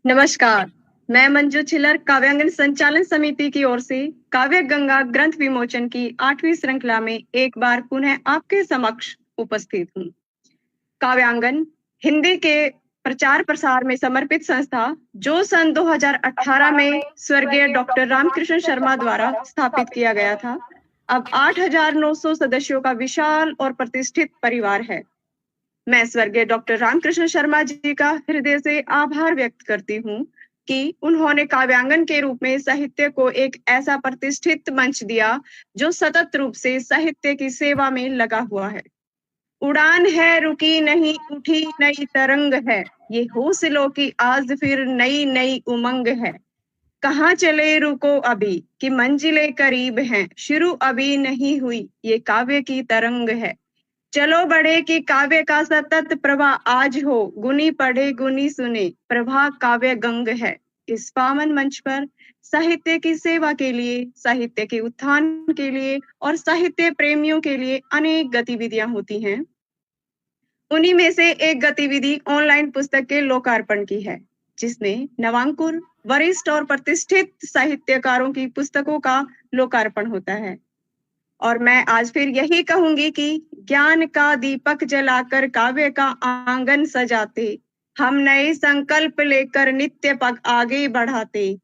नमस्कार। मैं मंजू छिलर काव्यांगन संचालन समिति की ओर से काव्य गंगा ग्रंथ विमोचन की 8वीं श्रृंखला में एक बार पुनः आपके समक्ष उपस्थित हूँ। काव्यांगन हिंदी के प्रचार प्रसार में समर्पित संस्था जो सन 2018 में स्वर्गीय डॉक्टर रामकृष्ण शर्मा द्वारा स्थापित किया गया था, अब 8,900 सदस्यों का विशाल और प्रतिष्ठित परिवार है। मैं स्वर्गीय डॉक्टर रामकृष्ण शर्मा जी का हृदय से आभार व्यक्त करती हूँ कि उन्होंने काव्यांगन के रूप में साहित्य को एक ऐसा प्रतिष्ठित मंच दिया जो सतत रूप से साहित्य की सेवा में लगा हुआ है। उड़ान है रुकी नहीं, उठी नई तरंग है, ये हौसलों की आज फिर नई नई उमंग है। कहाँ चले रुको अभी कि मंजिलें करीब हैं, शुरू अभी नहीं हुई ये काव्य की तरंग है। चलो बढ़े कि काव्य का सतत प्रवाह आज हो, गुनी पढ़े गुनी सुने, प्रभा काव्य गंग है। इस पावन मंच पर साहित्य की सेवा के लिए, साहित्य के उत्थान के लिए और साहित्य प्रेमियों के लिए अनेक गतिविधियां होती हैं। उन्हीं में से एक गतिविधि ऑनलाइन पुस्तक के लोकार्पण की है, जिसमें नवांकुर, वरिष्ठ और प्रतिष्ठित साहित्यकारों की पुस्तकों का लोकार्पण होता है। और मैं आज फिर यही कहूंगी कि ज्ञान का दीपक जलाकर काव्य का आंगन सजाते, हम नए संकल्प लेकर नित्य पग आगे बढ़ाते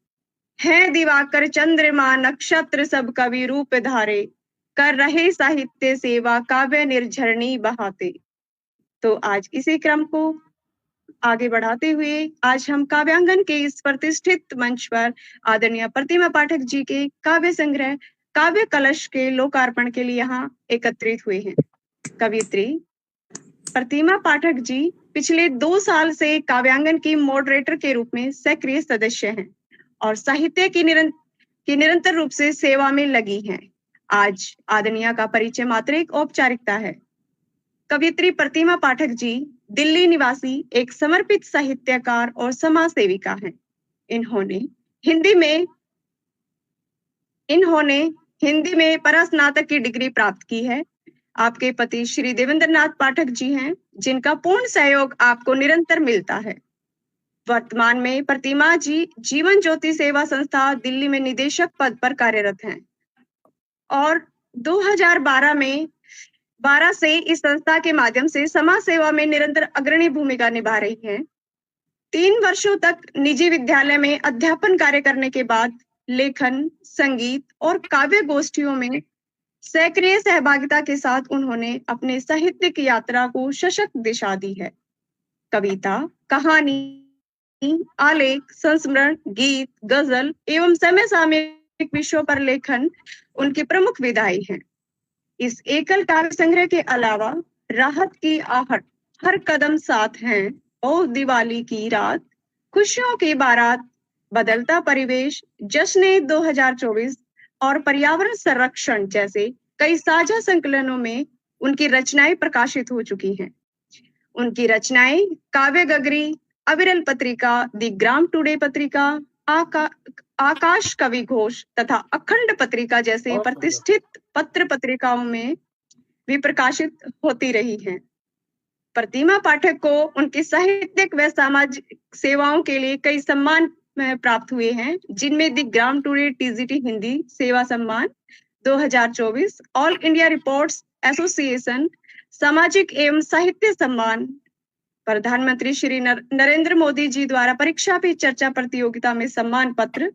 हैं। दिवाकर चंद्रमा नक्षत्र सब कवि रूप धारे, कर रहे साहित्य सेवा काव्य निर्झरणी बहाते। तो आज इसी क्रम को आगे बढ़ाते हुए आज हम काव्यांगन के इस प्रतिष्ठित मंच पर आदरणीय प्रतिमा पाठक जी के काव्य संग्रह काव्य कलश के लोकार्पण के लिए यहाँ एकत्रित हुए हैं। कवियत्री प्रतिमा पाठक जी पिछले 2 साल से काव्यांगन की मॉडरेटर के रूप में सक्रिय सदस्य हैं और साहित्य की निरंतर रूप से सेवा में लगी हैं। आज आदरणीय का परिचय मात्र एक औपचारिकता है। कवियत्री प्रतिमा पाठक जी दिल्ली निवासी एक समर्पित साहित्यकार और समाज सेविका हैं। इन्होंने हिंदी में परास्नातक की डिग्री प्राप्त की है। आपके पति श्री देवेंद्र नाथ पाठक जी हैं, जिनका पूर्ण सहयोग आपको निरंतर मिलता है। वर्तमान में प्रतिमा जी जीवन ज्योति सेवा संस्था दिल्ली में निदेशक पद पर कार्यरत हैं और 2012 से इस संस्था के माध्यम से समाज सेवा में निरंतर अग्रणी भूमिका निभा रही हैं। 3 वर्षों तक निजी विद्यालय में अध्यापन कार्य करने के बाद लेखन, संगीत और काव्य गोष्ठियों में सक्रिय सहभागिता के साथ उन्होंने अपने साहित्यिक यात्रा को सशक्त दिशा दी है। कविता, कहानी, आलेख, संस्मरण, गीत, गजल एवं समसामयिक विषयों पर लेखन उनकी प्रमुख विधाएं हैं। इस एकल काव्य संग्रह के अलावा राहत की आहट, हर कदम साथ हैं, ओ दिवाली की रात, खुशियों की बारात, बदलता परिवेश, जश्न 2024 और पर्यावरण संरक्षण जैसे कई साझा संकलनों में उनकी रचनाएं प्रकाशित हो चुकी हैं। उनकी रचनाएं काव्य गगरी, अविरल पत्रिका, दी ग्राम टुडे पत्रिका, आकाश कवि घोष तथा अखंड पत्रिका जैसे प्रतिष्ठित पत्र पत्रिकाओं में भी प्रकाशित होती रही हैं। प्रतिमा पाठक को उनकी साहित्यिक व सामाजिक सेवाओं के लिए कई सम्मान प्राप्त हुए हैं, जिनमें दी ग्राम टुडे टीजीटी हिंदी सेवा सम्मान 2024, ऑल इंडिया रिपोर्ट्स एसोसिएशन सामाजिक एवं साहित्य सम्मान, प्रधानमंत्री श्री नरेंद्र मोदी जी द्वारा परीक्षा पे चर्चा प्रतियोगिता में सम्मान पत्र,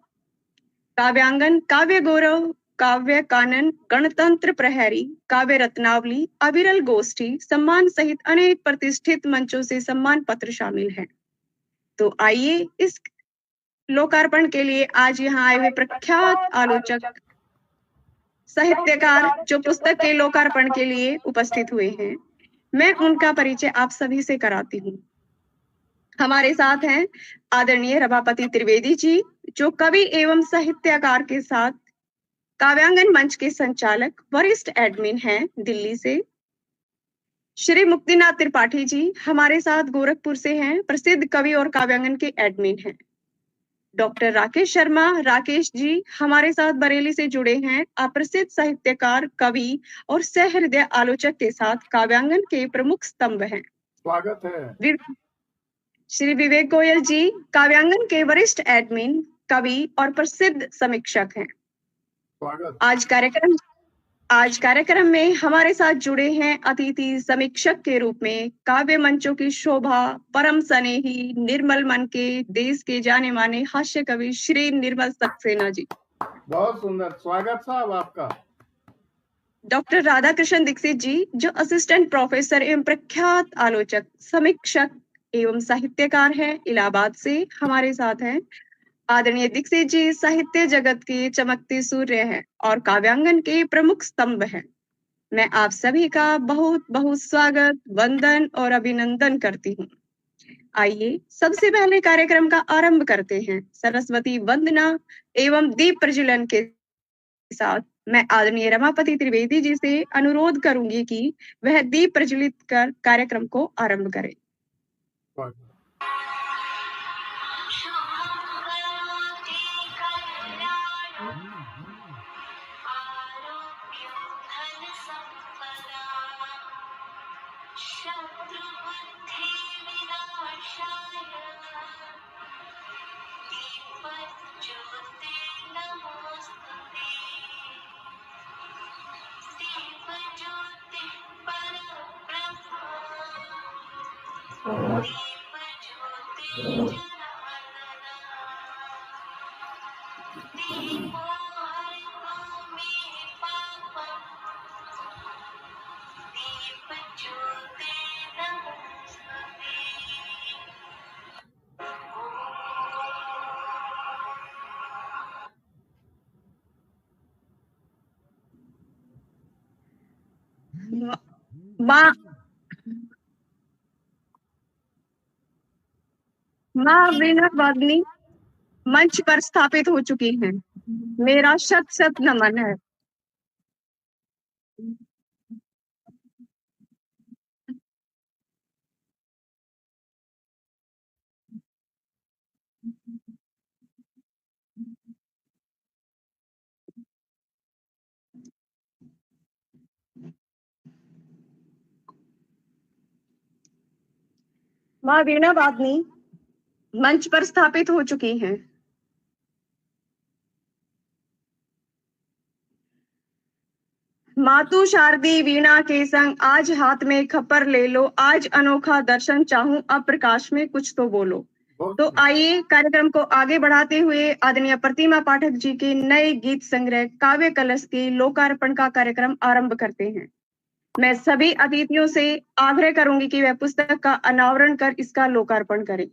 काव्यांगन, काव्य गौरव, काव्य कानन, गणतंत्र प्रहरी, काव्य रत्नावली, अविरल गोष्ठी सम्मान सहित अनेक प्रतिष्ठित मंचों से सम्मान पत्र शामिल हैं। तो आइए इस लोकार्पण के लिए आज यहाँ आए हुए प्रख्यात आलोचक साहित्यकार जो पुस्तक के लोकार्पण के लिए उपस्थित हुए हैं, मैं उनका परिचय आप सभी से कराती हूँ। हमारे साथ हैं आदरणीय रमापति त्रिवेदी जी, जो कवि एवं साहित्यकार के साथ काव्यांगन मंच के संचालक वरिष्ठ एडमिन हैं दिल्ली से। श्री मुक्तिनाथ त्रिपाठी जी हमारे साथ गोरखपुर से हैं, प्रसिद्ध कवि और काव्यांगन के एडमिन हैं। डॉक्टर राकेश शर्मा राकेश जी हमारे साथ बरेली से जुड़े हैं, प्रसिद्ध साहित्यकार, कवि और सहृदय आलोचक के साथ काव्यांगन के प्रमुख स्तंभ हैं। स्वागत है। श्री विवेक गोयल जी काव्यांगन के वरिष्ठ एडमिन, कवि और प्रसिद्ध समीक्षक हैं। स्वागत। आज कार्यक्रम में हमारे साथ जुड़े हैं अतिथि समीक्षक के रूप में काव्य मंचों की शोभा, परम स्नेही, निर्मल मन के, देश के जाने माने हास्य कवि श्री निर्मल सक्सेना जी। बहुत सुंदर स्वागत साहब आपका। डॉक्टर राधाकृष्ण दीक्षित जी, जो असिस्टेंट प्रोफेसर एवं प्रख्यात आलोचक, समीक्षक एवं साहित्यकार हैं, इलाहाबाद से हमारे साथ हैं। आदरणीय दीक्षित जी साहित्य जगत के चमकते सूर्य हैं और काव्यांगन के प्रमुख स्तंभ हैं। मैं आप सभी का बहुत बहुत स्वागत, वंदन और अभिनंदन करती हूँ। आइए सबसे पहले कार्यक्रम का आरंभ करते हैं सरस्वती वंदना एवं दीप प्रज्वलन के साथ। मैं आदरणीय रमापति त्रिवेदी जी से अनुरोध करूंगी कि वह दीप प्रज्वलित कर कार्यक्रम को आरंभ करें। माँ वीणा वादनी मंच पर स्थापित हो चुकी हैं। मेरा शत शत नमन है। माँ वीणा वादनी मंच पर स्थापित हो चुकी हैं। मातु शारदी वीणा के संग आज हाथ में खप्पर ले लो, आज अनोखा दर्शन चाहूं, अब प्रकाश में कुछ तो बोलो। तो आइए कार्यक्रम को आगे बढ़ाते हुए आदरणीय प्रतिमा पाठक जी के नए गीत संग्रह काव्य कलश के लोकार्पण का कार्यक्रम आरंभ करते हैं। मैं सभी अतिथियों से आग्रह करूंगी कि वह पुस्तक का अनावरण कर इसका लोकार्पण करें।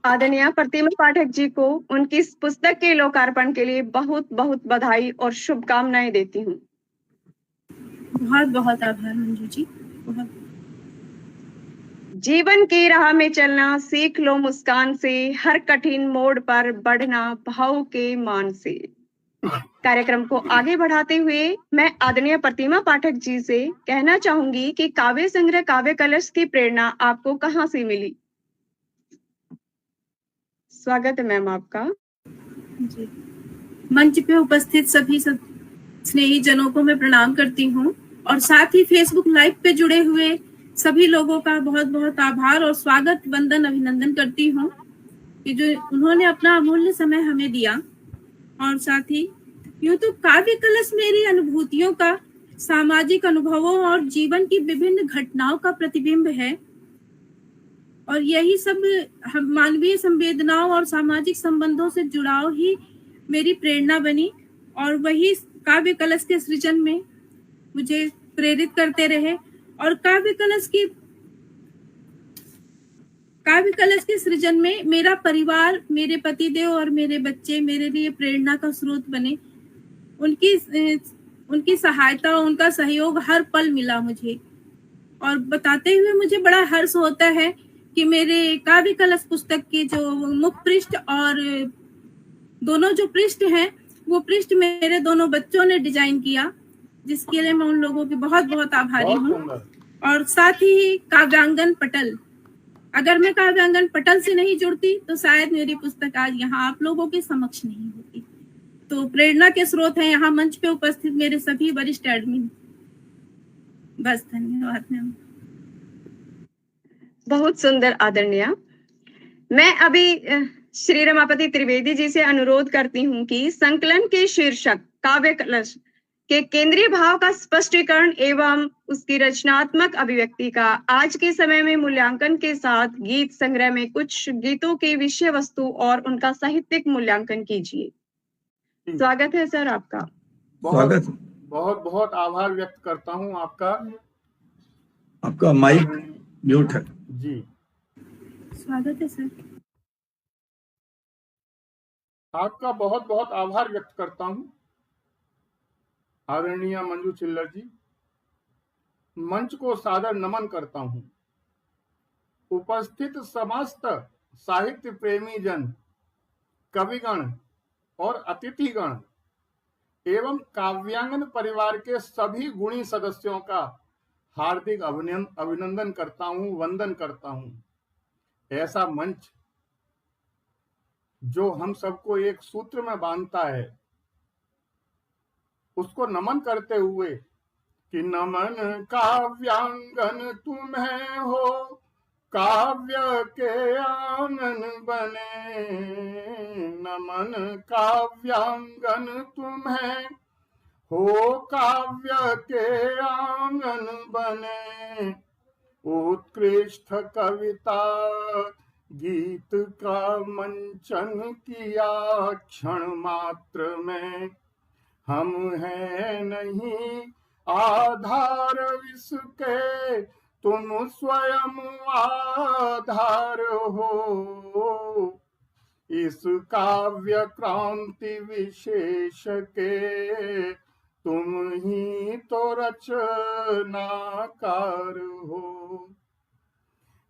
आदरणीय प्रतिमा पाठक जी को उनकी इस पुस्तक के लोकार्पण के लिए बहुत बहुत बधाई और शुभकामनाएं देती हूँ। बहुत बहुत आभार मंजू जी। बहुत। जीवन की राह में चलना सीख लो मुस्कान से, हर कठिन मोड़ पर बढ़ना भाव के मान से। कार्यक्रम को आगे बढ़ाते हुए मैं आदरणीय प्रतिमा पाठक जी से कहना चाहूंगी कि काव्य संग्रह काव्य कलश की प्रेरणा आपको कहाँ से मिली। स्वागत है मैम आपका। जी, मंच पे उपस्थित सभी स्नेही जनों को मैं प्रणाम करती हूँ और साथ ही फेसबुक लाइव पे जुड़े हुए सभी लोगों का बहुत बहुत आभार और स्वागत, वंदन, अभिनंदन करती हूँ कि जो उन्होंने अपना अमूल्य समय हमें दिया। और साथ ही यूट्यूब काव्य कलश मेरी अनुभूतियों का, सामाजिक अनुभवों और जीवन की विभिन्न घटनाओं का प्रतिबिंब है और यही सब मानवीय संवेदनाओं और सामाजिक संबंधों से जुड़ाव ही मेरी प्रेरणा बनी और वही काव्य कलश के सृजन में मुझे प्रेरित करते रहे। और काव्य कलश के सृजन में मेरा परिवार, मेरे पतिदेव और मेरे बच्चे मेरे लिए प्रेरणा का स्रोत बने। उनकी सहायता, उनका सहयोग हर पल मिला मुझे। और बताते हुए मुझे बड़ा हर्ष होता है कि मेरे काव्य कलश पुस्तक के जो मुख पृष्ठ और दोनों जो पृष्ठ हैं वो पृष्ठ मेरे दोनों बच्चों ने डिजाइन किया, जिसके लिए मैं उन लोगों की बहुत बहुत आभारी बहुत हूँ। सुंदर। और साथ ही काव्यांगन पटल, अगर मैं काव्यांगन पटल से नहीं जुड़ती तो शायद मेरी पुस्तक आज यहाँ आप लोगों के समक्ष नहीं होती। तो प्रेरणा के स्रोत हैं यहाँ मंच पे उपस्थित मेरे सभी वरिष्ठ एडमिन। बस धन्यवाद मैम। बहुत सुंदर आदरणीय। मैं अभी श्री रमापति त्रिवेदी जी से अनुरोध करती हूँ कि संकलन के शीर्षक काव्य कलश के केंद्रीय भाव का स्पष्टीकरण एवं उसकी रचनात्मक अभिव्यक्ति का आज के समय में मूल्यांकन के साथ गीत संग्रह में कुछ गीतों की विषय वस्तु और उनका साहित्यिक मूल्यांकन कीजिए। स्वागत है सर आपका। बहुत बहुत बहुत आभार व्यक्त करता हूँ आपका। आपका माइक म्यूट है जी। स्वागत है सर। आपका बहुत बहुत आभार व्यक्त करता हूँ आदरणीय मंजू चिल्लर जी। मंच को सादर नमन करता हूँ। उपस्थित समस्त साहित्य प्रेमी जन, कविगण और अतिथिगण एवं काव्यांगन परिवार के सभी गुणी सदस्यों का हार्दिक अभिनंदन करता हूँ, वंदन करता हूँ। ऐसा मंच जो हम सबको एक सूत्र में बांधता है, उसको नमन करते हुए कि नमन काव्यांगन तुम्हें हो, काव्य के आंगन बने। नमन काव्यांगन तुम्हें हो, काव्य के आंगन बने। उत्कृष्ट कविता गीत का मंचन किया क्षण मात्र में। हम हैं नहीं आधार इसके, तुम स्वयं आधार हो। इस काव्य क्रांति विशेष के तुम ही तो रचनाकार हो।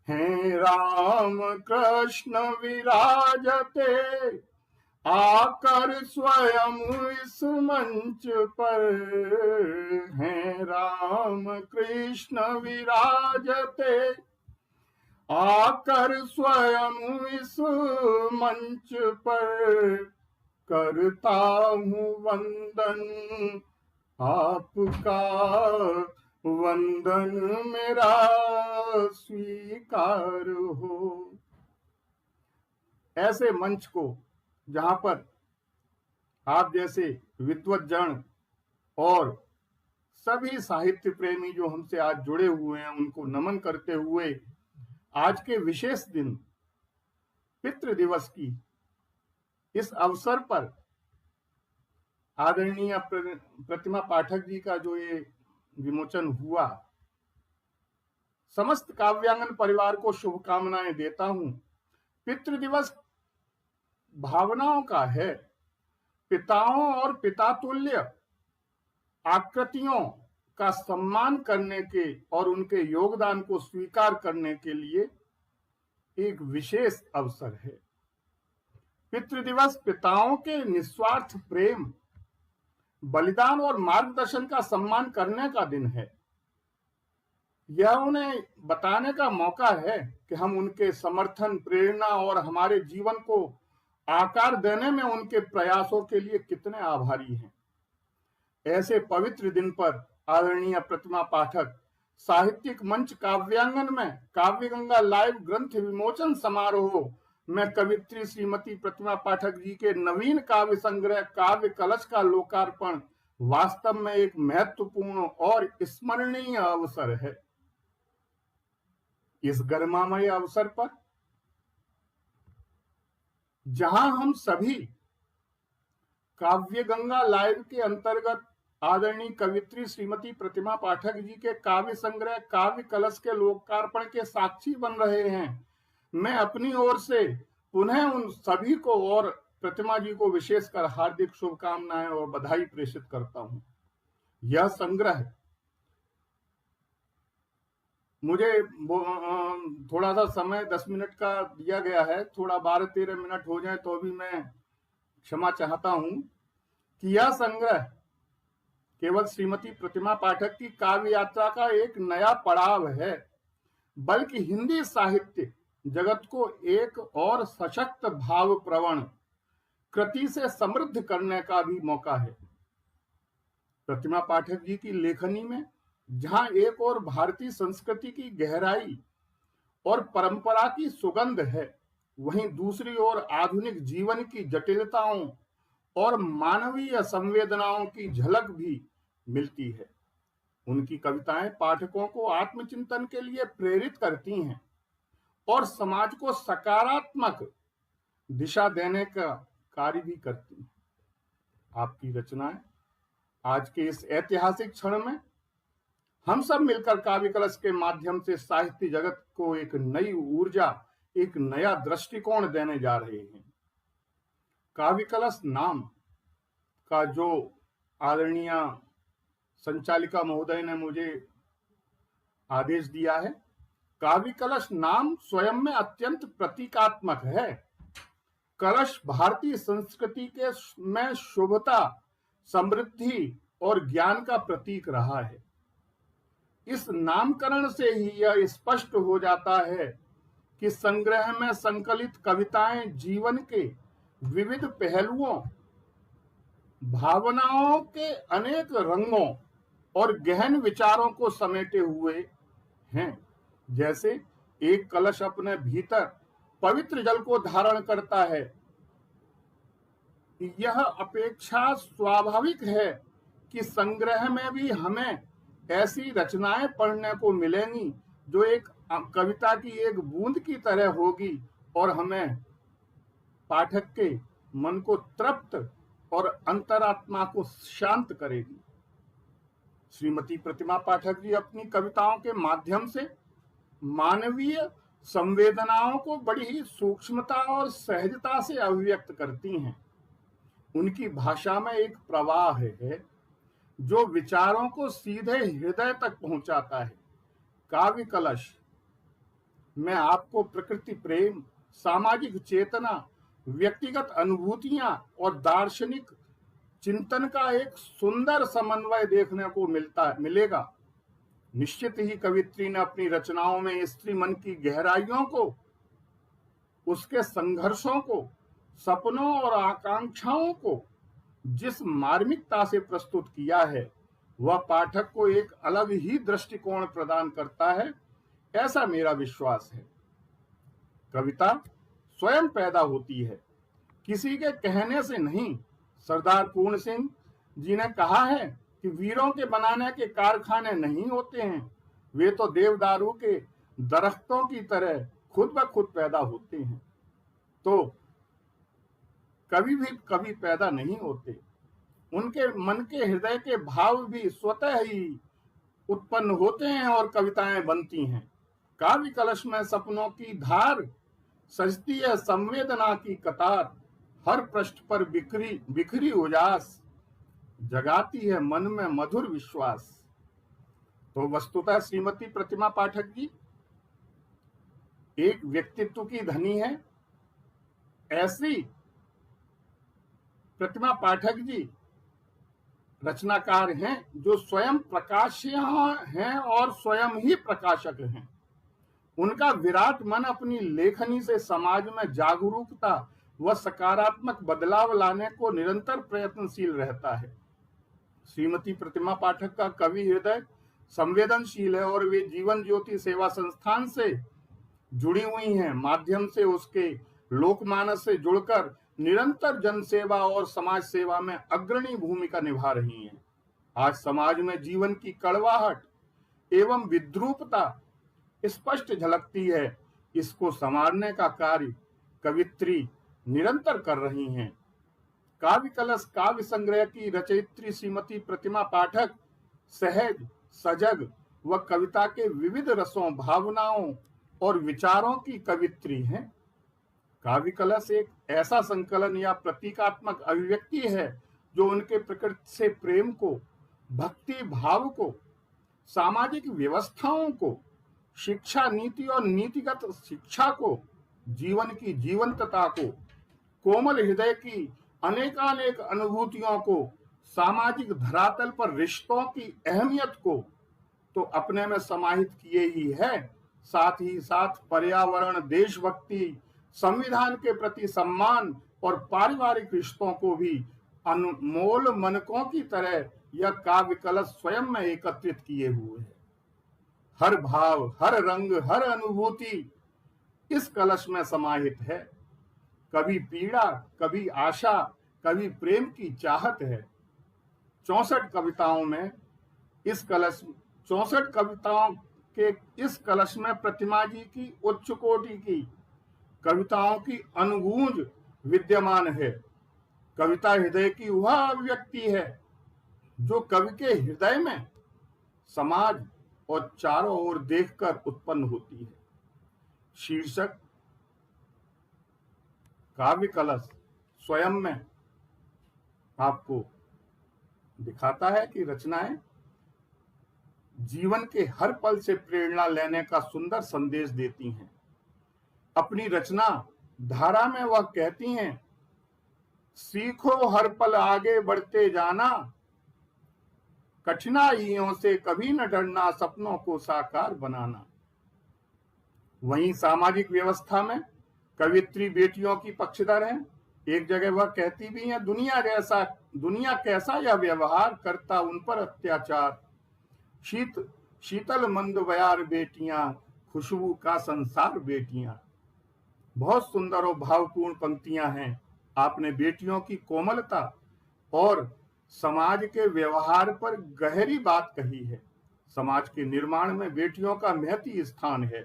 हैं राम कृष्ण विराजते आकर स्वयं इस मंच पर। हैं राम कृष्ण विराजते आकर स्वयं इस मंच पर। करता हूँ वंदन आपका, वंदन मेरा स्वीकार हो। ऐसे मंच को जहां पर आप जैसे विद्वत जन और सभी साहित्य प्रेमी जो हमसे आज जुड़े हुए हैं, उनको नमन करते हुए आज के विशेष दिन पितृ दिवस की इस अवसर पर आदरणीय प्रतिमा पाठक जी का जो ये विमोचन हुआ, समस्त काव्यांगन परिवार को शुभकामनाएं देता हूं। पितृ दिवस भावनाओं का है। पिताओं और पितातुल्य आकृतियों का सम्मान करने के और उनके योगदान को स्वीकार करने के लिए एक विशेष अवसर है। पितृ दिवस पिताओं के निस्वार्थ प्रेम, बलिदान और मार्गदर्शन का सम्मान करने का दिन है। यह उन्हें बताने का मौका है कि हम उनके समर्थन, प्रेरणा और हमारे जीवन को आकार देने में उनके प्रयासों के लिए कितने आभारी हैं। ऐसे पवित्र दिन पर आदरणीय प्रतिमा पाठक साहित्यिक मंच काव्यांगन में काव्य गंगा लाइव ग्रंथ विमोचन समारोह में कवित्री श्रीमती प्रतिमा पाठक जी के नवीन काव्य संग्रह काव्य कलश का लोकार्पण वास्तव में एक महत्वपूर्ण और स्मरणीय अवसर है। इस गरिमामय अवसर पर जहां हम सभी काव्य गंगा लाइव के अंतर्गत आदरणीय कवित्री श्रीमती प्रतिमा पाठक जी के काव्य संग्रह काव्य कलश के लोकार्पण के साक्षी बन रहे हैं, मैं अपनी ओर से पुनः उन सभी को और प्रतिमा जी को विशेषकर हार्दिक शुभकामनाएं और बधाई प्रेषित करता हूं। यह संग्रह मुझे थोड़ा सा समय 10 मिनट का दिया गया है, थोड़ा 12-13 मिनट हो जाए तो भी मैं क्षमा चाहता हूं कि यह संग्रह केवल श्रीमती प्रतिमा पाठक की काव्य यात्रा का एक नया पड़ाव है, बल्कि हिंदी साहित्य जगत को एक और सशक्त भाव प्रवण कृति से समृद्ध करने का भी मौका है। प्रतिमा पाठक जी की लेखनी में जहां एक और भारतीय संस्कृति की गहराई और परंपरा की सुगंध है, वहीं दूसरी ओर आधुनिक जीवन की जटिलताओं और मानवीय संवेदनाओं की झलक भी मिलती है। उनकी कविताएं पाठकों को आत्मचिंतन के लिए प्रेरित करती हैं और समाज को सकारात्मक दिशा देने का कार्य भी करती हैं। आपकी रचनाएं आज के इस ऐतिहासिक क्षण में हम सब मिलकर काव्य कलश के माध्यम से साहित्य जगत को एक नई ऊर्जा, एक नया दृष्टिकोण देने जा रहे हैं। काव्य कलश नाम का जो आदरणीय संचालिका महोदय ने मुझे आदेश दिया है, काव्य कलश नाम स्वयं में अत्यंत प्रतीकात्मक है। कलश भारतीय संस्कृति के में शुभता, समृद्धि और ज्ञान का प्रतीक रहा है। इस नामकरण से ही यह स्पष्ट हो जाता है कि संग्रह में संकलित कविताएं जीवन के विविध पहलुओं, भावनाओं के अनेक रंगों और गहन विचारों को समेटे हुए हैं। जैसे एक कलश अपने भीतर पवित्र जल को धारण करता है, यह अपेक्षा स्वाभाविक है कि संग्रह में भी हमें ऐसी रचनाएं पढ़ने को मिलेंगी जो एक कविता की एक बूंद की तरह होगी और हमें पाठक के मन को तृप्त और अंतरात्मा को शांत करेगी। श्रीमती प्रतिमा पाठक जी अपनी कविताओं के माध्यम से मानवीय संवेदनाओं को बड़ी ही सूक्ष्मता और सहजता से अभिव्यक्त करती हैं। उनकी भाषा में एक प्रवाह है जो विचारों को सीधे हृदय तक पहुंचाता है। काव्य कलश में आपको प्रकृति प्रेम, सामाजिक चेतना, व्यक्तिगत अनुभूतियां और दार्शनिक चिंतन का एक सुंदर समन्वय देखने को मिलेगा। निश्चित ही कवित्री ने अपनी रचनाओं में स्त्री मन की गहराइयों को, उसके संघर्षों को, सपनों और आकांक्षाओं को जिस मार्मिकता से प्रस्तुत किया है, वह पाठक को एक अलग ही दृष्टिकोण प्रदान करता है, ऐसा मेरा विश्वास है। कविता स्वयं पैदा होती है, किसी के कहने से नहीं। सरदार पूर्ण सिंह जी ने कहा है कि वीरों के बनाने के कारखाने नहीं होते हैं, वे तो देवदारू के दरख्तों की तरह खुद ब खुद पैदा होते हैं। तो कभी भी कभी पैदा नहीं होते, उनके मन के हृदय के भाव भी स्वतः ही उत्पन्न होते हैं और कविताएं बनती हैं। काव्य कलश में सपनों की धार सजती है, संवेदना की कतार, हर पृष्ठ पर बिखरी उजास जगाती है मन में मधुर विश्वास। तो वस्तुतः श्रीमती प्रतिमा पाठक जी एक व्यक्तित्व की धनी है। ऐसी प्रतिमा पाठक जी रचनाकार हैं जो स्वयं प्रकाश्य हैं और स्वयं ही प्रकाशक हैं। उनका विराट मन अपनी लेखनी से समाज में जागरूकता व सकारात्मक बदलाव लाने को निरंतर प्रयत्नशील रहता है। श्रीमती प्रतिमा पाठक का कवि हृदय संवेदनशील है और वे जीवन ज्योति सेवा संस्थान से जुड़ी हुई हैं। माध्यम से उसके लोकमानस से जुड़कर निरंतर जनसेवा और समाज सेवा में अग्रणी भूमिका निभा रही हैं। आज समाज में जीवन की कड़वाहट एवं विद्रूपता स्पष्ट झलकती है। इसको संवारने का कार्य कवित्री निरंतर कर रही हैं। काव्य कलश काव्य संग्रह की रचयित्री श्रीमती प्रतिमा पाठक सहज, सजग व कविता के विविध रसों, भावनाओं और विचारों की कवित्री हैं। काव्य कलश एक ऐसा संकलन या प्रतीकात्मक अभिव्यक्ति है जो उनके प्रकृति से प्रेम को, भक्ति भाव को, सामाजिक व्यवस्थाओं को, शिक्षा नीति और नीतिगत शिक्षा को, जीवन की जीवंतता को, कोमल हृदय की अनेकानेक अनुभूतियों को, सामाजिक धरातल पर रिश्तों की अहमियत को तो अपने में समाहित किए ही है, साथ ही साथ पर्यावरण, देशभक्ति, संविधान के प्रति सम्मान और पारिवारिक रिश्तों को भी अनमोल मनकों की तरह यह काव्य कलश स्वयं में एकत्रित किए हुए है। हर भाव, हर रंग, हर अनुभूति इस कलश में समाहित है। कभी पीड़ा, कभी आशा, कभी प्रेम की चाहत है। 64 कविताओं में इस कलश 64 कविताओं के इस कलश में प्रतिमा जी की उच्च कोटि की कविताओं की अनुगूंज विद्यमान है। कविता हृदय की वह अभिव्यक्ति है जो कवि के हृदय में समाज और चारों ओर देखकर उत्पन्न होती है। शीर्षक काव्य कलश स्वयं में आपको दिखाता है कि रचनाएं जीवन के हर पल से प्रेरणा लेने का सुंदर संदेश देती हैं। अपनी रचना धारा में वह कहती हैं, सीखो हर पल आगे बढ़ते जाना, कठिनाइयों से कभी न डरना, सपनों को साकार बनाना। वहीं सामाजिक व्यवस्था में कवित्री बेटियों की पक्षधर हैं। एक जगह वह कहती भी हैं, दुनिया कैसा यह व्यवहार करता उन पर अत्याचार, शीतल मंद बयार बेटियां, खुशबू का संसार बेटियां। बहुत सुंदर और भावपूर्ण पंक्तियां हैं। आपने बेटियों की कोमलता और समाज के व्यवहार पर गहरी बात कही है। समाज के निर्माण में बेटियों का महती स्थान है।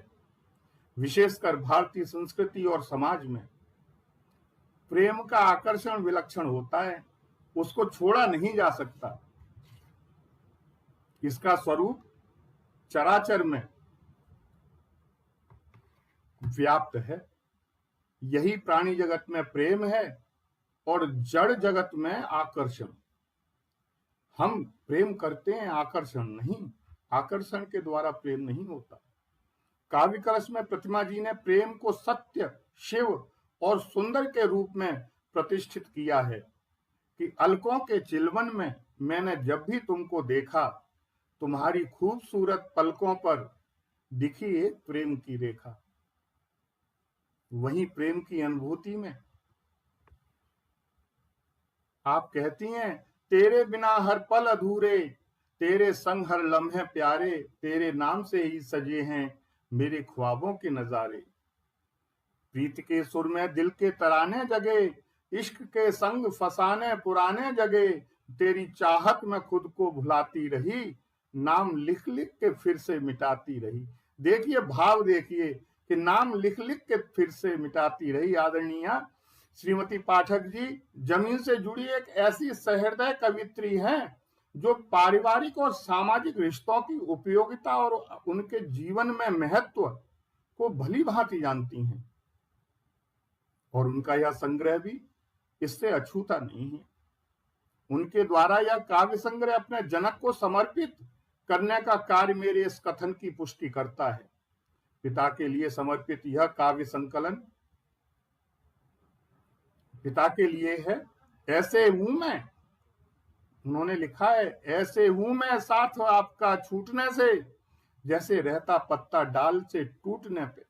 विशेषकर भारतीय संस्कृति और समाज में प्रेम का आकर्षण विलक्षण होता है, उसको छोड़ा नहीं जा सकता। इसका स्वरूप चराचर में व्याप्त है। यही प्राणी जगत में प्रेम है और जड़ जगत में आकर्षण। हम प्रेम करते हैं, आकर्षण नहीं। आकर्षण के द्वारा प्रेम नहीं होता। काव्य कलश में प्रतिमा जी ने प्रेम को सत्य, शिव और सुंदर के रूप में प्रतिष्ठित किया है कि अलकों के चिलवन में मैंने जब भी तुमको देखा, तुम्हारी खूबसूरत पलकों पर दिखी एक प्रेम की रेखा। वहीं प्रेम की अनुभूति में आप कहती हैं, तेरे बिना हर पल अधूरे, तेरे संग हर लम्हे प्यारे, तेरे नाम से ही सजे हैं मेरे ख्वाबों के नजारे। प्रीत के सुर में दिल के तराने जगे, इश्क के संग फसाने पुराने जगे, तेरी चाहत में खुद को भुलाती रही, नाम लिख लिख के फिर से मिटाती रही। देखिए भाव, देखिए कि नाम लिख लिख के फिर से मिटाती रही। आदरणीय श्रीमती पाठक जी जमीन से जुड़ी एक ऐसी सहृदय कवित्री हैं जो पारिवारिक और सामाजिक रिश्तों की उपयोगिता और उनके जीवन में महत्व को भली भांति जानती हैं, और उनका यह संग्रह भी इससे अछूता नहीं है। उनके द्वारा यह काव्य संग्रह अपने जनक को समर्पित करने का कार्य मेरे इस कथन की पुष्टि करता है। पिता के लिए समर्पित यह काव्य संकलन पिता के लिए है। ऐसे हूं मैं, उन्होंने लिखा है, ऐसे हूं मैं साथ आपका छूटने से, जैसे रहता पत्ता डाल से टूटने पे।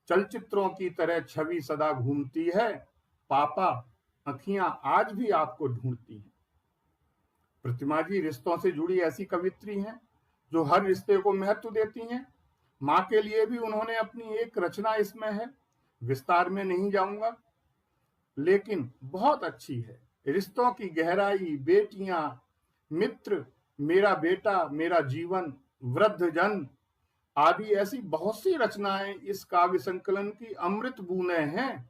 चलचित्रों की तरह छवि सदा घूमती है, पापा अखियां आज भी आपको ढूंढती हैं। प्रतिमा जी रिश्तों से जुड़ी ऐसी कवित्री हैं जो हर रिश्ते को महत्व देती हैं। माँ के लिए भी उन्होंने अपनी एक रचना इसमें है, विस्तार में नहीं जाऊंगा, लेकिन बहुत अच्छी है। रिश्तों की गहराई, बेटियां, मित्र, मेरा बेटा, मेरा जीवन, वृद्धजन आदि ऐसी बहुत सी रचनाएं इस काव्य संकलन की अमृत बूंदें हैं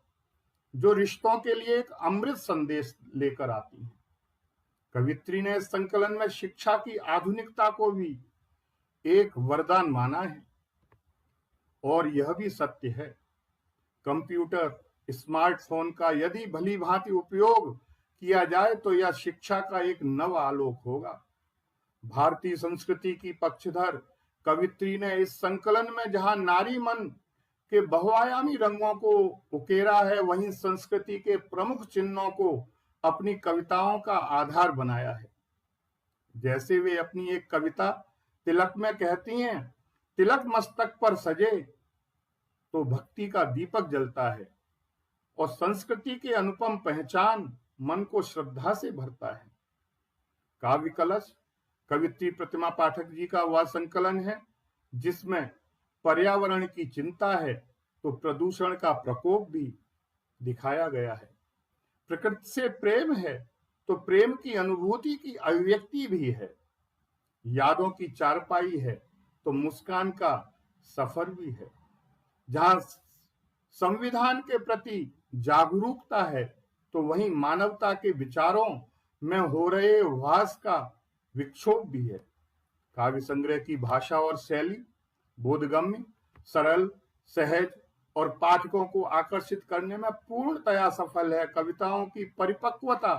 जो रिश्तों के लिए एक अमृत संदेश लेकर आती हैं। कवित्री ने इस संकलन में शिक्षा की आधुनिकता को भी एक वरदान माना है, और यह भी सत्य है। कंप्यूटर, स्मार्टफोन का यदि भली भांति उपयोग किया जाए तो यह शिक्षा का एक नव आलोक होगा। भारतीय संस्कृति की पक्षधर कवित्री ने इस संकलन में जहां नारी मन के बहुआयामी रंगों को उकेरा है, वहीं संस्कृति के प्रमुख चिन्हों को अपनी कविताओं का आधार बनाया है। जैसे वे अपनी एक कविता तिलक में कहती हैं, तिलक मस्तक पर सजे तो भक्ति का दीपक जलता है और संस्कृति के अनुपम पहचान मन को श्रद्धा से भरता है। काव्य कलश कवित्री प्रतिमा पाठक जी का वह संकलन है जिसमें पर्यावरण की चिंता है तो प्रदूषण का प्रकोप भी दिखाया गया है। प्रकृति से प्रेम है तो प्रेम की अनुभूति की अभिव्यक्ति भी है। यादों की चारपाई है तो मुस्कान का सफर भी है। जहां संविधान के प्रति जागरूकता है तो वहीं मानवता के विचारों में हो रहे वास का विक्षोभ भी है। काव्य संग्रह की भाषा और शैली बोधगम्य, सरल, सहज और पाठकों को आकर्षित करने में पूर्णतया सफल है। कविताओं की परिपक्वता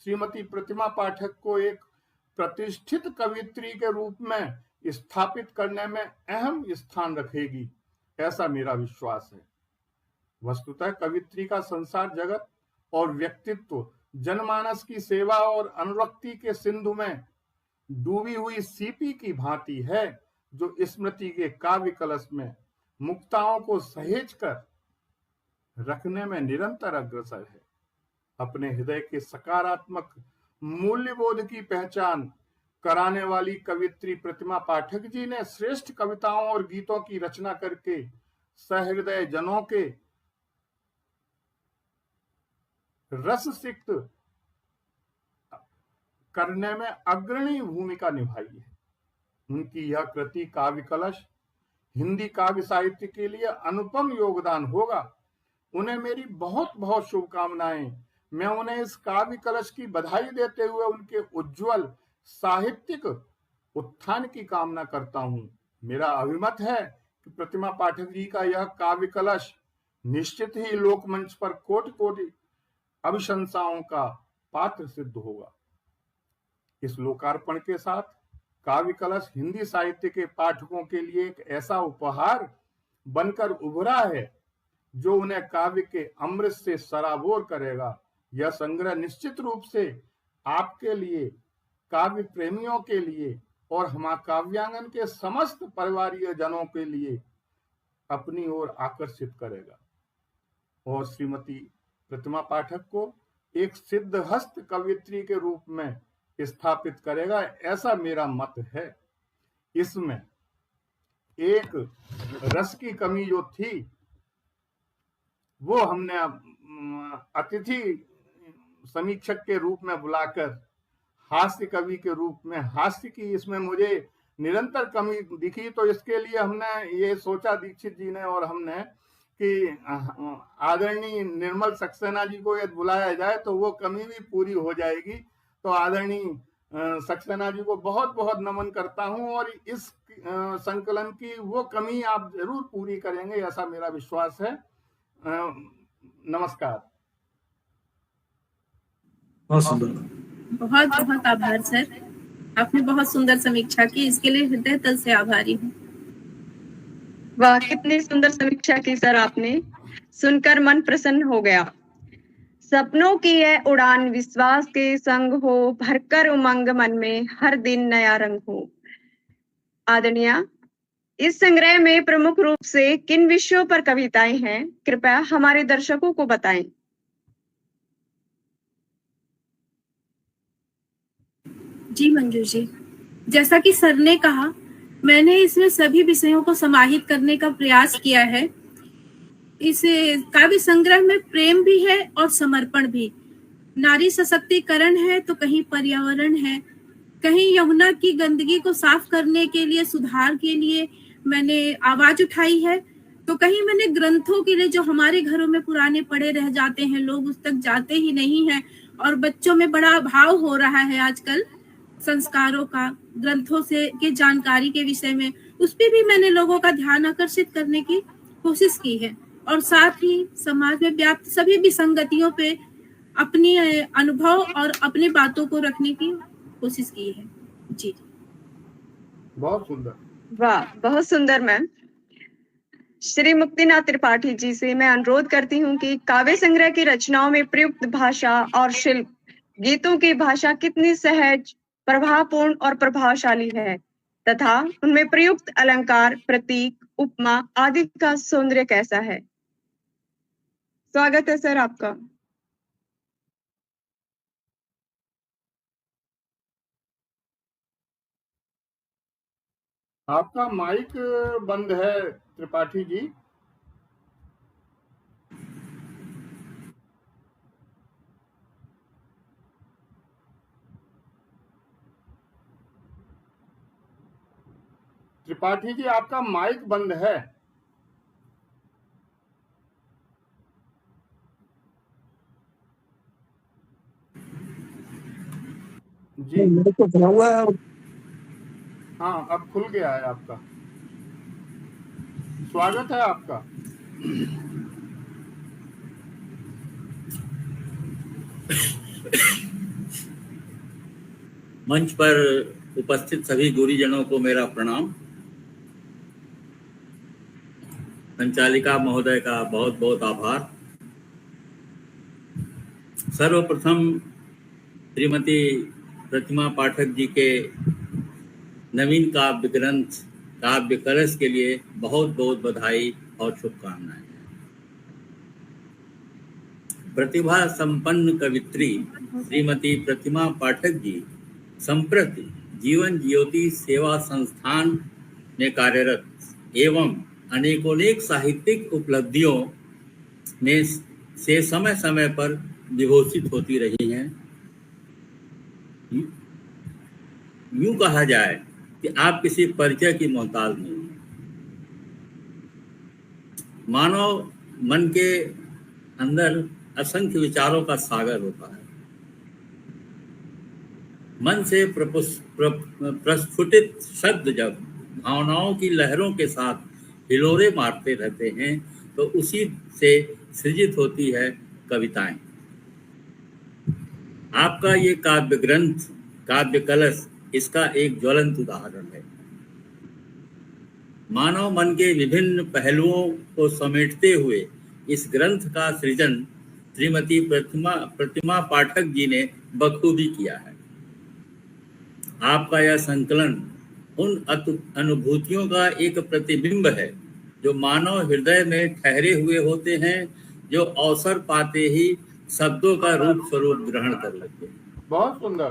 श्रीमती प्रतिमा पाठक को एक प्रतिष्ठित कवित्री के रूप में स्थापित करने में अहम स्थान रखेगी, ऐसा मेरा विश्वास है। वस्तुतः कवित्री का संसार जगत और व्यक्तित्व जनमानस की सेवा और अनुरक्ति के सिंधु में डूबी हुई सीपी की भांति है, जो स्मृति के काव्य कलश में मुक्ताओं को सहेज कर रखने में निरंतर अग्रसर है। अपने हृदय के सकारात्मक मूल्यबोध की पहचान कराने वाली कवित्री प्रतिमा पाठक जी ने श्रेष्ठ कविताओं और गीतों की रचना करके सहृदय जनों के रस सिक्त करने में अग्रणी भूमिका निभाई है। उनकी यह कृति काव्य कलश हिंदी काव्य साहित्य के लिए अनुपम योगदान होगा। उन्हें मेरी बहुत बहुत शुभकामनाएं। मैं उन्हें इस काव्य कलश की बधाई देते हुए उनके उज्जवल साहित्यिक उत्थान की कामना करता हूं। मेरा अभिमत है कि प्रतिमा पाठक जी का यह काव्य कलश निश्चित ही लोकमंच पर कोटि कोटि अभिशंसाओं का पात्र सिद्ध होगा। इस लोकार्पण के साथ काव्य कलश हिंदी साहित्य के पाठकों के लिए एक ऐसा उपहार बनकर उभरा है जो उन्हें काव्य के अमृत से सराबोर करेगा। यह संग्रह निश्चित रूप से आपके लिए, काव्य प्रेमियों के लिए और महाकाव्यांगन के समस्त परिवारीय जनों के लिए अपनी ओर आकर्षित करेगा और श्रीमती प्रतिमा पाठक को एक सिद्धहस्त कवियत्री के रूप में स्थापित करेगा, ऐसा मेरा मत है। इसमें एक रस की कमी जो थी वो हमने अतिथि समीक्षक के रूप में बुलाकर हास्य कवि के रूप में हास्य की इसमें मुझे निरंतर कमी दिखी, तो इसके लिए हमने ये सोचा दीक्षित जी ने और हमने कि आदरणीय निर्मल सक्सेना जी को यदि बुलाया जाए तो वो कमी भी पूरी हो जाएगी। तो आदरणीय सक्सेना जी को बहुत बहुत नमन करता हूं और इस संकलन की वो कमी आप जरूर पूरी करेंगे, ऐसा मेरा विश्वास है। नमस्कार। बहुत सुंदर। बहुत बहुत आभार सर, आपने बहुत सुंदर समीक्षा की, इसके लिए हृदय तल से आभारी हूँ। वाह, कितनी सुंदर समीक्षा की सर आपने, सुनकर मन प्रसन्न हो गया। सपनों की यह उड़ान विश्वास के संग हो, भरकर उमंग मन में हर दिन नया रंग हो। आदरणीय, इस संग्रह में प्रमुख रूप से किन विषयों पर कविताएं हैं, कृपया हमारे दर्शकों को बताएं। जी मंजू जी, जैसा कि सर ने कहा, मैंने इसमें सभी विषयों को समाहित करने का प्रयास किया है। इस काव्य संग्रह में प्रेम भी है और समर्पण भी, नारी सशक्तिकरण है तो कहीं पर्यावरण है, कहीं यमुना की गंदगी को साफ करने के लिए, सुधार के लिए मैंने आवाज उठाई है, तो कहीं मैंने ग्रंथों के लिए जो हमारे घरों में पुराने पड़े रह जाते हैं, लोग उस तक जाते ही नहीं हैं और बच्चों में बड़ा अभाव हो रहा है आजकल संस्कारों का, ग्रंथों से के जानकारी के विषय में, उस पर भी मैंने लोगों का ध्यान आकर्षित करने की कोशिश की है और साथ ही समाज में व्याप्त सभी विसंगतियों पे अपनी अनुभव और अपनी बातों को रखने की कोशिश की है। जी बहुत सुंदर, वाह, बहुत सुंदर मैम। श्री मुक्तिनाथ त्रिपाठी जी से मैं अनुरोध करती हूँ कि काव्य संग्रह की रचनाओं में प्रयुक्त भाषा और शिल्प गीतों की भाषा कितनी सहज, प्रभावपूर्ण और प्रभावशाली है तथा उनमें प्रयुक्त अलंकार, प्रतीक, उपमा आदि का सौंदर्य कैसा है। स्वागत है सर आपका। आपका माइक बंद है त्रिपाठी जी। त्रिपाठी जी आपका माइक बंद है। जी मेरे को खुला हुआ है। हाँ, अब खुल गया है आपका। स्वागत है आपका। मंच पर उपस्थित सभी गुरुजनों को मेरा प्रणाम। संचालिका महोदय का बहुत बहुत आभार। सर्वप्रथम श्रीमती प्रतिमा पाठक जी के नवीन काव्य ग्रंथ काव्य कलश के लिए बहुत बहुत बधाई और शुभकामनाएं। प्रतिभा संपन्न कवित्री श्रीमती प्रतिमा पाठक जी संप्रति जीवन ज्योति सेवा संस्थान में कार्यरत एवं अनेकोनेक साहित्यिक उपलब्धियों में से समय समय पर विभूषित होती रही हैं। यूं कहा जाए कि आप किसी परिचय की मोहताज नहीं हैं। मानव मन के अंदर असंख्य विचारों का सागर होता है। मन से प्रस्फुटित शब्द जब भावनाओं की लहरों के साथ हिलोरे मारते रहते हैं तो उसी से सृजित होती है कविताएं। आपका ये काव्य ग्रंथ काव्य कलश इसका एक ज्वलंत उदाहरण है। मानव मन के विभिन्न पहलुओं को समेटते हुए इस ग्रंथ का सृजन श्रीमती प्रतिमा पाठक जी ने बखूबी किया है। आपका यह संकलन उन अनुभूतियों का एक प्रतिबिंब है जो मानव हृदय में ठहरे हुए होते हैं, जो अवसर पाते ही शब्दों का रूप स्वरूप ग्रहण कर लेते हैं। बहुत सुंदर।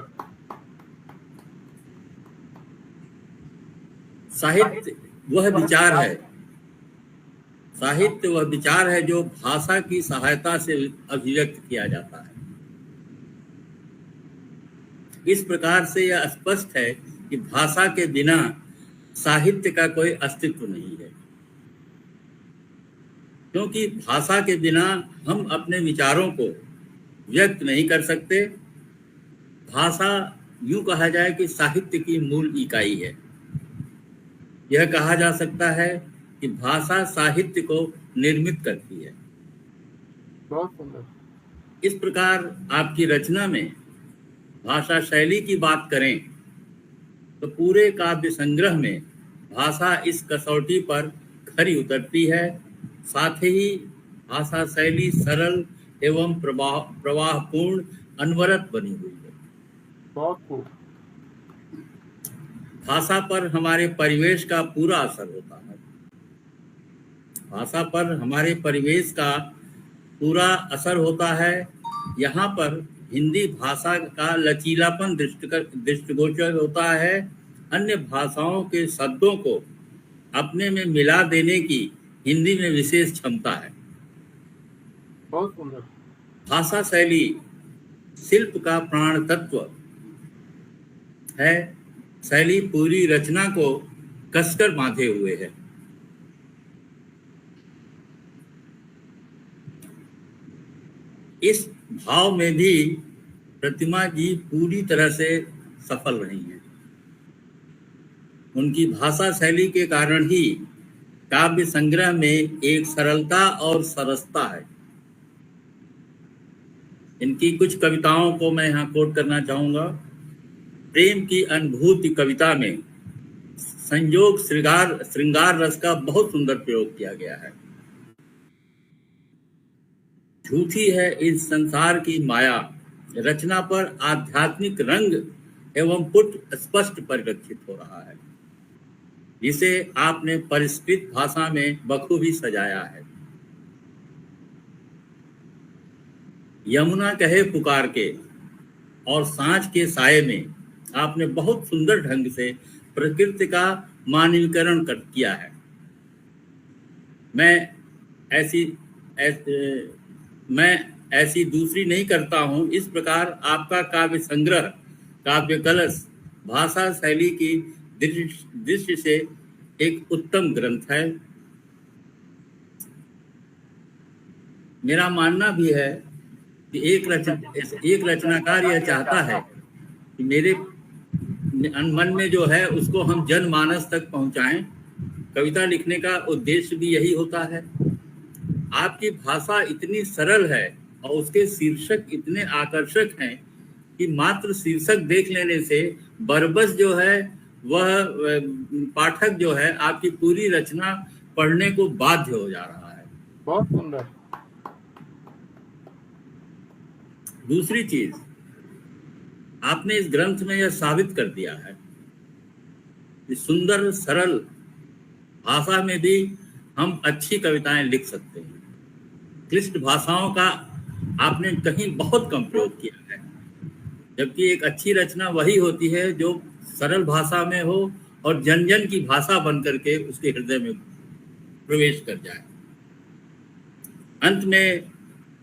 साहित्य वह विचार है साहित्य वह विचार है जो भाषा की सहायता से अभिव्यक्त किया जाता है। इस प्रकार से यह स्पष्ट है कि भाषा के बिना साहित्य का कोई अस्तित्व नहीं है, क्योंकि भाषा के बिना हम अपने विचारों को व्यक्त नहीं कर सकते। भाषा यूं कहा जाए कि साहित्य की मूल इकाई है। यह कहा जा सकता है कि भाषा साहित्य को निर्मित करती है। बहुत सुंदर। इस प्रकार आपकी रचना में भाषा शैली की बात करें तो पूरे काव्य संग्रह में भाषा इस कसौटी पर खरी उतरती है। साथ ही भाषा शैली सरल एवं प्रवाहपूर्ण अनवरत बनी हुई है। बहुत खूब। भाषा पर हमारे परिवेश का पूरा असर होता है। भाषा पर हमारे परिवेश का पूरा असर होता है। यहाँ पर हिंदी भाषा का लचीलापन दृष्टिगोचर होता है। अन्य भाषाओं के शब्दों को अपने में मिला देने की हिंदी में विशेष क्षमता है। बहुत सुंदर। भाषा शैली शिल्प का प्राण तत्व है। शैली पूरी रचना को कसकर बांधे हुए है। इस भाव में भी प्रतिमा जी पूरी तरह से सफल रही हैं। उनकी भाषा शैली के कारण ही काव्य संग्रह में एक सरलता और सरसता है। इनकी कुछ कविताओं को मैं यहाँ कोट करना चाहूँगा। प्रेम की अनुभूति कविता में संयोग श्रृंगार रस का बहुत सुंदर प्रयोग किया गया है। झूठी है इस संसार की माया, रचना पर आध्यात्मिक रंग एवं पुट स्पष्ट परिलक्षित हो रहा है, जिसे आपने परिष्कृत भाषा में बखूबी सजाया है। यमुना कहे पुकार के और सांझ के साये में आपने बहुत सुंदर ढंग से प्रकृति का मानवीकरण किया है। मैं ऐसी दूसरी नहीं करता हूं। इस प्रकार आपका काव्य संग्रह, काव्य कलश भाषा शैली की दृष्टि से एक उत्तम ग्रंथ है। मेरा मानना भी है कि एक रचनाकार यह चाहता है कि मेरे मन में जो है उसको हम जनमानस तक पहुंचाएं। कविता लिखने का उद्देश्य भी यही होता है। आपकी भाषा इतनी सरल है और उसके शीर्षक इतने आकर्षक हैं कि मात्र शीर्षक देख लेने से बरबस जो है वह पाठक जो है आपकी पूरी रचना पढ़ने को बाध्य हो जा रहा है। बहुत सुंदर। दूसरी चीज, आपने इस ग्रंथ में यह साबित कर दिया है कि सुंदर सरल भाषा में भी हम अच्छी कविताएं लिख सकते हैं। क्लिष्ट भाषाओं का आपने कहीं बहुत कम प्रयोग किया है, जबकि एक अच्छी रचना वही होती है जो सरल भाषा में हो और जन जन की भाषा बन करके उसके हृदय में प्रवेश कर जाए। अंत में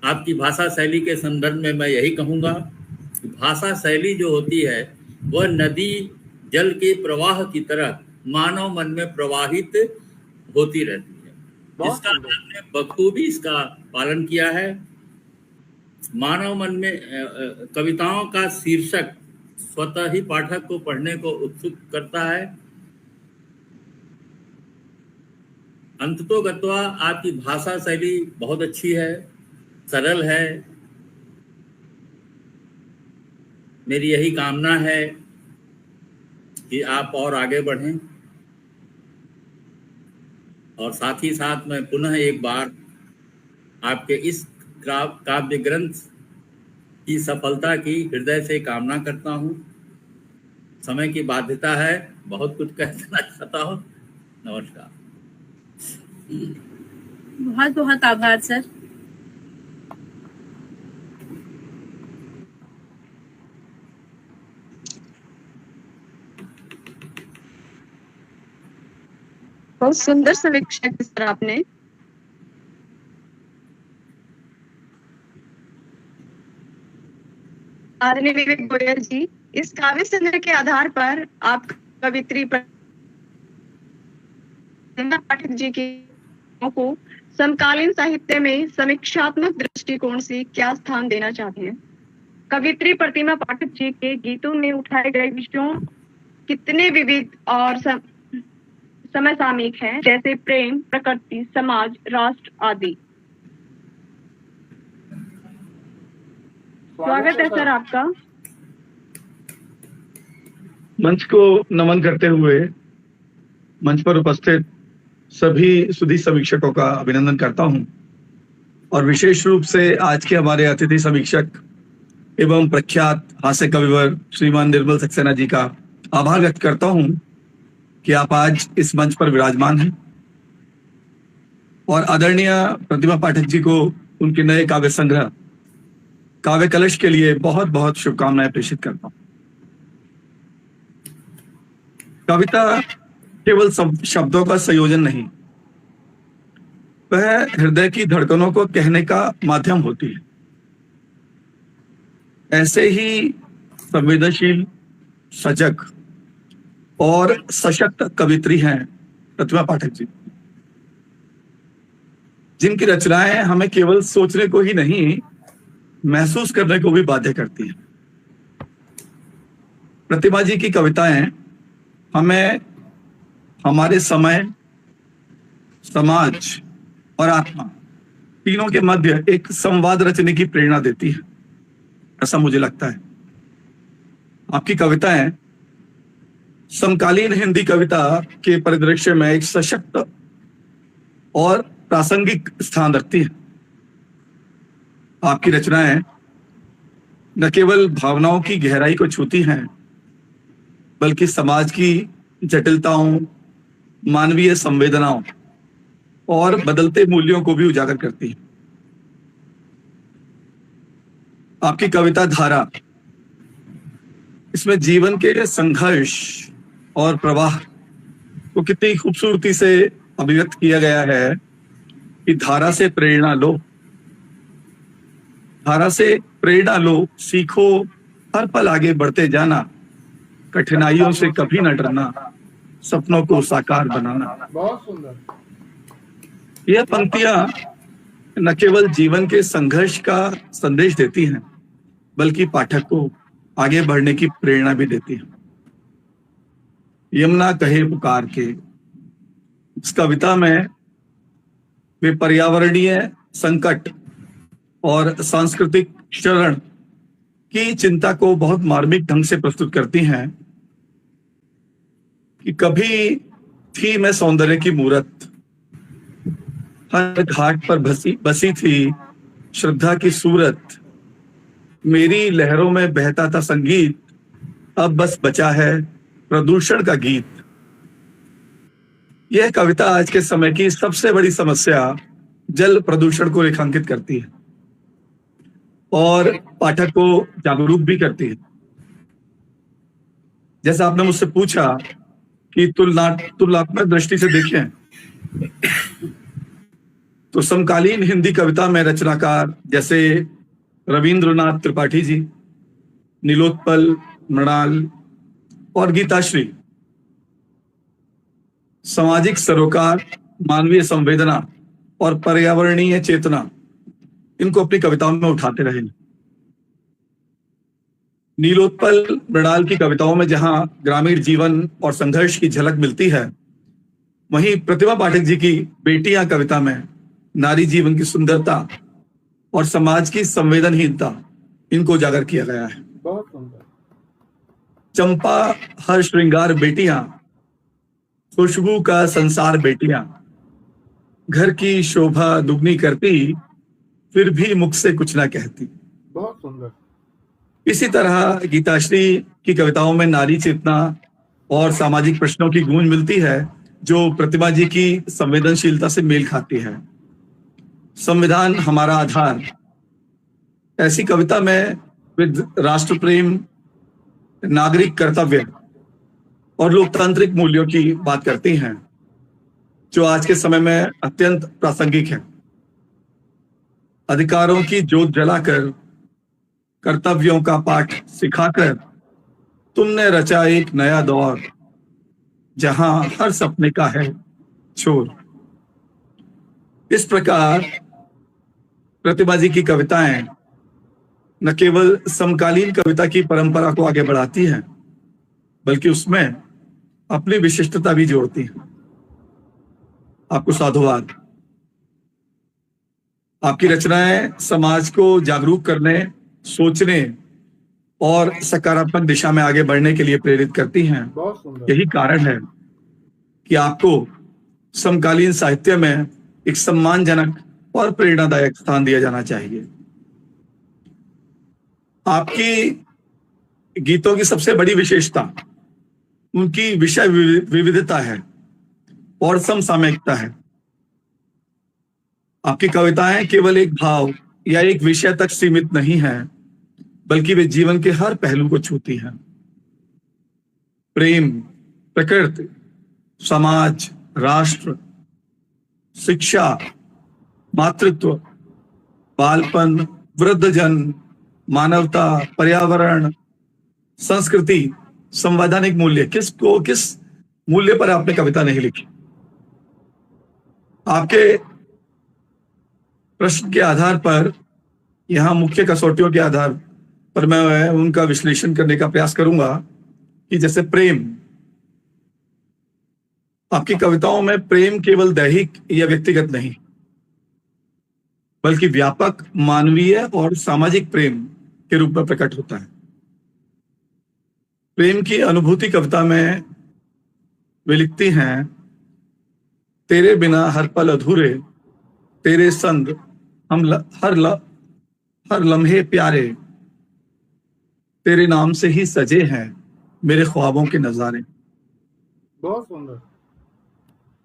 आपकी भाषा शैली के संदर्भ में मैं यही कहूँगा कि भाषा शैली जो होती है वह नदी जल के प्रवाह की तरह मानव मन में प्रवाहित होती रहती है। इसका आपने बखूबी इसका पालन किया है। मानव मन में कविताओं का शीर्षक स्वतः ही पाठक को पढ़ने को उत्सुक करता है। अंततोगत्वा आपकी भाषा शैली बहुत अच्छी है, सरल है। मेरी यही कामना है कि आप और आगे बढ़ें, और साथ ही साथ मैं पुनः एक बार आपके इस काव्य ग्रंथ की सफलता की हृदय से कामना करता हूं। समय की बाध्यता है, बहुत कुछ कहना चाहता हूं। नमस्कार। बहुत बहुत आभार सर। बहुत सुंदर समीक्षा की सर आपने। आदरणीय विवेक गोयल जी, इस काव्य संग्रह के आधार पर आप कवित्री पाठक जी की को समकालीन साहित्य में समीक्षात्मक दृष्टिकोण से क्या स्थान देना चाहते हैं? कवित्री प्रतिमा पाठक जी के गीतों में उठाए गए विषयों कितने विविध और समसामयिक हैं, जैसे प्रेम, प्रकृति, समाज, राष्ट्र आदि। स्वागत है सर आपका। मंच को नमन करते हुए मंच पर उपस्थित सभी सुधी समीक्षकों का अभिनंदन करता हूं, और विशेष रूप से आज के हमारे अतिथि समीक्षक एवं प्रख्यात हास्य कविवर श्रीमान निर्मल सक्सेना जी का आभार व्यक्त करता हूं कि आप आज इस मंच पर विराजमान हैं, और आदरणीय प्रतिमा पाठक जी को उनके नए काव्य संग्रह काव्य कलश के लिए बहुत बहुत शुभकामनाएं प्रेषित करता हूं। कविता केवल शब्दों का संयोजन नहीं, वह हृदय की धड़कनों को कहने का माध्यम होती है। ऐसे ही संवेदनशील, सजग और सशक्त कवित्री हैं प्रतिमा पाठक जी, जिनकी रचनाएं हमें केवल सोचने को ही नहीं, महसूस करने को भी बाध्य करती हैं। प्रतिमा जी की कविताएं हमें हमारे समय, समाज और आत्मा तीनों के मध्य एक संवाद रचने की प्रेरणा देती है, ऐसा मुझे लगता है। आपकी कविताएं समकालीन हिंदी कविता के परिदृश्य में एक सशक्त और प्रासंगिक स्थान रखती है। आपकी रचनाएं न केवल भावनाओं की गहराई को छूती हैं, बल्कि समाज की जटिलताओं, मानवीय संवेदनाओं और बदलते मूल्यों को भी उजागर करती है। आपकी कविता धारा, इसमें जीवन के संघर्ष और प्रवाह को कितनी खूबसूरती से अभिव्यक्त किया गया है कि धारा से प्रेरणा लो, धारा से प्रेरणा लो, सीखो हर पल आगे बढ़ते जाना, कठिनाइयों से कभी न डरना, सपनों को साकार बनाना। बहुत सुंदर। यह पंक्तियां न केवल जीवन के संघर्ष का संदेश देती हैं, बल्कि पाठक को आगे बढ़ने की प्रेरणा भी देती है। यमुना कहे पुकार के, इस कविता में वे पर्यावरणीय संकट और सांस्कृतिक क्षरण की चिंता को बहुत मार्मिक ढंग से प्रस्तुत करती हैं कि कभी थी मैं सौंदर्य की मूरत, हर घाट पर बसी थी श्रद्धा की सूरत, मेरी लहरों में बहता था संगीत, अब बस बचा है प्रदूषण का गीत। यह कविता आज के समय की सबसे बड़ी समस्या जल प्रदूषण को रेखांकित करती है और पाठक को जागरूक भी करती है। जैसा आपने मुझसे पूछा कि तुलनात्मक दृष्टि से देखें, तो समकालीन हिंदी कविता में रचनाकार जैसे रविंद्रनाथ त्रिपाठी जी, नीलोत्पल, मृणाल और गीताश्री सामाजिक सरोकार, मानवीय संवेदना और पर्यावरणीय चेतना, इनको अपनी कविताओं में उठाते रहे। नीलोत्पल, मृणाल की कविताओं में जहां ग्रामीण जीवन और संघर्ष की झलक मिलती है, वहीं प्रतिमा पाठक जी की बेटियां कविता में नारी जीवन की सुंदरता और समाज की संवेदनहीनता, इनको उजागर किया गया है। बहुत सुंदर। चंपा हर श्रृंगार बेटियां, खुशबू का संसार बेटियां, घर की शोभा दुगनी करती, फिर भी मुख से कुछ ना कहती। बहुत सुंदर। इसी तरह गीताश्री की कविताओं में नारी चेतना और सामाजिक प्रश्नों की गूंज मिलती है, जो प्रतिमा जी की संवेदनशीलता से मेल खाती है। संविधान हमारा आधार, ऐसी कविता में विद राष्ट्र प्रेम, नागरिक कर्तव्य और लोकतांत्रिक मूल्यों की बात करती हैं, जो आज के समय में अत्यंत प्रासंगिक है। अधिकारों की जोत जलाकर, कर्तव्यों का पाठ सिखाकर, तुमने रचा एक नया दौर, जहां हर सपने का है छोर। इस प्रकार प्रतिमा जी की कविताएं न केवल समकालीन कविता की परंपरा को आगे बढ़ाती हैं, बल्कि उसमें अपनी विशिष्टता भी जोड़ती हैं। आपको साधुवाद। आपकी रचनाएं समाज को जागरूक करने, सोचने और सकारात्मक दिशा में आगे बढ़ने के लिए प्रेरित करती हैं। बहुत सुंदर। यही कारण है कि आपको समकालीन साहित्य में एक सम्मानजनक और प्रेरणादायक स्थान दिया जाना चाहिए। आपकी गीतों की सबसे बड़ी विशेषता उनकी विषय विविधता है और समसामयिकता है। आपकी कविताएं केवल एक भाव या एक विषय तक सीमित नहीं है, बल्कि वे जीवन के हर पहलू को छूती हैं। प्रेम, प्रकृति, समाज, राष्ट्र, शिक्षा, मातृत्व, बालपन, वृद्धजन, मानवता, पर्यावरण, संस्कृति, संवैधानिक मूल्य, किस मूल्य पर आपने कविता नहीं लिखी? आपके प्रश्न के आधार पर, यहां मुख्य कसौटियों के आधार पर मैं उनका विश्लेषण करने का प्रयास करूंगा कि जैसे प्रेम, आपकी कविताओं में प्रेम केवल दैहिक या व्यक्तिगत नहीं, बल्कि व्यापक मानवीय और सामाजिक प्रेम के रूप में प्रकट होता है। प्रेम की अनुभूति कविता में वे लिखती हैं, तेरे बिना हर पल अधूरे, तेरे संग हम हर लम्हे प्यारे, तेरे नाम से ही सजे हैं मेरे ख्वाबों के नजारे। बहुत सुंदर।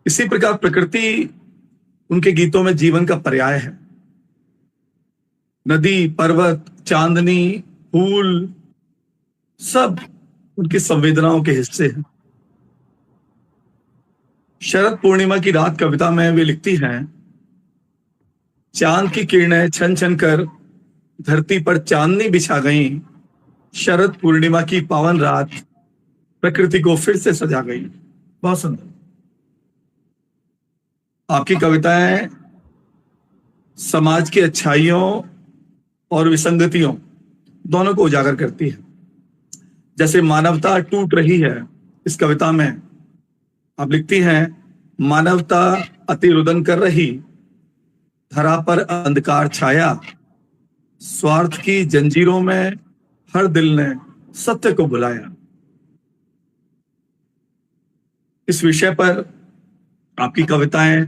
इसी प्रकार प्रकृति उनके गीतों में जीवन का पर्याय है। नदी, पर्वत, चांदनी, फूल सब उनकी संवेदनाओं के हिस्से हैं। शरद पूर्णिमा की रात कविता में वे लिखती हैं, चांद की किरणें छन छन कर धरती पर चांदनी बिछा गईं, शरद पूर्णिमा की पावन रात प्रकृति को फिर से सजा गई। बहुत सुंदर। आपकी कविताएं समाज की अच्छाइयों और विसंगतियों दोनों को उजागर करती है। जैसे मानवता टूट रही है, इस कविता में आप लिखती हैं, मानवता अतिरुदन कर रही, धरा पर अंधकार छाया, स्वार्थ की जंजीरों में हर दिल ने सत्य को बुलाया। इस विषय पर आपकी कविताएं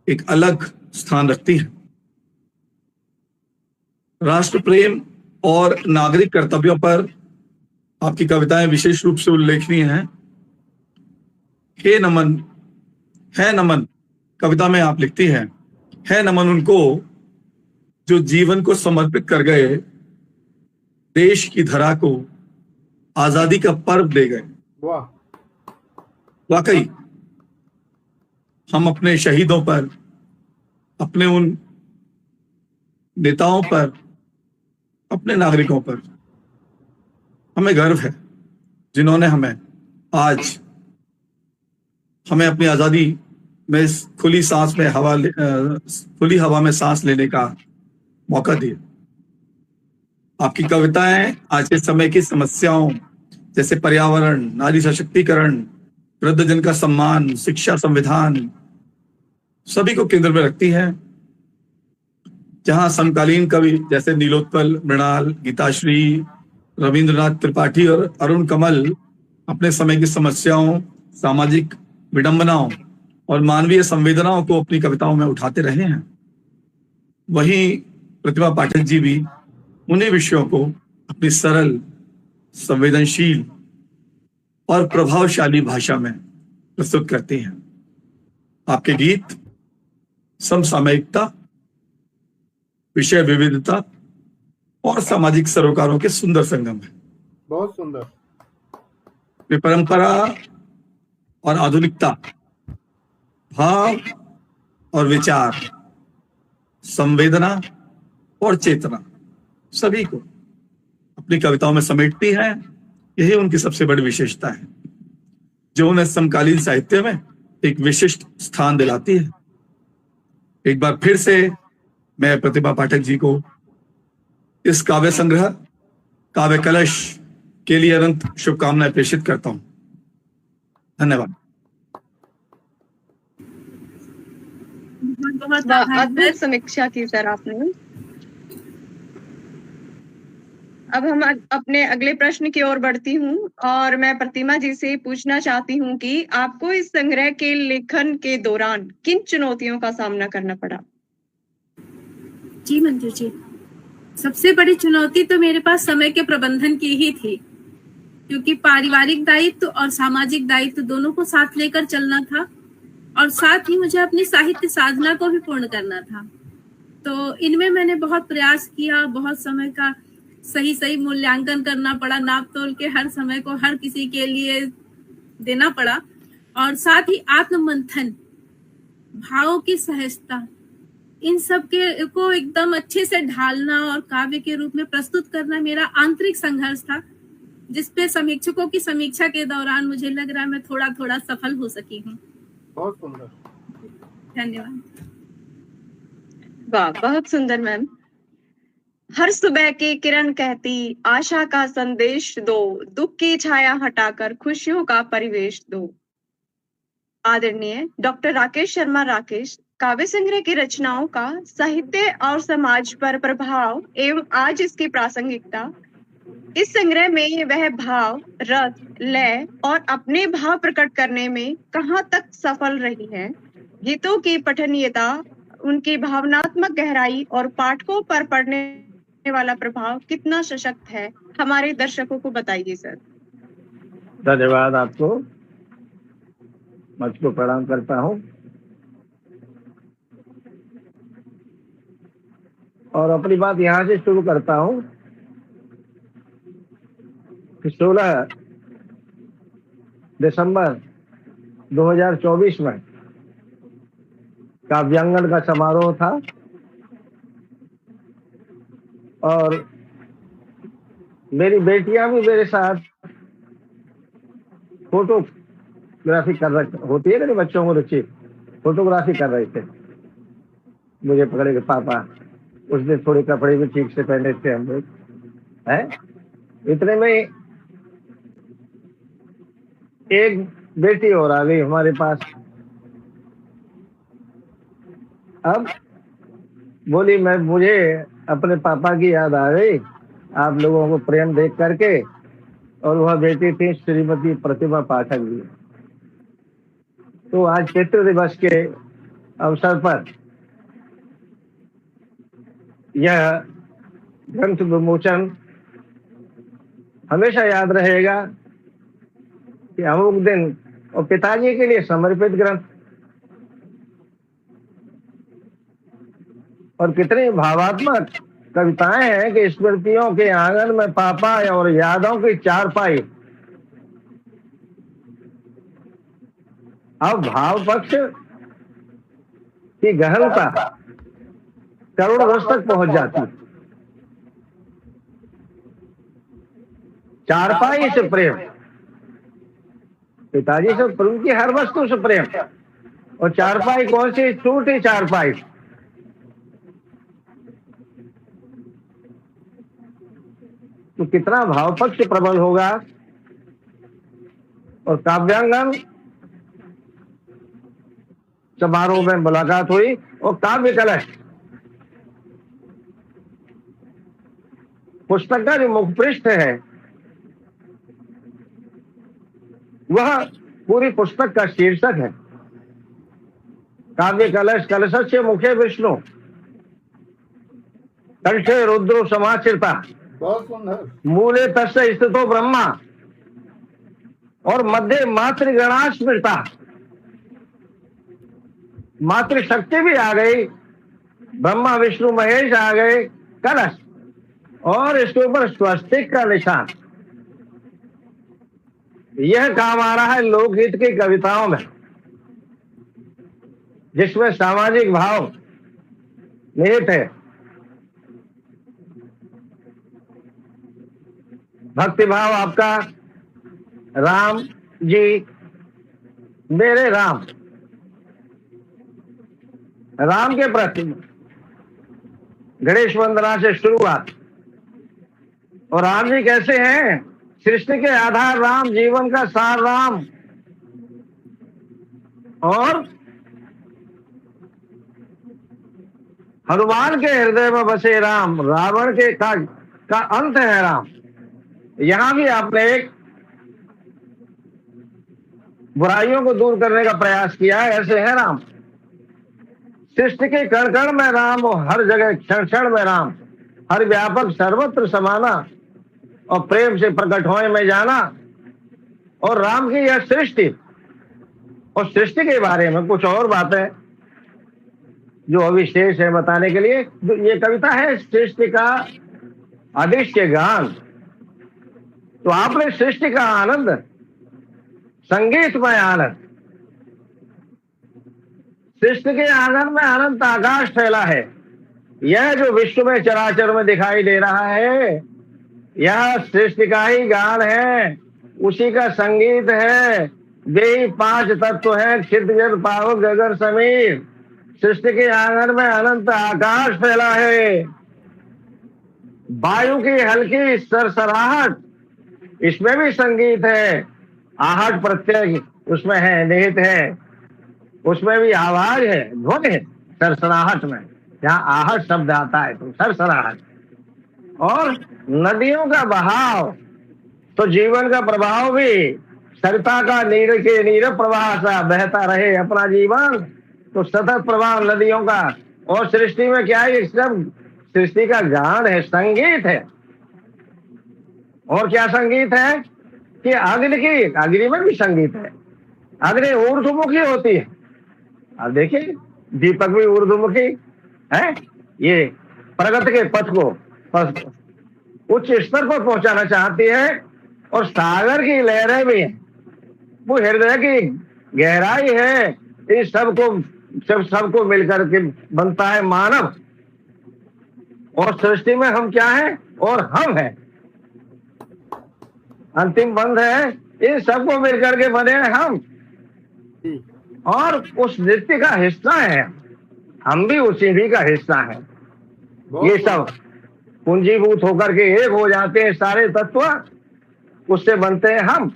एक अलग स्थान रखती हैं। राष्ट्र प्रेम और नागरिक कर्तव्यों पर आपकी कविताएं विशेष रूप से उल्लेखनीय हैं। हे नमन, है नमन कविता में आप लिखती हैं, है नमन उनको जो जीवन को समर्पित कर गए, देश की धरा को आजादी का पर्व दे गए। वाह। वाकई हम अपने शहीदों पर, अपने उन नेताओं पर, अपने नागरिकों पर हमें गर्व है, जिन्होंने हमें आज हमें अपनी आजादी में खुली हवा में सांस लेने का मौका दिया। आपकी कविताएं आज के समय की समस्याओं जैसे पर्यावरण, नारी सशक्तिकरण, वृद्धजन का सम्मान, शिक्षा, संविधान सभी को केंद्र में रखती हैं। जहां समकालीन कवि जैसे नीलोत्पल, मृणाल, गीताश्री, रविंद्रनाथ त्रिपाठी और अरुण कमल अपने समय की समस्याओं, सामाजिक विडंबनाओं और मानवीय संवेदनाओं को अपनी कविताओं में उठाते रहे हैं, वहीं प्रतिभा पाठक जी भी उन्हीं विषयों को अपनी सरल, संवेदनशील और प्रभावशाली भाषा में प्रस्तुत करती हैं। आपके गीत समसामयिकता, विषय विविधता और सामाजिक सरोकारों के सुंदर संगम है। बहुत सुंदर। वे परंपरा और आधुनिकता, भाव और विचार, संवेदना और चेतना सभी को अपनी कविताओं में समेटती है। यही उनकी सबसे बड़ी विशेषता है, जो उन्हें समकालीन साहित्य में एक विशिष्ट स्थान दिलाती है। एक बार फिर से मैं प्रतिभा पाठक जी को इस काव्य संग्रह काव्य कलश के लिए अनंत शुभकामनाएं प्रेषित करता हूं। धन्यवाद। बहुत अद्भुत समीक्षा की सर आपने। अब हम अपने अगले प्रश्न की ओर बढ़ती हूँ और मैं प्रतिमा जी से पूछना चाहती हूँ कि आपको इस संग्रह के लेखन के दौरान किन चुनौतियों का सामना करना पड़ा? जी मंजू जी, सबसे बड़ी चुनौती तो मेरे पास समय के प्रबंधन की ही थी, क्योंकि पारिवारिक दायित्व और सामाजिक दायित्व दोनों को साथ लेकर चलना था और साथ ही मुझे अपनी साहित्य साधना को भी पूर्ण करना था। तो इनमें मैंने बहुत प्रयास किया, बहुत समय का सही मूल्यांकन करना पड़ा, नाप तोल के हर समय को हर किसी के लिए देना पड़ा और साथ ही आत्ममंथन, भावों की सहजता, इन सब के को एकदम अच्छे से ढालना और काव्य के रूप में प्रस्तुत करना मेरा आंतरिक संघर्ष था, जिसपे समीक्षकों की समीक्षा के दौरान मुझे लग रहा है मैं थोड़ा सफल हो सकी हूँ। बहुत सुंदर। धन्यवाद। वाह, बहुत सुंदर मैम। हर सुबह की किरण कहती आशा का संदेश दो, दुख की छाया हटाकर खुशियों का परिवेश दो। आदरणीय डॉक्टर राकेश शर्मा राकेश काव्य संग्रह की रचनाओं का साहित्य और समाज पर प्रभाव एवं आज इसकी प्रासंगिकता इस संग्रह में वह भाव, रस, लय और अपने भाव प्रकट करने में कहाँ तक सफल रही है? गीतों की पठनीयता, उनकी भावनात्मक गहराई और पाठकों पर पड़ने वाला प्रभाव कितना सशक्त है, हमारे दर्शकों को बताइए सर। धन्यवाद आपको, मंच को प्रणाम करता हूँ और अपनी बात यहाँ से शुरू करता हूँ कि 16 दिसंबर 2024 में काव्यांगन का समारोह था और मेरी बेटियां भी मेरे साथ फोटोग्राफी कर रही होती है ना, बच्चों को रुचि, फोटोग्राफी कर रहे थे। मुझे पकड़े के पापा, उस दिन थोड़े कपड़े भी ठीक से पहने थे हम लोग, है। इतने में एक बेटी और आ गई हमारे पास। अब बोली मुझे अपने पापा की याद आ गई, आप लोगों को प्रेम देख करके, और वह बेटी थी श्रीमती प्रतिमा पाठक जी। तो आज पितृ दिवस के अवसर पर यह ग्रंथ विमोचन हमेशा याद रहेगा कि अमुक दिन, और पिताजी के लिए समर्पित ग्रंथ, और कितनी भावात्मक कविताएं हैं कि स्मृतियों के आंगन में पापा और यादों की चारपाई। अब भाव पक्ष की गहनता करोड़ रस तक पहुंच जाती। चारपाई से प्रेम, पिताजी से उनकी हर वस्तु से प्रेम, और चारपाई कौन सी? टूटी चारपाई। तो कितना भाव पक्ष प्रबल होगा। और काव्यांगन समारोह में मुलाकात हुई, और काव्य कलश पुस्तक का जो मुखपृष्ठ है वह पूरी पुस्तक का शीर्षक है। काव्य कलश, कलशस्य मुखे विष्णु, कंठे रुद्रो समाश्रिता, बहुत सुंदर। मूले तस्य स्थितो ब्रह्मा, और मध्य मातृगणा स्मृता। मातृशक्ति भी आ गई, ब्रह्मा विष्णु महेश आ गए, कलश, और इसके ऊपर स्वस्तिक का निशान। यह काम आ रहा है लोकहित की कविताओं में, जिसमें सामाजिक भाव निहित है। भक्ति भाव आपका, राम जी मेरे राम, राम के प्रति गणेश वंदना से शुरुआत। और राम जी कैसे हैं? सृष्टि के आधार राम, जीवन का सार राम, और हनुमान के हृदय में बसे राम, रावण के का अंत है राम। यहां भी आपने एक बुराइयों को दूर करने का प्रयास किया है, ऐसे है राम। सृष्टि के कण कण में राम, और हर जगह क्षण क्षण में राम, हर व्यापक सर्वत्र समाना, और प्रेम से प्रकट होने में जाना। और राम की यह सृष्टि, और सृष्टि के बारे में कुछ और बातें जो अविशेष है बताने के लिए। ये कविता है सृष्टि का अदृश्य गान। तो आपने सृष्टि का आनंद, संगीतमय आनंद, सृष्टि के आंगन में अनंत आकाश फैला है। यह जो विश्व में चराचर में दिखाई दे रहा है, यह सृष्टि का ही गान है, उसी का संगीत है। वे 5 तत्व हैं, क्षित जल पावक गगन समीर। सृष्टि के आंगन में अनंत आकाश फैला है। वायु की हल्की सरसराहट, इसमें भी संगीत है। आहट प्रत्यय उसमें है, निहित है, उसमें भी आवाज है, ध्वनि है। सरसराहट में जहाँ आहट शब्द आता है तो सरसराहट, और नदियों का बहाव, तो जीवन का प्रभाव भी सरिता का नीर के नीर प्रवाह सा बहता रहे अपना जीवन, तो सतत प्रवाह नदियों का। और सृष्टि में क्या है, ये सब सृष्टि का गान है, संगीत है। और क्या संगीत है कि अग्नि में भी संगीत है। अग्नि ऊर्ध्वमुखी होती है। अब देखिए दीपक भी ऊर्ध्वमुखी है, ये प्रगति के पथ को उच्च स्तर पर पहुंचाना चाहती है। और सागर की लहरें भी हैं, वो हृदय की गहराई है। इस सबको मिलकर के बनता है मानव। और सृष्टि में हम क्या है, और हम हैं, अंतिम बंध है। इन सबको मिलकर के बने हैं हम, और उस नृत्य का हिस्सा है हम भी, उसी भी का हिस्सा है। ये सब पूंजीभूत होकर के एक हो जाते हैं सारे तत्व, उससे बनते हैं हम,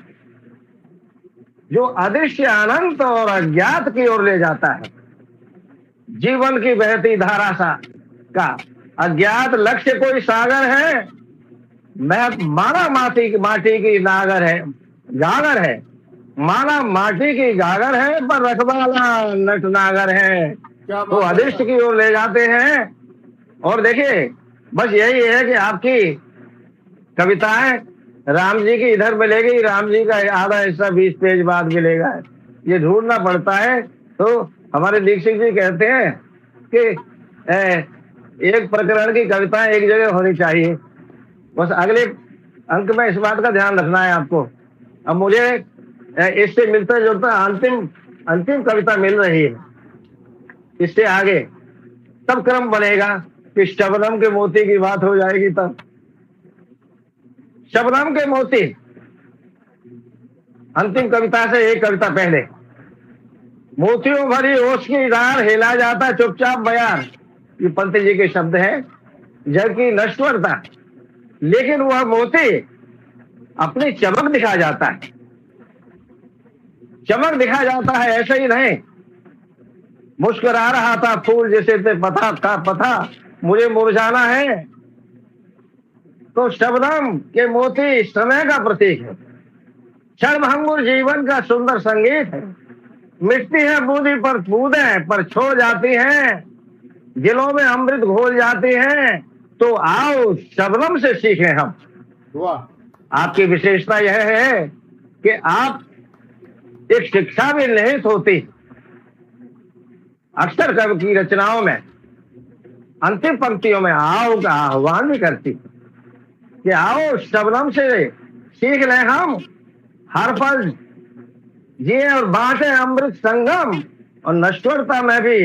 जो अदृश्य अनंत और अज्ञात की ओर ले जाता है। जीवन की बहती धारा सा का अज्ञात लक्ष्य कोई सागर है, माना माटी की गागर है, माना माटी की गागर है, पर रखवाला नट नागर है। तो अदृश्य की ओर ले जाते हैं। और देखिए बस यही है कि आपकी कविताएं राम जी की इधर मिलेगी, राम जी का आधा हिस्सा 20 पेज बाद मिलेगा, ये ढूंढना पड़ता है। तो हमारे दीक्षित जी कहते हैं कि एक प्रकरण की कविताएं एक जगह होनी चाहिए। बस अगले अंक में इस बात का ध्यान रखना है आपको। अब मुझे इससे मिलता जुलता अंतिम कविता मिल रही है, इससे आगे तब क्रम बनेगा कि शबनम के मोती की बात हो जाएगी। तब शबनम के मोती अंतिम कविता से एक कविता पहले, मोतियों भरी ओस की डार हिला जाता चुपचाप बयान, ये पंत जी के शब्द हैं। जग की नश्वरता, लेकिन वह मोती अपनी चमक दिखा जाता है, चमक दिखा जाता है, ऐसे ही नहीं। मुस्कुरा रहा था फूल जैसे पता मुझे मुरझाना है। तो शबनम के मोती समय का प्रतीक है, क्षणभंगुर जीवन का सुंदर संगीत है। मिटती है बूंदी पर बूंदें पर छो जाती हैं, दिलों में अमृत घोल जाती हैं। तो आओ शबनम से सीखें हम। आपकी विशेषता यह है कि आप एक शिक्षा भी निहित होती अक्सर कवि की रचनाओं में, अंतिम पंक्तियों में आओ का आह्वान भी करती कि आओ शबनम से सीख लें हम, हर पल जिए और बांटे अमृत संगम। और नश्वरता में भी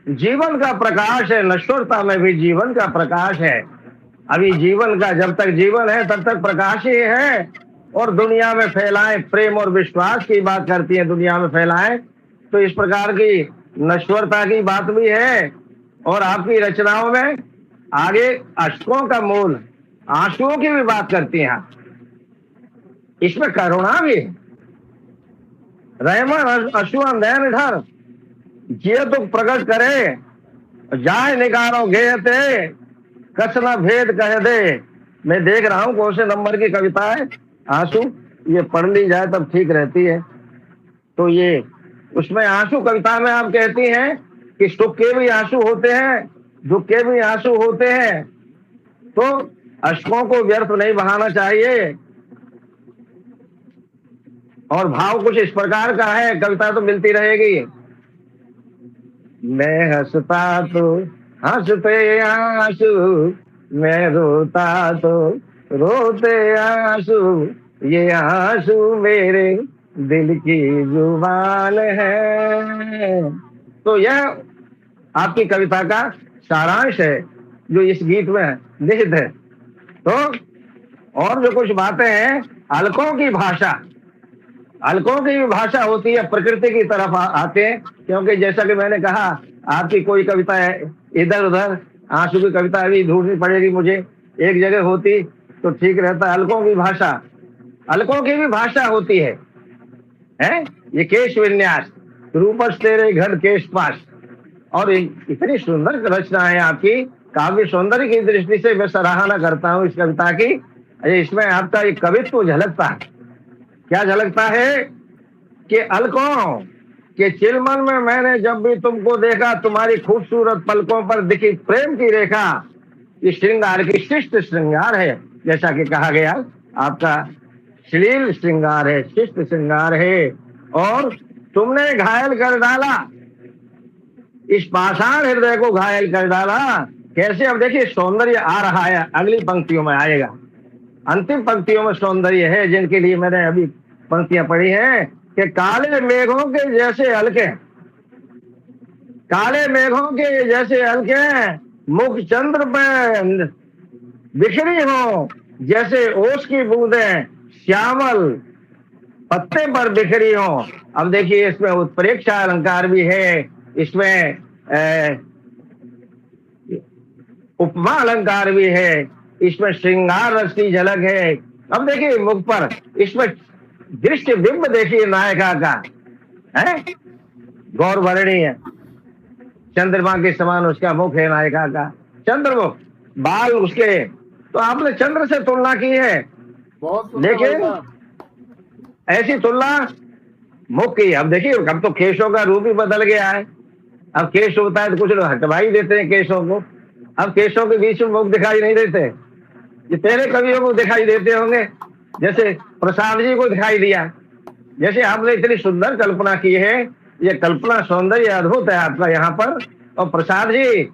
जीवन का प्रकाश है, नश्वरता में भी जीवन का प्रकाश है। अभी जीवन का, जब तक जीवन है तब तक प्रकाश ही है। और दुनिया में फैलाएं प्रेम और विश्वास की बात करती है, दुनिया में फैलाएं। तो इस प्रकार की नश्वरता की बात भी है। और आपकी रचनाओं में आगे अश्कों का मूल, आंसुओं की भी बात करती हैं। इसमें करुणा भी, रहमन अश्वन नैन ढर जिये दुख प्रकट करे, जाए निकालो गेते कसना भेद कह दे। मैं देख रहा हूं कौन से नंबर की कविता है, आंसू, ये पढ़ ली जाए तब ठीक रहती है। तो ये उसमें आंसू कविता में आप कहती हैं कि सुख के भी आंसू होते हैं, दुख के भी आंसू होते हैं। तो अश्कों को व्यर्थ नहीं बहाना चाहिए। और भाव कुछ इस प्रकार का है, कविता तो मिलती रहेगी। मैं हंसता तो हंसते आंसू, मैं रोता तो रोते आंसू, ये आंसू मेरे दिल की जुबान है। तो यह आपकी कविता का सारांश है जो इस गीत में निहित है। तो और जो कुछ बातें हैं, अलकों की भाषा, अलकों की भी भाषा होती है, प्रकृति की तरफ आते हैं। क्योंकि जैसा कि मैंने कहा, आपकी कोई कविता है इधर उधर, आंसू की कविता भी ढूंढनी पड़ेगी मुझे, एक जगह होती तो ठीक रहता। अलकों की भाषा, अलकों की भी भाषा होती है। ये केश विन्यास, रूपस तेरे घर केश पास, और इतनी सुंदर रचना है आपकी काव्य सौंदर्य की दृष्टि से मैं सराहना करता हूँ इस कविता की। इसमें आपका एक कवित्व झलकता है। क्या झलकता है कि अलकों के चिलमन में मैंने जब भी तुमको देखा, तुम्हारी खूबसूरत पलकों पर दिखी प्रेम की रेखा। ये श्रृंगार की शिष्ट श्रृंगार है, जैसा कि कहा गया, आपका श्लील श्रृंगार है, शिष्ट श्रृंगार है। और तुमने घायल कर डाला, इस पाषाण हृदय को घायल कर डाला। कैसे? अब देखिए सौंदर्य आ रहा है, अगली पंक्तियों में आएगा। अंतिम पंक्तियों में सौंदर्य है, जिनके लिए मैंने अभी पंक्तियां पढ़ी हैं कि काले मेघों के जैसे हल्के, काले मेघों के जैसे हल्के मुख चंद्र पे बिखरी हो, जैसे ओस की बूंदें श्यामल पत्ते पर बिखरी हो। अब देखिए इसमें उत्प्रेक्षा अलंकार भी है, इसमें उपमा अलंकार भी है, इसमें श्रृंगार रस की झलक है। अब देखिए मुख पर इसमें दृश्य बिंब देखिए नायिका का है, गौरवर्णी है, चंद्रमा के समान उसका मुख है नायिका का, चंद्रमुख, बाल उसके, तो आपने चंद्र से तुलना की है, लेकिन ऐसी तुलना मुख की। अब देखिए अब तो केशों का रूप ही बदल गया है। अब केश होता है तो कुछ लोग हटवा ही देते हैं केशों को। अब केशों के बीच में मुख दिखाई नहीं देते, ये पहले कवियों को दिखाई देते होंगे, जैसे प्रसाद जी को दिखाई दिया। जैसे आपने इतनी सुंदर कल्पना की है, ये कल्पना सौंदर्य अद्भुत है आपका यहाँ पर। और प्रसाद जी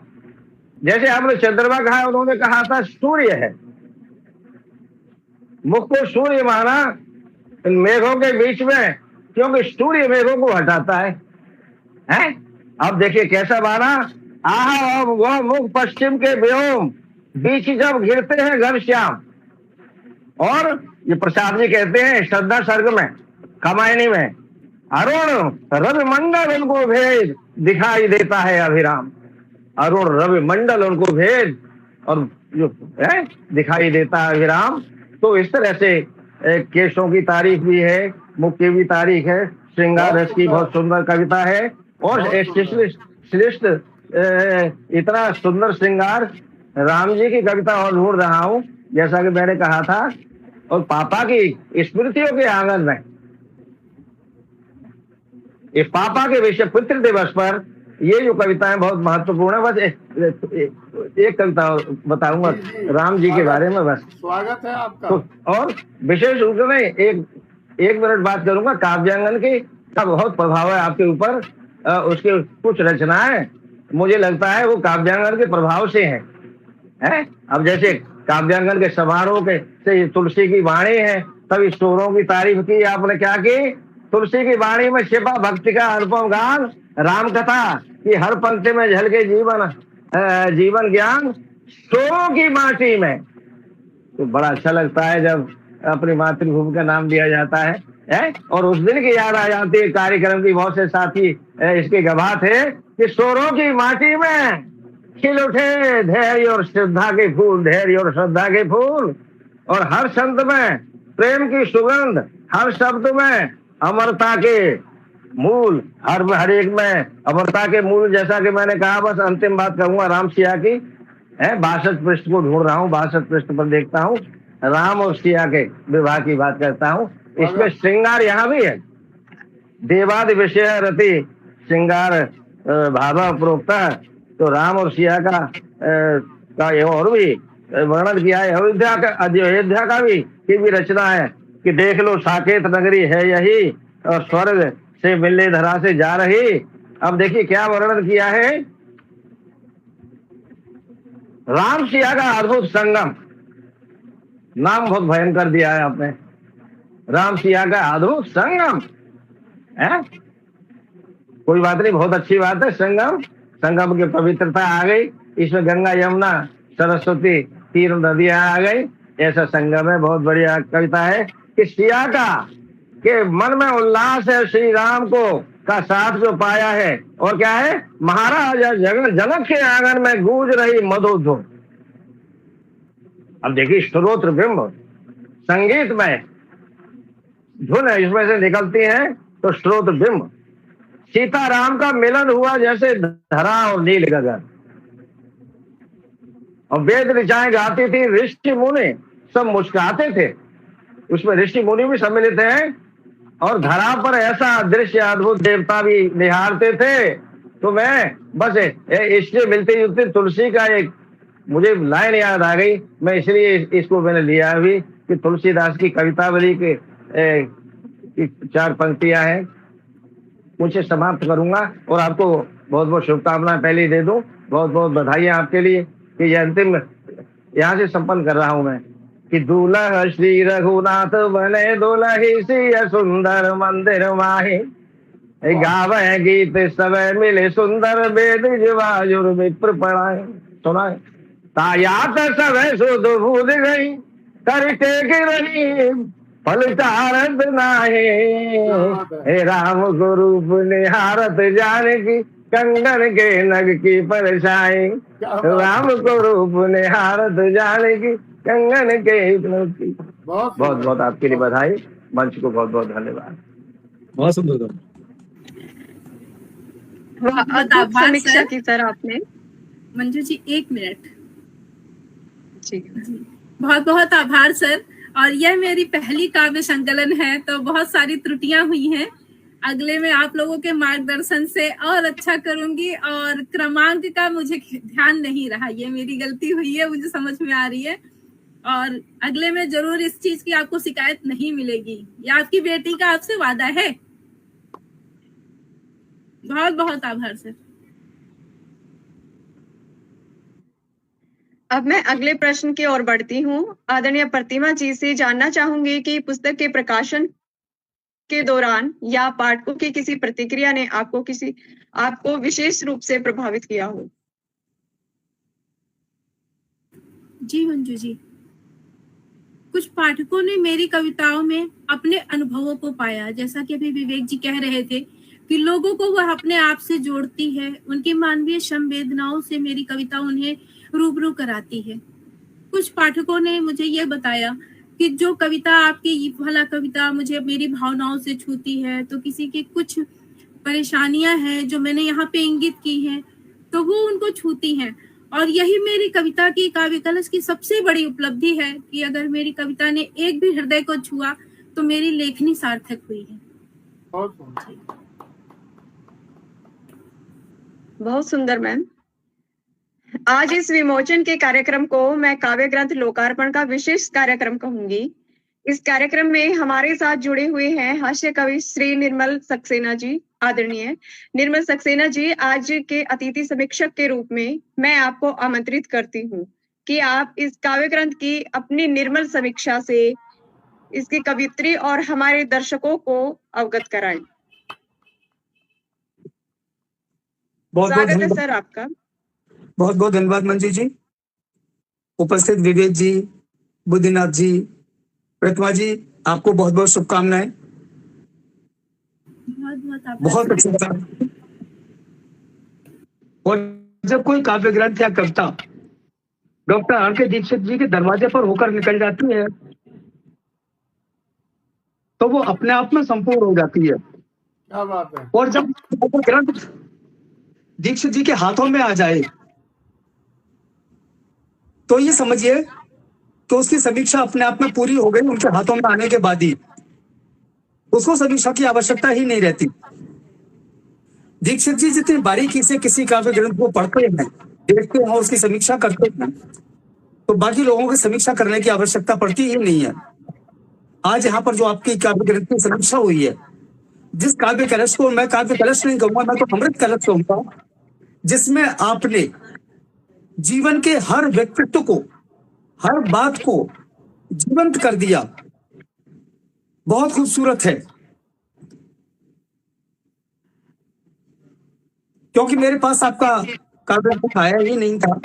जैसे आपने चंद्रमा कहा, उन्होंने कहा था सूर्य है, मुख को सूर्य माना इन मेघों के बीच में, क्योंकि सूर्य मेघों को हटाता है। अब देखिए कैसा माना, आहा वह मुख पश्चिम के व्योम बीच जब घिरते हैं घनश्याम। और ये प्रसाद जी कहते हैं श्रद्धा सर्ग में, कमायनी में, अरुण रवि मंडल उनको भेद दिखाई देता है अभिराम। अरुण रवि मंडल उनको भेद और जो है दिखाई देता है अभिराम। तो इस तरह से केशों की तारीफ भी है, मुख की भी तारीफ है, श्रृंगार रस की बहुत सुंदर कविता है। और श्रेष्ठ इतना सुंदर श्रृंगार राम जी की कविता और ढूंढ रहा हूं, जैसा कि मैंने कहा था। और पापा की स्मृतियों के आंगन में इस पापा के विषय पितृ दिवस पर ये जो कविताएं बहुत महत्वपूर्ण है। बस एक कविता बताऊंगा राम जी के बारे में, बस। स्वागत है आपका। तो और विशेष रूप से एक मिनट बात करूंगा काव्यांगन की, का बहुत प्रभाव है आपके ऊपर। उसके कुछ रचनाएं मुझे लगता है वो काव्यांगन के प्रभाव से है? अब जैसे काव्यांगन के समारोह के से तुलसी की वाणी है, तभी शोरों की तारीफ की आपने। क्या की? तुलसी की वाणी में छिपा भक्ति का अनुपम गान, राम कथा की हर पंक्ति में झलके जीवन ज्ञान, शोरों की माटी में। तो बड़ा अच्छा लगता है जब अपनी मातृभूमि का नाम दिया जाता है। और उस दिन की याद आ जाती है। कार्यक्रम की बहुत से साथी इसके गवाह थे कि शोरों की माटी में खिल उठे धैर्य और श्रद्धा के फूल, धैर्य और श्रद्धा के फूल। और हर शब्द में प्रेम की सुगंध, हर शब्द में अमरता के मूल, हर एक में अमरता के मूल। जैसा कि मैंने कहा, बस अंतिम बात कहूंगा राम सिया की। 62 पृष्ठ को ढूंढ रहा हूँ, 62 पृष्ठ पर देखता हूँ, राम और सिया के विवाह की बात करता हूँ। इसमें श्रृंगार यहाँ भी है, देवादि विषय रति श्रृंगार भावा प्रोक्ता। तो राम और सिया का और भी वर्णन किया है। अयोध्या का भी रचना है कि देख लो साकेत नगरी है यही, और स्वर्ग से मिलने धरा से जा रही। अब देखिए क्या वर्णन किया है, राम सिया का अद्भुत संगम। नाम बहुत भयंकर दिया है आपने, राम सिया का अद्भुत संगम है। कोई बात नहीं, बहुत अच्छी बात है। संगम की पवित्रता आ गई, इसमें गंगा यमुना सरस्वती तीन नदियां आ गई, ऐसा संगम है। बहुत बढ़िया कविता है कि सिया का के मन में उल्लास है, श्री राम को का साथ जो पाया है। और क्या है, महाराज जनक के आंगन में गूंज रही मधुधुन। अब देखिए स्तोत्र बिंब संगीत में धुन इसमें से निकलती है, तो स्तोत्र बिंब। सीता राम का मिलन हुआ जैसे धरा और नील गगन। और वेद ऋचाएं गाती थी, ऋषि मुनि सब मुस्कुराते थे, उसमें ऋषि मुनि भी सम्मिलित हैं। और धरा पर ऐसा दृश्य अद्भुत देवता भी निहारते थे। तो मैं बस इससे मिलती जुलती तुलसी का एक मुझे लाइन याद आ गई, मैं इसलिए इसको मैंने लिया अभी कि तुलसीदास की कवितावली के 4 पंक्तियां हैं, मुझे समाप्त करूंगा और आपको बहुत बहुत शुभकामनाएं पहले ही दे दूं। बहुत बहुत बधाइयां आपके लिए कि ये अंतिम यहाँ से संपन्न कर रहा हूं मैं कि दूल्हा श्री रघुनाथ बने दुल्ही सी सुंदर मंदिर माही, गावे गीत सब मिले सुंदर वेद जवाजुर विप्र पढ़ाए। सुना है तायात सब सुध भूल गई करके गिरही फल चारत नाहे, हे राम गुरूप निहारत जाने की कंगन के नग की परछाई, राम गुरूप निहारत जाने की कंगन के की। बहुत बहुत आपके लिए बधाई, मंच को बहुत बहुत धन्यवाद। बहुत सुंदर अद्भुत समीक्षा की सर आपने। मंजू जी 1 मिनट जी। बहुत बहुत आभार सर। और यह मेरी पहली काव्य संकलन है तो बहुत सारी त्रुटियां हुई हैं, अगले में आप लोगों के मार्गदर्शन से और अच्छा करूंगी। और क्रमांक का मुझे ध्यान नहीं रहा, ये मेरी गलती हुई है, मुझे समझ में आ रही है। और अगले में जरूर इस चीज की आपको शिकायत नहीं मिलेगी, ये आपकी बेटी का आपसे वादा है। बहुत बहुत आभार सर। अब मैं अगले प्रश्न की ओर बढ़ती हूँ। आदरणीय प्रतिमा जी से जानना चाहूंगी कि पुस्तक के प्रकाशन के दौरान या पाठकों की किसी प्रतिक्रिया ने आपको विशेष रूप से प्रभावित किया हो। जी मंजू जी, कुछ पाठकों ने मेरी कविताओं में अपने अनुभवों को पाया, जैसा कि अभी विवेक जी कह रहे थे कि लोगों को वह अपने आप से जोड़ती है, उनकी मानवीय संवेदनाओं से मेरी कविता उन्हें रूबरू कराती है। कुछ पाठकों ने मुझे यह बताया कि जो कविता आपकी भला कविता मुझे मेरी भावनाओं से छूती है, तो किसी की कुछ परेशानियां हैं जो मैंने यहाँ पे इंगित की हैं तो वो उनको छूती हैं। और यही मेरी कविता की काव्य कलश की सबसे बड़ी उपलब्धि है कि अगर मेरी कविता ने एक भी हृदय को छुआ तो मेरी लेखनी सार्थक हुई है। बहुत सुंदर मैम। आज इस विमोचन के कार्यक्रम को मैं काव्य ग्रंथ लोकार्पण का विशेष कार्यक्रम कहूंगी। इस कार्यक्रम में हमारे साथ जुड़े हुए हैं हास्य कवि श्री निर्मल सक्सेना जी। आदरणीय निर्मल सक्सेना जी, आज के अतिथि समीक्षक के रूप में मैं आपको आमंत्रित करती हूँ कि आप इस काव्य ग्रंथ की अपनी निर्मल समीक्षा से इसकी कवित्री और हमारे दर्शकों को अवगत कराएं। स्वागत है सर आपका। बहुत बहुत धन्यवाद मंजू जी। उपस्थित विवेक जी, बुद्धिनाथ जी, प्रतिमा जी, आपको बहुत बहुत शुभकामनाएं। बहुत अच्छा था। और जब कोई काव्य ग्रंथ या कविता डॉक्टर आर.के. दीक्षित जी के दरवाजे पर होकर निकल जाती है तो वो अपने आप में संपूर्ण हो जाती है। क्या बात है। और जब ग्रंथ दीक्षित जी के हाथों में आ जाए तो ये समझिए तो उसकी समीक्षा अपने आप में पूरी हो गई। उनके हाथों में आने के बाद ही उसको समीक्षा की आवश्यकता ही नहीं रहती। दीक्षित जी जितनी बारीकी से किसी काव्य ग्रंथ को पढ़ते हैं, देखते हैं, उसकी समीक्षा करते हैं, तो बाकी लोगों की समीक्षा करने की आवश्यकता पड़ती ही नहीं है। आज यहाँ पर जो आपकी काव्य ग्रंथ की समीक्षा हुई है, जिस काव्य कलश को मैं काव्य कलश नहीं कहूंगा, मैं तो अमृत कलश कहूंगा, जिसमें आपने जीवन के हर व्यक्तित्व को, हर बात को जीवंत कर दिया, बहुत खूबसूरत है। क्योंकि मेरे पास आपका काव्य आया ही नहीं था,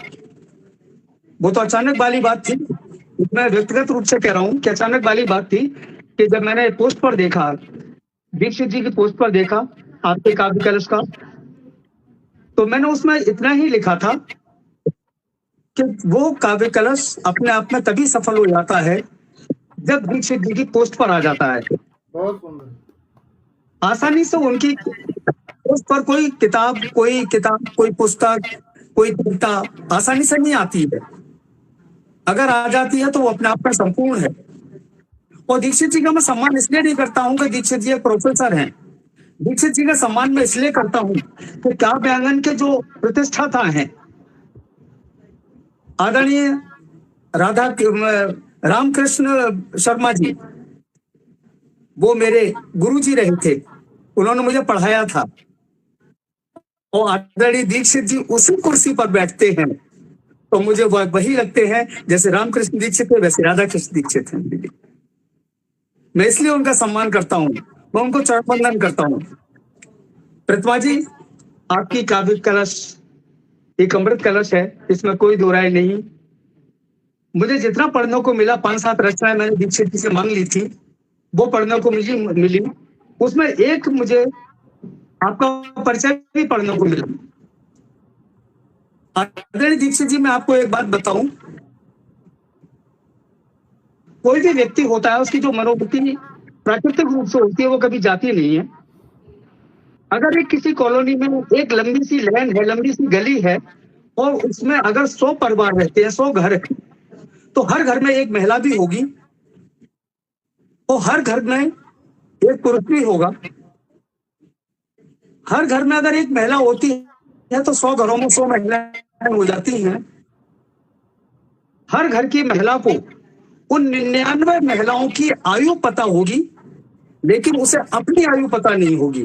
वो तो अचानक वाली बात थी। मैं व्यक्तिगत रूप से कह रहा हूं कि अचानक वाली बात थी कि जब मैंने पोस्ट पर देखा, दीक्षित जी की पोस्ट पर देखा आपके काव्य कलश का, तो मैंने उसमें इतना ही लिखा था कि वो काव्य कलश अपने आप में तभी सफल हो जाता है जब दीक्षित जी की पोस्ट पर आ जाता है। बहुत सुंदर। आसानी से उनकी पोस्ट पर कोई किताब, कोई पुस्तक, कोई कविता आसानी से नहीं आती है। अगर आ जाती है तो वो अपने आप में संपूर्ण है। और दीक्षित जी का मैं सम्मान इसलिए नहीं करता हूँ कि दीक्षित जी एक प्रोफेसर हैं। दीक्षित जी का सम्मान मैं इसलिए करता हूँ कि काव्यांगन के जो प्रतिष्ठाता हैं आदरणीय रामकृष्ण शर्मा जी, वो मेरे गुरु जी रहे थे, उन्होंने मुझे पढ़ाया था। और आदरणीय दीक्षित जी उसी कुर्सी पर बैठते हैं तो मुझे वही लगते हैं जैसे रामकृष्ण दीक्षित है वैसे राधा कृष्ण दीक्षित हैं। मैं इसलिए उनका सम्मान करता हूँ, मैं उनको चरण वंदन करता हूँ। प्रतिमा जी, आपकी काव्य कलश एक अमृत कलश है, इसमें कोई दो राय नहीं। मुझे जितना पढ़ने को मिला 5-7 रचनाएं मैंने दीक्षित जी से मांग ली थी, वो पढ़ने को मिली। उसमें एक मुझे आपका परिचय भी पढ़ने को मिला। आदरणीय दीक्षित जी, मैं आपको एक बात बताऊं, कोई भी व्यक्ति होता है उसकी जो मनोवृत्ति प्राकृतिक रूप से होती है वो कभी जाती नहीं है। अगर एक किसी कॉलोनी में एक लंबी सी लैन है, लंबी सी गली है और उसमें अगर 100 परिवार रहते हैं, 100 घर है, तो हर घर में एक महिला भी होगी और हर घर में एक पुरुष भी होगा। हर घर में अगर एक महिला होती है तो 100 घरों में 100 महिलाएं हो जाती हैं। हर घर की महिला को उन 99 महिलाओं की आयु पता होगी, लेकिन उसे अपनी आयु पता नहीं होगी।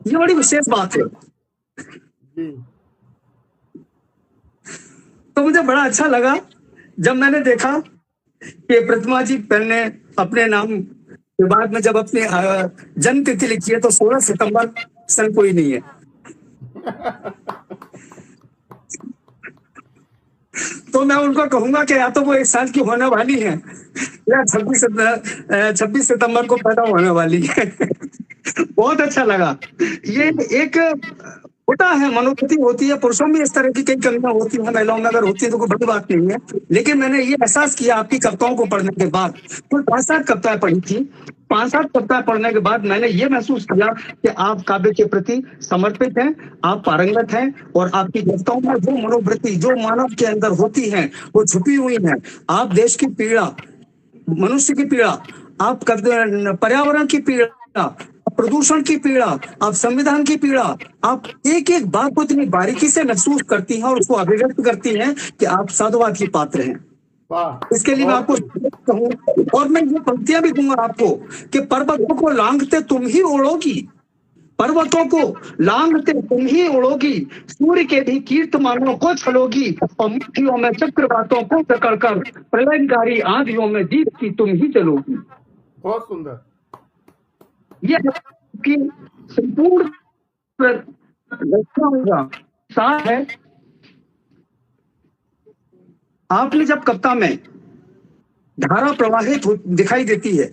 ये बड़ी विशेष बात है। तो मुझे बड़ा अच्छा लगा जब मैंने देखा कि प्रतिमा जी ने अपने नाम के बाद में जब अपनी जन्म तिथि लिखी है तो 16 सितंबर सन कोई नहीं है। तो मैं उनको कहूंगा कि या तो वो 1 साल की होने वाली है या 26 सितंबर को पैदा होने वाली है। बहुत अच्छा लगा। ये एक होता है, मनोवृत्ति होती है, पुरुषों में इस तरह की कई कमियां होती हैं, महिलाओं में अगर होती है तो कोई बड़ी बात नहीं है। लेकिन मैंने ये एहसास किया आपकी कविताओं को पढ़ने के बाद, कुल 5-7 कविताएं पढ़ी थी। 5-7 कविताएं पढ़ने के बाद मैंने ये महसूस किया कि आप काव्य के प्रति समर्पित हैं, आप पारंगत हैं और आपकी कविताओं में वो मनोवृत्ति जो मानव के अंदर होती है वो छुपी हुई है। आप देश की पीड़ा, मनुष्य की पीड़ा, आप पर्यावरण की पीड़ा, प्रदूषण की पीड़ा, आप संविधान की पीड़ा, आप एक एक बात को इतनी बारीकी से महसूस करती हैं और उसको अभिव्यक्त करती हैं कि आप साधुवाद की पात्र हैं। इसके लिए मैं आपको कहूँ और मैं ये पंक्तियां भी दूंगा आपको कि पर्वतों को लांघते तुम ही उड़ोगी, पर्वतों को लांघते तुम ही उड़ोगी, सूर्य के भी कीर्तमानों को छलोगी और मुट्ठियों में चक्रवातों को पकड़कर प्रलयकारी आंधियों में दीप की तुम ही चलोगी। बहुत सुंदर। ये की संपूर्ण साथ है। आपने जब कविता में धारा प्रवाहित दिखाई देती है,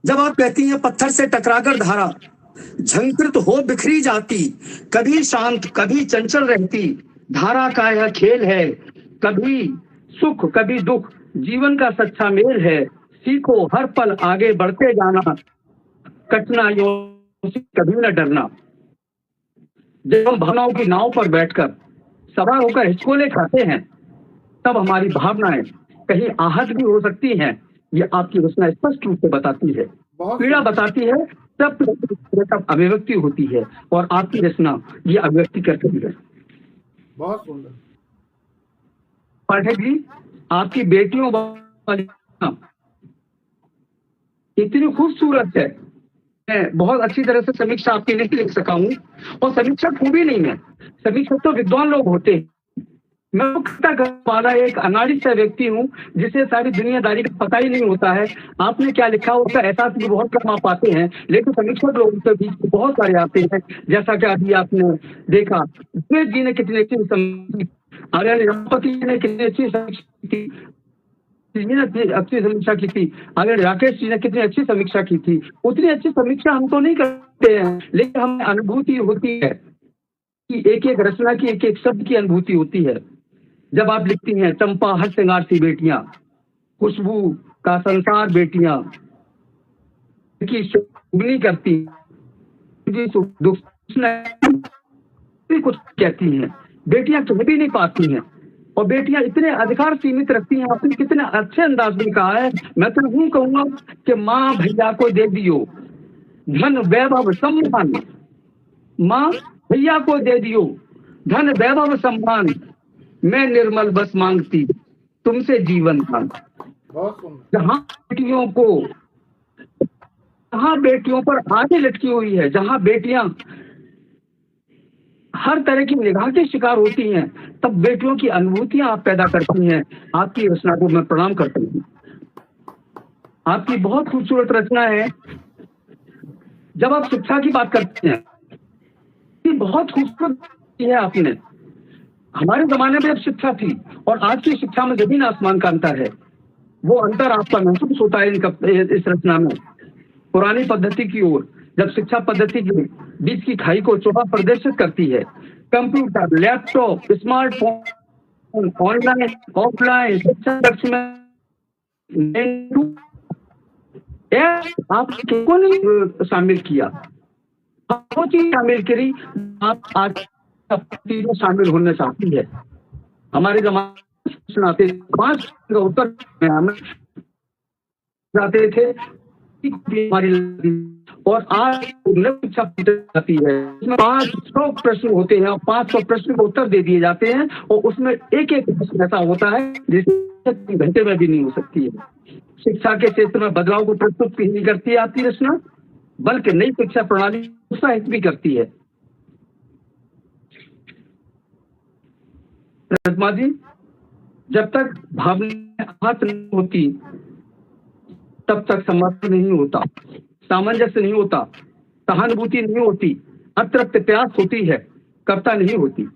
जब आप कहती हैं पत्थर से टकराकर धारा झंकृत हो बिखरी जाती, कभी शांत कभी चंचल रहती, धारा का यह खेल है, कभी सुख कभी दुख, जीवन का सच्चा मेल है, सीखो हर पल आगे बढ़ते जाना, कठिनाइयों से कभी न डरना। जब हम भावनाओं की नाव पर बैठकर सवार होकर हिचकोले खाते हैं तब हमारी भावनाएं कहीं आहत भी हो सकती हैं। ये आपकी रचना स्पष्ट रूप से बताती है, पीड़ा बताती है, तब अभिव्यक्ति होती है और आपकी रचना ये अभिव्यक्ति करती है। बहुत सुंदर। पाठक जी, आपकी बेटियों इतनी खूबसूरत है, मैं बहुत अच्छी तरह से समीक्षा आपकी नहीं लिख सका हूँ और समीक्षा खूबी नहीं है, समीक्षा तो विद्वान लोग होते हैं। मैं वाला एक अनाड़ी सा व्यक्ति हूँ जिसे सारी दुनियादारी का पता ही नहीं होता है। आपने क्या लिखा उसका एहसास भी बहुत कम आ पाते हैं, लेकिन समीक्षक लोगों के बीच बहुत सारे आते हैं। जैसा कि अभी आपने देखा, श्वेत जी ने कितनी अच्छी रमापति ने कितनी अच्छी समीक्षा की थी, अगर राकेश जी ने कितनी अच्छी समीक्षा की थी। उतनी अच्छी समीक्षा हम तो नहीं करते हैं, लेकिन हमें अनुभूति होती है कि एक एक रचना की एक एक शब्द की अनुभूति होती है। जब आप लिखती हैं चंपा हर श्रृंगार सी बेटियां, खुशबू का संसार बेटियां की शुगनी करती, दुख कुछ कहती हैं, बेटियां कह भी नहीं पाती हैं, और बेटियां इतने अधिकार सीमित रखती हैं। आपने कितने अच्छे अंदाज में कहा है। मैं तो यूं कहूंगा कि माँ भैया को दे दियो धन वैभव सम्मान, माँ भैया को दे दियो धन वैभव सम्मान, मैं निर्मल बस मांगती तुमसे जीवन दान। बहुत सुंदर। जहां बेटियों पर आंखें लटकी हुई है, जहां बेटियां हर तरह की निगाह के शिकार होती हैं, तब बेटियों की अनुभूतियां आप पैदा करती हैं। आपकी रचना को मैं प्रणाम करता हूँ। आपकी बहुत खूबसूरत रचना है। जब आप शिक्षा की बात करते हैं, ये बहुत खूबसूरत है आपने। हमारे जमाने में जब शिक्षा थी और आज की शिक्षा में जमीन आसमान का अंतर है। वो अंतर आपका महसूस होता है इस रचना में। पुरानी पद्धति की ओर, जब शिक्षा पद्धति के बीच की खाई को चौड़ा प्रदर्शित करती है, computer, laptop, smartphone, online offline शिक्षा आप किसको नहीं शामिल किया? वो चीज शामिल करी आप आज चीजें शामिल होना चाहती है। हमारे जमाने सुनाते 5 का उत्तर जाते थे हमारी, और आज शिक्षा जाती है इसमें 500 प्रश्न होते हैं और 500 प्रश्न को उत्तर दे दिए जाते हैं, और उसमें एक एक प्रश्न ऐसा होता है जिसे 3 घंटे में भी नहीं हो सकती है। शिक्षा के क्षेत्र में बदलाव को प्रस्तुत नहीं करती है आपकी रचना, बल्कि नई शिक्षा प्रणाली उत्साहित भी करती है। प्रतिमा जी, जब तक भावना आहत नहीं होती तब तक समर्थन नहीं होता, सामंजस्य नहीं होता, सहानुभूति नहीं होती, अतृप्त प्यास होती है, कविता नहीं होती।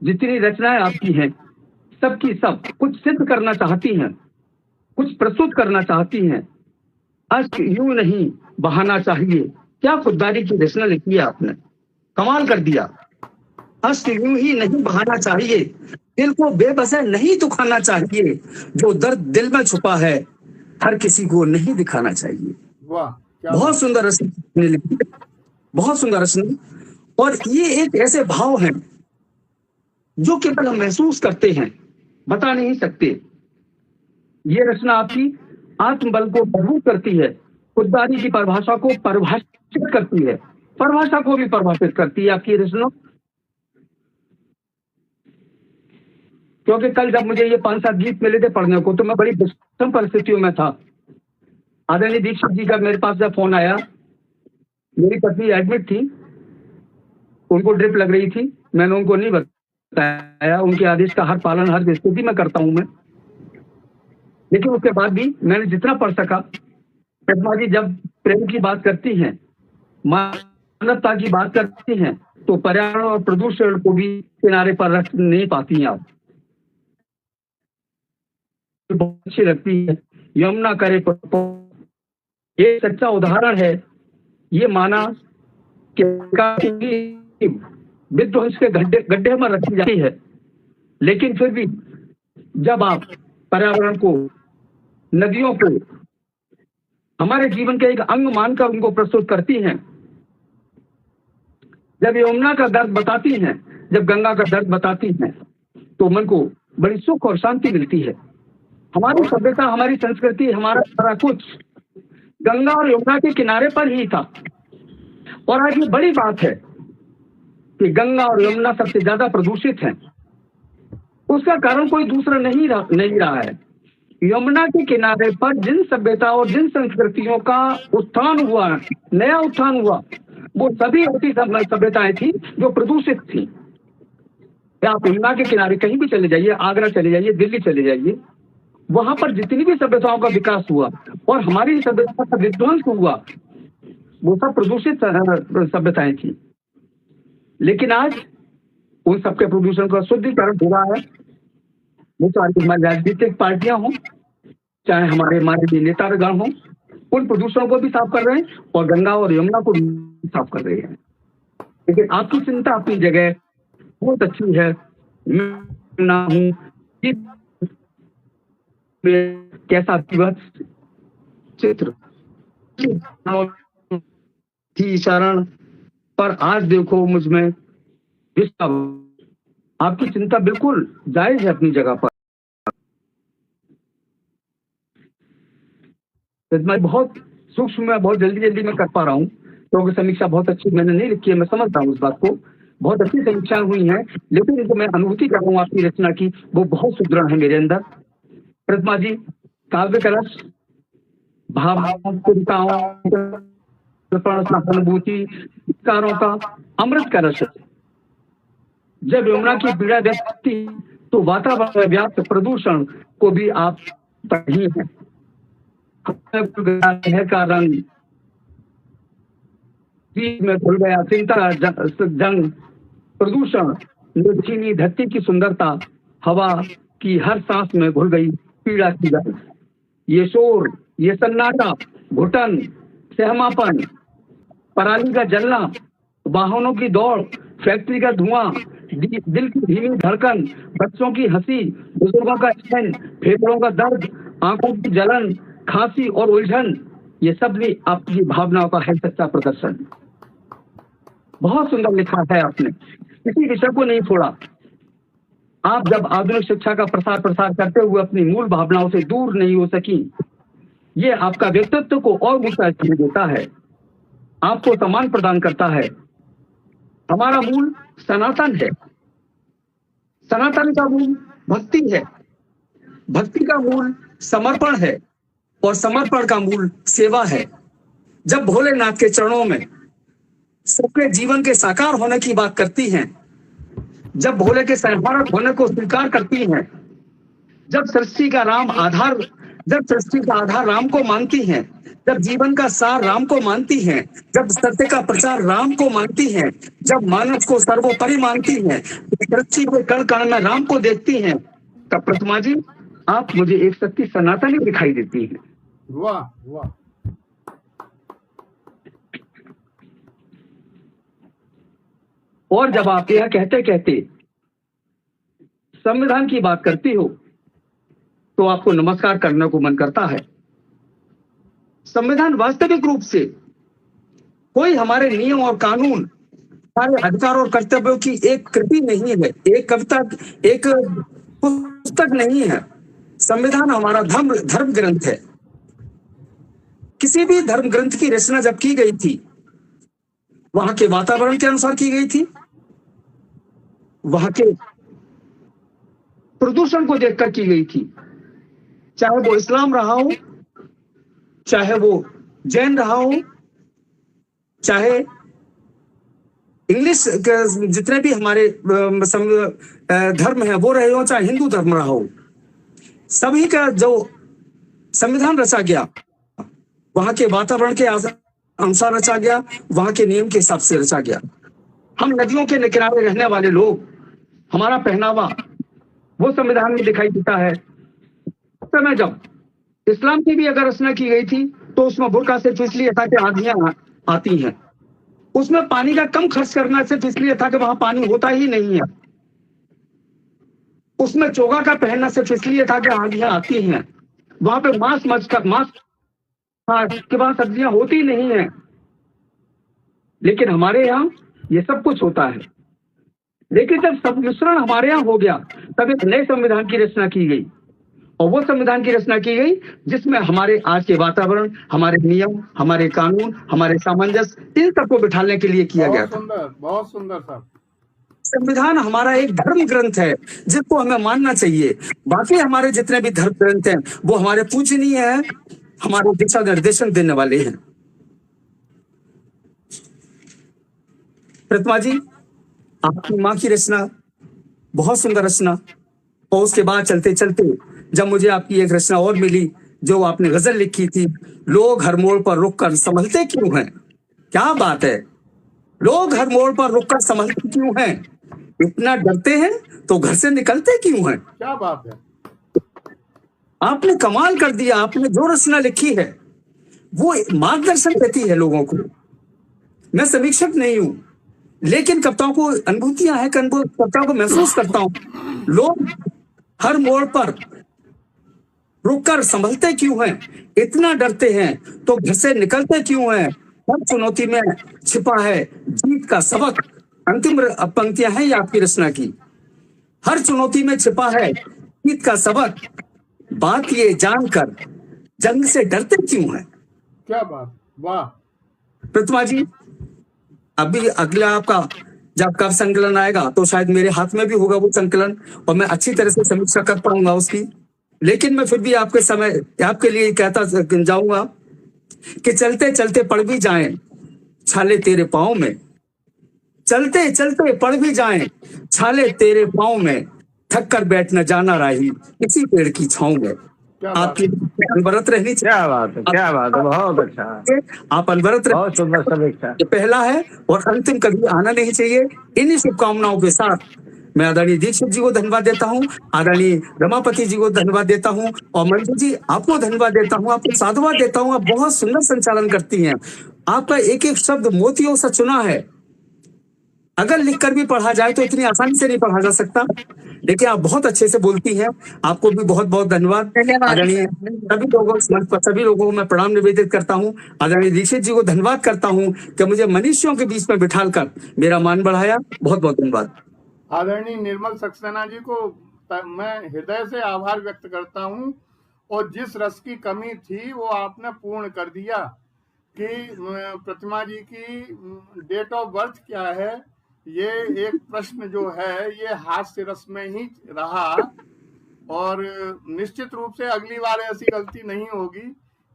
जितनी रचनाएं आपकी हैं, सबकी सब कुछ सिद्ध करना चाहती हैं, कुछ प्रस्तुत करना चाहती हैं। अश्क यूं नहीं बहाना चाहिए। क्या खुददारी की रचना लिखी है आपने, कमाल कर दिया। अश्क यूं ही नहीं बहाना चाहिए, दिल को बेबसा नहीं दुखाना चाहिए, जो दर्द दिल में छुपा है हर किसी को नहीं दिखाना चाहिए। वाह, बहुत सुंदर रचना लिखी, बहुत सुंदर रचना। और ये एक ऐसे भाव हैं जो केवल हम महसूस करते हैं, बता नहीं सकते। ये रचना आपकी आत्मबल को मजबूत करती है, खुददारी की परिभाषा को परिभाषित करती है, परिभाषा को भी परिभाषित करती है आपकी रचना। क्योंकि कल जब मुझे ये 5-7 गीत मिले थे पढ़ने को, तो मैं बड़ी विषम परिस्थितियों में था। आदरणीय दीक्षित जी का मेरे पास जब फोन आया, मेरी पत्नी एडमिट थी, उनको ड्रिप लग रही थी, मैंने उनको नहीं बताया। उनके आदेश का हर पालन हर स्थिति में करता हूं मैं, लेकिन उसके बाद भी मैंने जितना पढ़ सका। प्रतिमा जी जब प्रेम की बात करती हैं, मानवता की बात करती हैं, तो पर्यावरण और प्रदूषण को भी किनारे पर रख नहीं पाती हैं आप। बहुत अच्छी लगती है। यमुना करे ये सच्चा उदाहरण है। ये माना कि विध्वंस के गड्ढे में रखी जाती है, लेकिन फिर भी जब आप पर्यावरण को, नदियों को हमारे जीवन के एक अंग मानकर उनको प्रस्तुत करती हैं, जब यमुना का दर्द बताती हैं, जब गंगा का दर्द बताती हैं, तो मन को बड़ी सुख और शांति मिलती है। हमारी सभ्यता, हमारी संस्कृति, हमारा सारा कुछ गंगा और यमुना के किनारे पर ही था। और आज ये बड़ी बात है कि गंगा और यमुना सबसे ज्यादा प्रदूषित हैं। उसका कारण कोई दूसरा नहीं रहा है। यमुना के किनारे पर जिन सभ्यता और जिन संस्कृतियों का उत्थान हुआ, नया उत्थान हुआ, वो सभी ऐसी सभ्यताएं थी जो प्रदूषित थी। आप यमुना के किनारे कहीं भी चले जाइए, आगरा चले जाइए, दिल्ली चले जाइए, वहां पर जितनी भी सभ्यताओं का विकास हुआ और हमारी सभ्यता का विध्वंस हुआ, वो सब प्रदूषित सभ्यताएं थी। लेकिन आज उन सबके प्रदूषण का शुद्धिकरण हो रहा है। वो चाहे हमारी राजनीतिक पार्टियां हों, चाहे हमारे माननीय नेतागण हों, उन प्रदूषणों को भी साफ कर रहे हैं और गंगा और यमुना को भी साफ कर रहे हैं। लेकिन आपकी चिंता अपनी जगह बहुत अच्छी है। ना हूं कैसा चित्र थी शरण, पर आज देखो मुझ में आपकी चिंता बिल्कुल जायज है अपनी जगह पर। मैं बहुत सूक्ष्म में बहुत जल्दी में कर पा रहा हूँ, क्योंकि समीक्षा बहुत अच्छी मैंने नहीं लिखी है, मैं समझता हूँ उस बात को, बहुत अच्छी समीक्षाएं हुई हैं, लेकिन जो मैं अनुभूति कर रहा हूँ आपकी रचना की वो बहुत सुदृढ़ है मेरे अंदर। प्रतिमा जी, काव्य कलश अनुभूति विचारों का अमृत कलश। जब यमुना की पीड़ा देखती तो वातावरण में व्याप्त प्रदूषण को भी आप नहीं है का रंग में खुल गया, चिंता जंग प्रदूषण निर्छीनी धरती की सुंदरता, हवा की हर सांस में घुल गई पीड़ा की गंध। ये शोर, ये सन्नाटा, घुटन, सहमापन, पराली का जलना, वाहनों की दौड़, फैक्ट्री का धुआं, दिल की धीमी धड़कन, बच्चों की हंसी, बुजुर्गों का स्नेह, फेफड़ों का दर्द, आंखों की जलन, खांसी और उलझन, ये सब भी आपकी भावनाओं का है सच्चा प्रदर्शन। बहुत सुंदर लिखा है आपने, किसी विषय को नहीं छोड़ा। आप जब आधुनिक शिक्षा का प्रसार करते हुए अपनी मूल भावनाओं से दूर नहीं हो सकी, ये आपका व्यक्तित्व को और ऊंचा देता है, आपको सम्मान प्रदान करता है। हमारा मूल सनातन है, सनातन का मूल भक्ति है, भक्ति का मूल समर्पण है और समर्पण का मूल सेवा है। जब भोलेनाथ के चरणों में सबके जीवन के साकार होने की बात करती हैं, जब भोले के संहारक होने को स्वीकार करती हैं, जब सृष्टि का आधार राम को मानती हैं, जब जीवन का सार राम को मानती हैं, जब सत्य का प्रचार राम को मानती हैं, जब मानव को सर्वोपरि मानती हैं, सृष्टि के कण कण में राम को देखती हैं, तब प्रतिमा जी आप मुझे एक सच्ची सनातनी दिखाई देती हैं। वाह वाह। और जब आप यह कहते कहते संविधान की बात करती हो तो आपको नमस्कार करने को मन करता है। संविधान वास्तविक रूप से कोई हमारे नियम और कानून, हमारे अधिकार और कर्तव्यों की एक कृति नहीं है, एक कविता, एक पुस्तक नहीं है। संविधान हमारा धर्म ग्रंथ है। किसी भी धर्म ग्रंथ की रचना जब की गई थी, वहां के वातावरण के अनुसार की गई थी, वहां के प्रदूषण को देखकर की गई थी। चाहे वो इस्लाम रहा हो, चाहे वो जैन रहा हो, चाहे इंग्लिश जितने भी हमारे धर्म है वो रहे हो, चाहे हिंदू धर्म रहा हो, सभी का जो संविधान रचा गया वहां के वातावरण के अनुसार रचा गया, वहां के नियम के हिसाब से रचा गया। हम नदियों के किनारे रहने वाले लोग, हमारा पहनावा वो संविधान में दिखाई देता है। उस समय जब इस्लाम की भी अगर रचना की गई थी तो उसमें बुर्का सिर्फ इसलिए था कि आंधियां आती हैं, उसमें पानी का कम खर्च करना सिर्फ इसलिए था कि वहां पानी होता ही नहीं है, उसमें चोगा का पहनना सिर्फ इसलिए था कि आंधियां आती हैं, वहां पे मांस के बाद सब्जियां होती नहीं है। लेकिन हमारे यहाँ ये सब कुछ होता है। लेकिन जब सब मिश्रण हमारे यहाँ हो गया तब एक नए संविधान की रचना की गई, और वो संविधान की रचना की गई जिसमें हमारे आज के वातावरण, हमारे नियम, हमारे कानून, हमारे सामंजस्य, इन सबको बिठाने के लिए किया गया था। बहुत सुंदर साहब। संविधान हमारा एक धर्म ग्रंथ है जिसको हमें मानना चाहिए। बाकी हमारे जितने भी धर्म ग्रंथ हैं वो हमारे पूजनीय हैं, हमारे दिशा निर्देशन देने वाले हैं। प्रतिमा जी, आपकी माँ की रचना बहुत सुंदर रचना, और उसके बाद चलते चलते जब मुझे आपकी एक रचना और मिली जो आपने गजल लिखी थी, लोग हर मोड़ पर रुककर संभलते क्यों हैं। क्या बात है, लोग हर मोड़ पर रुककर संभलते क्यों हैं, इतना डरते हैं तो घर से निकलते क्यों हैं। क्या बात है, आपने कमाल कर दिया। आपने जो रचना लिखी है वो मार्गदर्शन देती है लोगों को। मैं समीक्षक नहीं हूं, लेकिन कविताओं को अनुभूतियां हैं, कविताओं को महसूस करता हूं। लोग हर मोड़ पर रुककर संभलते क्यों हैं, इतना डरते हैं तो घर से निकलते क्यों हैं, हर चुनौती में छिपा है जीत का सबक। अंतिम पंक्तियां हैं ये आपकी रचना की। हर चुनौती में छिपा है जीत का सबक, बात ये जानकर जंग से डरते क्यों है। क्या बात, वाह। प्रतिमा जी, अभी अगला आपका जब कब संकलन आएगा तो शायद मेरे हाथ में भी होगा वो संकलन, और मैं अच्छी तरह से समीक्षा कर पाऊंगा उसकी। लेकिन मैं फिर भी आपके लिए कहता जाऊंगा कि चलते चलते पड़ भी जाएं छाले तेरे पाँव में, चलते चलते पड़ भी जाएं छाले तेरे पाँव में, थक कर बैठ न जाना राही किसी पेड़ की छाँव में। आपकी अनवरत रहनी चाहिए। क्या बात है, क्या बात है, बहुत अच्छा, आप अनवरत रहे, बहुत सुंदर समीक्षा। ये पहला है और अंतिम कभी आना नहीं चाहिए। इन्हीं शुभकामनाओं के साथ मैं आदरणीय दीक्षित जी को धन्यवाद देता हूँ, आदरणीय रमापति जी को धन्यवाद देता हूँ, और मंजू जी आपको धन्यवाद देता हूँ, आपको साधुवाद देता हूँ। आप बहुत सुंदर संचालन करती हैं। आपका एक एक शब्द मोतियों से चुना है। अगर लिखकर भी पढ़ा जाए तो इतनी आसानी से नहीं पढ़ा जा सकता, लेकिन आप बहुत अच्छे से बोलती हैं। आपको भी बहुत बहुत धन्यवाद। आदरणीय सभी लोगों को मैं प्रणाम निवेदित करता हूँ। आदरणीय दीक्षित जी को धन्यवाद करता हूँ कि मुझे मनुष्यों के बीच में बिठाकर मेरा मान बढ़ाया। बहुत बहुत धन्यवाद। आदरणीय निर्मल सक्सेना जी को मैं हृदय से आभार व्यक्त करता हूँ, और जिस रस की कमी थी वो आपने पूर्ण कर दिया कि प्रतिमा जी की डेट ऑफ बर्थ क्या है, ये एक प्रश्न जो है ये हास्य रस में ही रहा, और निश्चित रूप से अगली बार ऐसी गलती नहीं होगी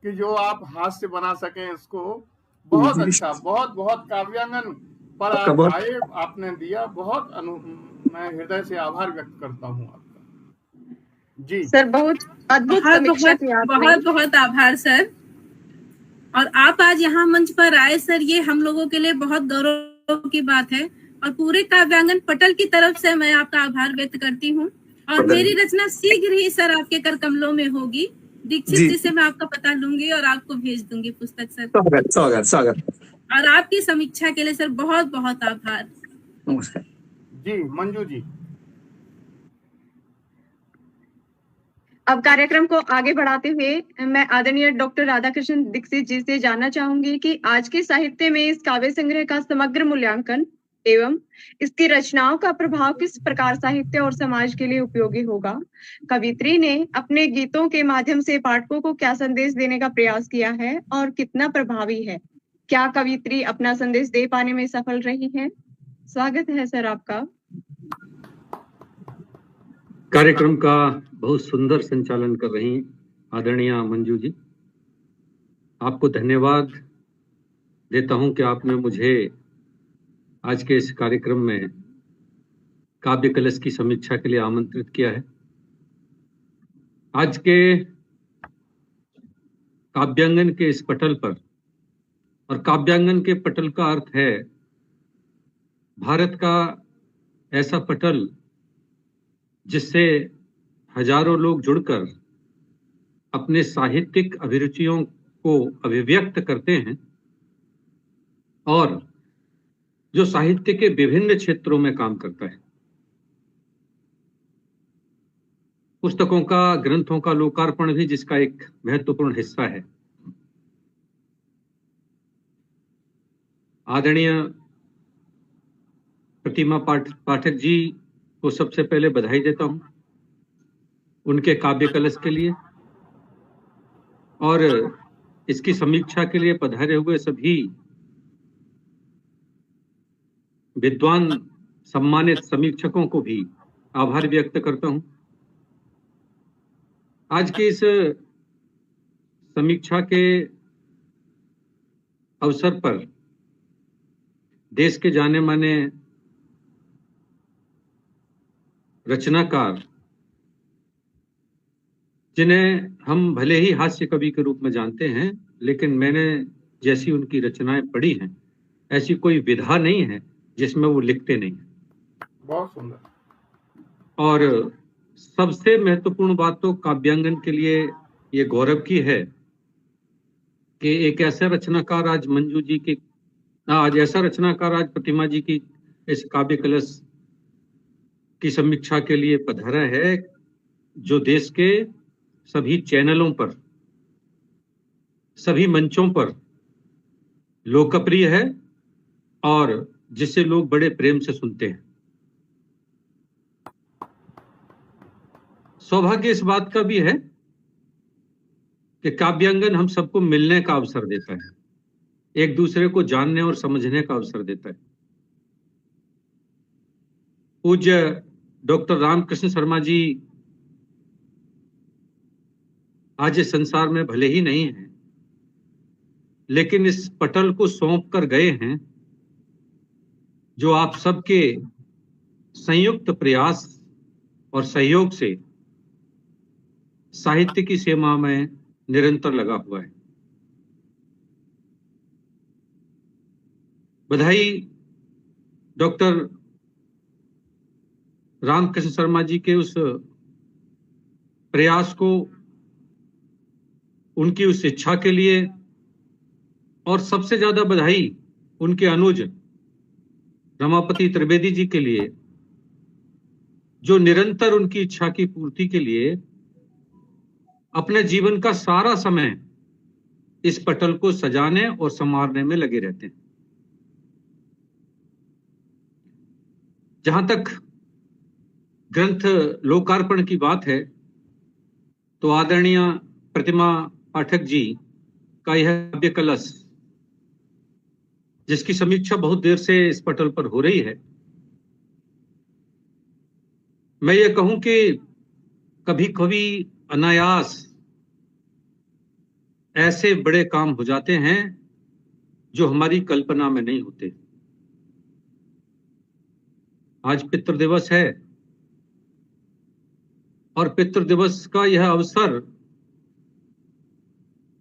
कि जो आप हास्य बना सकें इसको। बहुत अच्छा, बहुत बहुत काव्यांगन पर आप आए, आपने दिया, बहुत मैं हृदय से आभार व्यक्त करता हूँ आपका। जी सर, बहुत अद्भुत समीक्षा की आपने। बहुत बहुत आभार सर। और आप आज यहाँ मंच पर आए सर, ये हम लोगों के लिए बहुत गौरव की बात है, और पूरे काव्यांगन पटल की तरफ से मैं आपका आभार व्यक्त करती हूँ। और मेरी रचना शीघ्र ही सर आपके कर कमलों में होगी। दीक्षित जी से मैं आपका पता लूंगी और आपको भेज दूंगी पुस्तक सर। स्वागत। और आपकी समीक्षा के लिए सर बहुत बहुत आभार। नमस्कार जी। मंजू जी, अब कार्यक्रम को आगे बढ़ाते हुए मैं आदरणीय डॉक्टर राधाकृष्ण दीक्षित जी से जानना चाहूंगी कि आज के साहित्य में इस काव्य संग्रह का समग्र मूल्यांकन एवं इसकी रचनाओं का प्रभाव किस प्रकार साहित्य और समाज के लिए उपयोगी होगा। कवित्री ने अपने गीतों के माध्यम से पाठकों को क्या संदेश देने का प्रयास किया है और कितना प्रभावी है। क्या कवित्री अपना संदेश दे पाने में सफल रही है। स्वागत है सर आपका। कार्यक्रम का बहुत सुंदर संचालन कर रही आदरणीय मंजू जी, आपको धन्यवाद देता हूं कि आपने मुझे आज के इस कार्यक्रम में काव्य कलश की समीक्षा के लिए आमंत्रित किया है। आज के काव्यांगन के इस पटल पर, और काव्यांगन के पटल का अर्थ है भारत का ऐसा पटल जिससे हजारों लोग जुड़कर अपने साहित्यिक अभिरुचियों को अभिव्यक्त करते हैं, और जो साहित्य के विभिन्न क्षेत्रों में काम करता है। पुस्तकों का, ग्रंथों का लोकार्पण भी जिसका एक महत्वपूर्ण हिस्सा है। आदरणीय प्रतिमा पाठक जी को सबसे पहले बधाई देता हूं उनके काव्य कलश के लिए, और इसकी समीक्षा के लिए पधारे हुए सभी विद्वान सम्मानित समीक्षकों को भी आभार व्यक्त करता हूं। आज की इस समीक्षा के अवसर पर देश के जाने माने रचनाकार, जिन्हें हम भले ही हास्य कवि के रूप में जानते हैं, लेकिन मैंने जैसी उनकी रचनाएं पढ़ी हैं, ऐसी कोई विधा नहीं है जिसमें वो लिखते नहीं। बहुत सुंदर। और सबसे महत्वपूर्ण बात तो काव्यांगन के लिए ये गौरव की है कि एक ऐसा रचनाकार आज मंजू जी की, आज ऐसा रचनाकार आज प्रतिमा जी की इस काव्य कलश की समीक्षा के लिए पधारा है, जो देश के सभी चैनलों पर, सभी मंचों पर लोकप्रिय है और जिसे लोग बड़े प्रेम से सुनते हैं। सौभाग्य इस बात का भी है कि काव्यांगन हम सबको मिलने का अवसर देता है, एक दूसरे को जानने और समझने का अवसर देता है। पूज्य डॉक्टर रामकृष्ण शर्मा जी आज इस संसार में भले ही नहीं हैं, लेकिन इस पटल को सौंप कर गए हैं जो आप सबके संयुक्त प्रयास और सहयोग से साहित्य की सेवा में निरंतर लगा हुआ है। बधाई डॉक्टर रामकृष्ण शर्मा जी के उस प्रयास को, उनकी उस इच्छा के लिए, और सबसे ज्यादा बधाई उनके अनुज रमापति त्रिवेदी जी के लिए, जो निरंतर उनकी इच्छा की पूर्ति के लिए अपने जीवन का सारा समय इस पटल को सजाने और संवारने में लगे रहते हैं। जहां तक ग्रंथ लोकार्पण की बात है, तो आदरणीय प्रतिमा पाठक जी का यह काव्य कलश, जिसकी समीक्षा बहुत देर से इस पटल पर हो रही है, मैं ये कहूं कि कभी कभी अनायास ऐसे बड़े काम हो जाते हैं जो हमारी कल्पना में नहीं होते। आज पितृ दिवस है और पितृ दिवस का यह अवसर,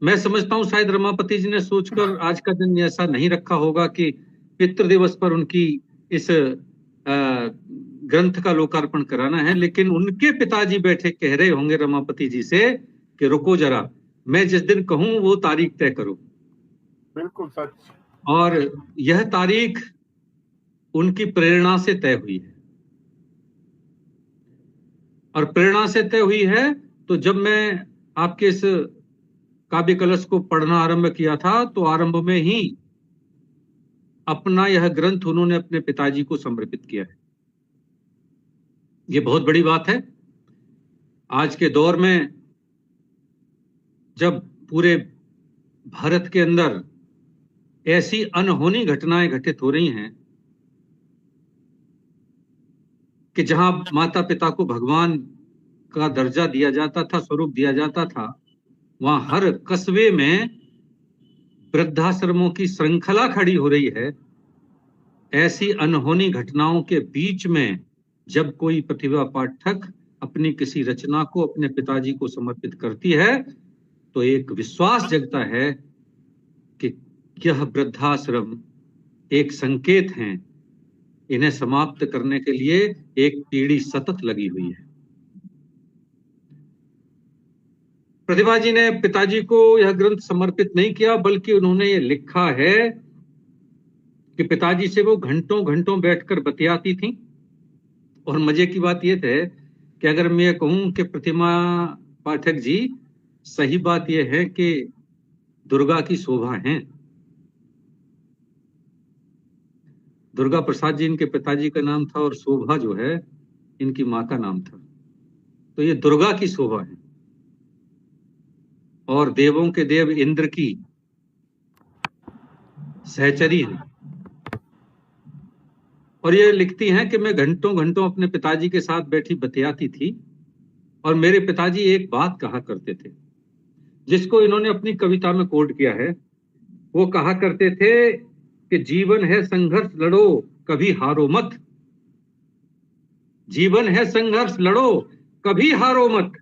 मैं समझता हूं शायद रमापति जी ने सोचकर आज का दिन ऐसा नहीं रखा होगा कि पितृ दिवस पर उनकी इस ग्रंथ का लोकार्पण कराना है, लेकिन उनके पिताजी बैठे कह रहे होंगे रमापति जी से कि रुको जरा, मैं जिस दिन कहूं वो तारीख तय करो। बिल्कुल सच। और यह तारीख उनकी प्रेरणा से तय हुई है, और प्रेरणा से तय हुई है तो जब मैं आपके इस काव्य कलश को पढ़ना आरंभ किया था, तो आरंभ में ही अपना यह ग्रंथ उन्होंने अपने पिताजी को समर्पित किया है। ये बहुत बड़ी बात है। आज के दौर में जब पूरे भारत के अंदर ऐसी अनहोनी घटनाएं घटित हो रही हैं कि जहां माता पिता को भगवान का दर्जा दिया जाता था, स्वरूप दिया जाता था, वहां हर कस्बे में वृद्धाश्रमों की श्रृंखला खड़ी हो रही है। ऐसी अनहोनी घटनाओं के बीच में जब कोई प्रतिभा पाठक अपनी किसी रचना को अपने पिताजी को समर्पित करती है, तो एक विश्वास जगता है कि यह वृद्धाश्रम एक संकेत हैं, इन्हें समाप्त करने के लिए एक पीढ़ी सतत लगी हुई है। प्रतिभा जी ने पिताजी को यह ग्रंथ समर्पित नहीं किया, बल्कि उन्होंने ये लिखा है कि पिताजी से वो घंटों घंटों बैठकर बतियाती थी। और मजे की बात यह थे कि अगर मैं ये कहूं कि प्रतिमा पाठक जी, सही बात यह है कि दुर्गा की शोभा है। दुर्गा प्रसाद जी इनके पिताजी का नाम था और शोभा जो है इनकी मां का नाम था। तो ये दुर्गा की शोभा है और देवों के देव इंद्र की सहचरी है। और ये लिखती हैं कि मैं घंटों घंटों अपने पिताजी के साथ बैठी बतियाती थी, और मेरे पिताजी एक बात कहा करते थे, जिसको इन्होंने अपनी कविता में कोट किया है। वो कहा करते थे कि जीवन है संघर्ष लड़ो कभी हारो मत, जीवन है संघर्ष लड़ो कभी हारो मत,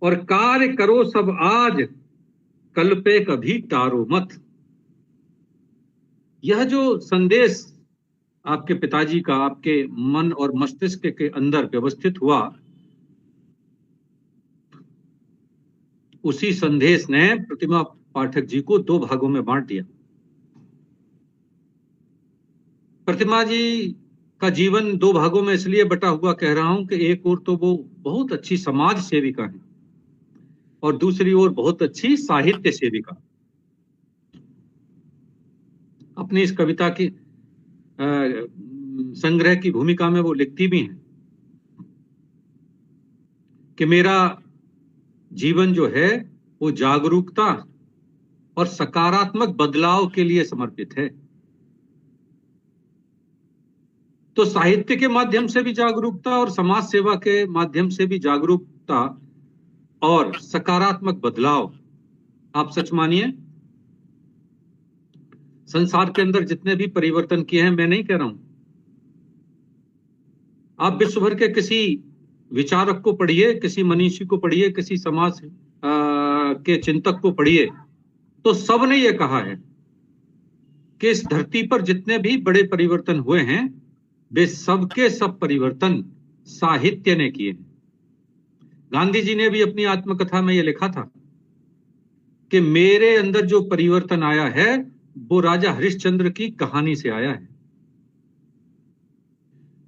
और कार्य करो सब आज कल पे कभी टारो मत। यह जो संदेश आपके पिताजी का आपके मन और मस्तिष्क के अंदर व्यवस्थित हुआ, उसी संदेश ने प्रतिमा पाठक जी को 2 भागों में बांट दिया। प्रतिमा जी का जीवन 2 भागों में इसलिए बटा हुआ कह रहा हूं कि एक ओर तो वो बहुत अच्छी समाज सेविका है और दूसरी ओर बहुत अच्छी साहित्य सेविका। अपनी इस कविता की संग्रह की भूमिका में वो लिखती भी हैं कि मेरा जीवन जो है वो जागरूकता और सकारात्मक बदलाव के लिए समर्पित है। तो साहित्य के माध्यम से भी जागरूकता और समाज सेवा के माध्यम से भी जागरूकता और सकारात्मक बदलाव। आप सच मानिए, संसार के अंदर जितने भी परिवर्तन किए हैं, मैं नहीं कह रहा हूं, आप विश्व भर के किसी विचारक को पढ़िए, किसी मनीषी को पढ़िए, किसी समाज के चिंतक को पढ़िए, तो सब ने यह कहा है कि इस धरती पर जितने भी बड़े परिवर्तन हुए हैं वे सबके सब परिवर्तन साहित्य ने किए। गांधी जी ने भी अपनी आत्मकथा में यह लिखा था कि मेरे अंदर जो परिवर्तन आया है वो राजा हरिश्चंद्र की कहानी से आया है।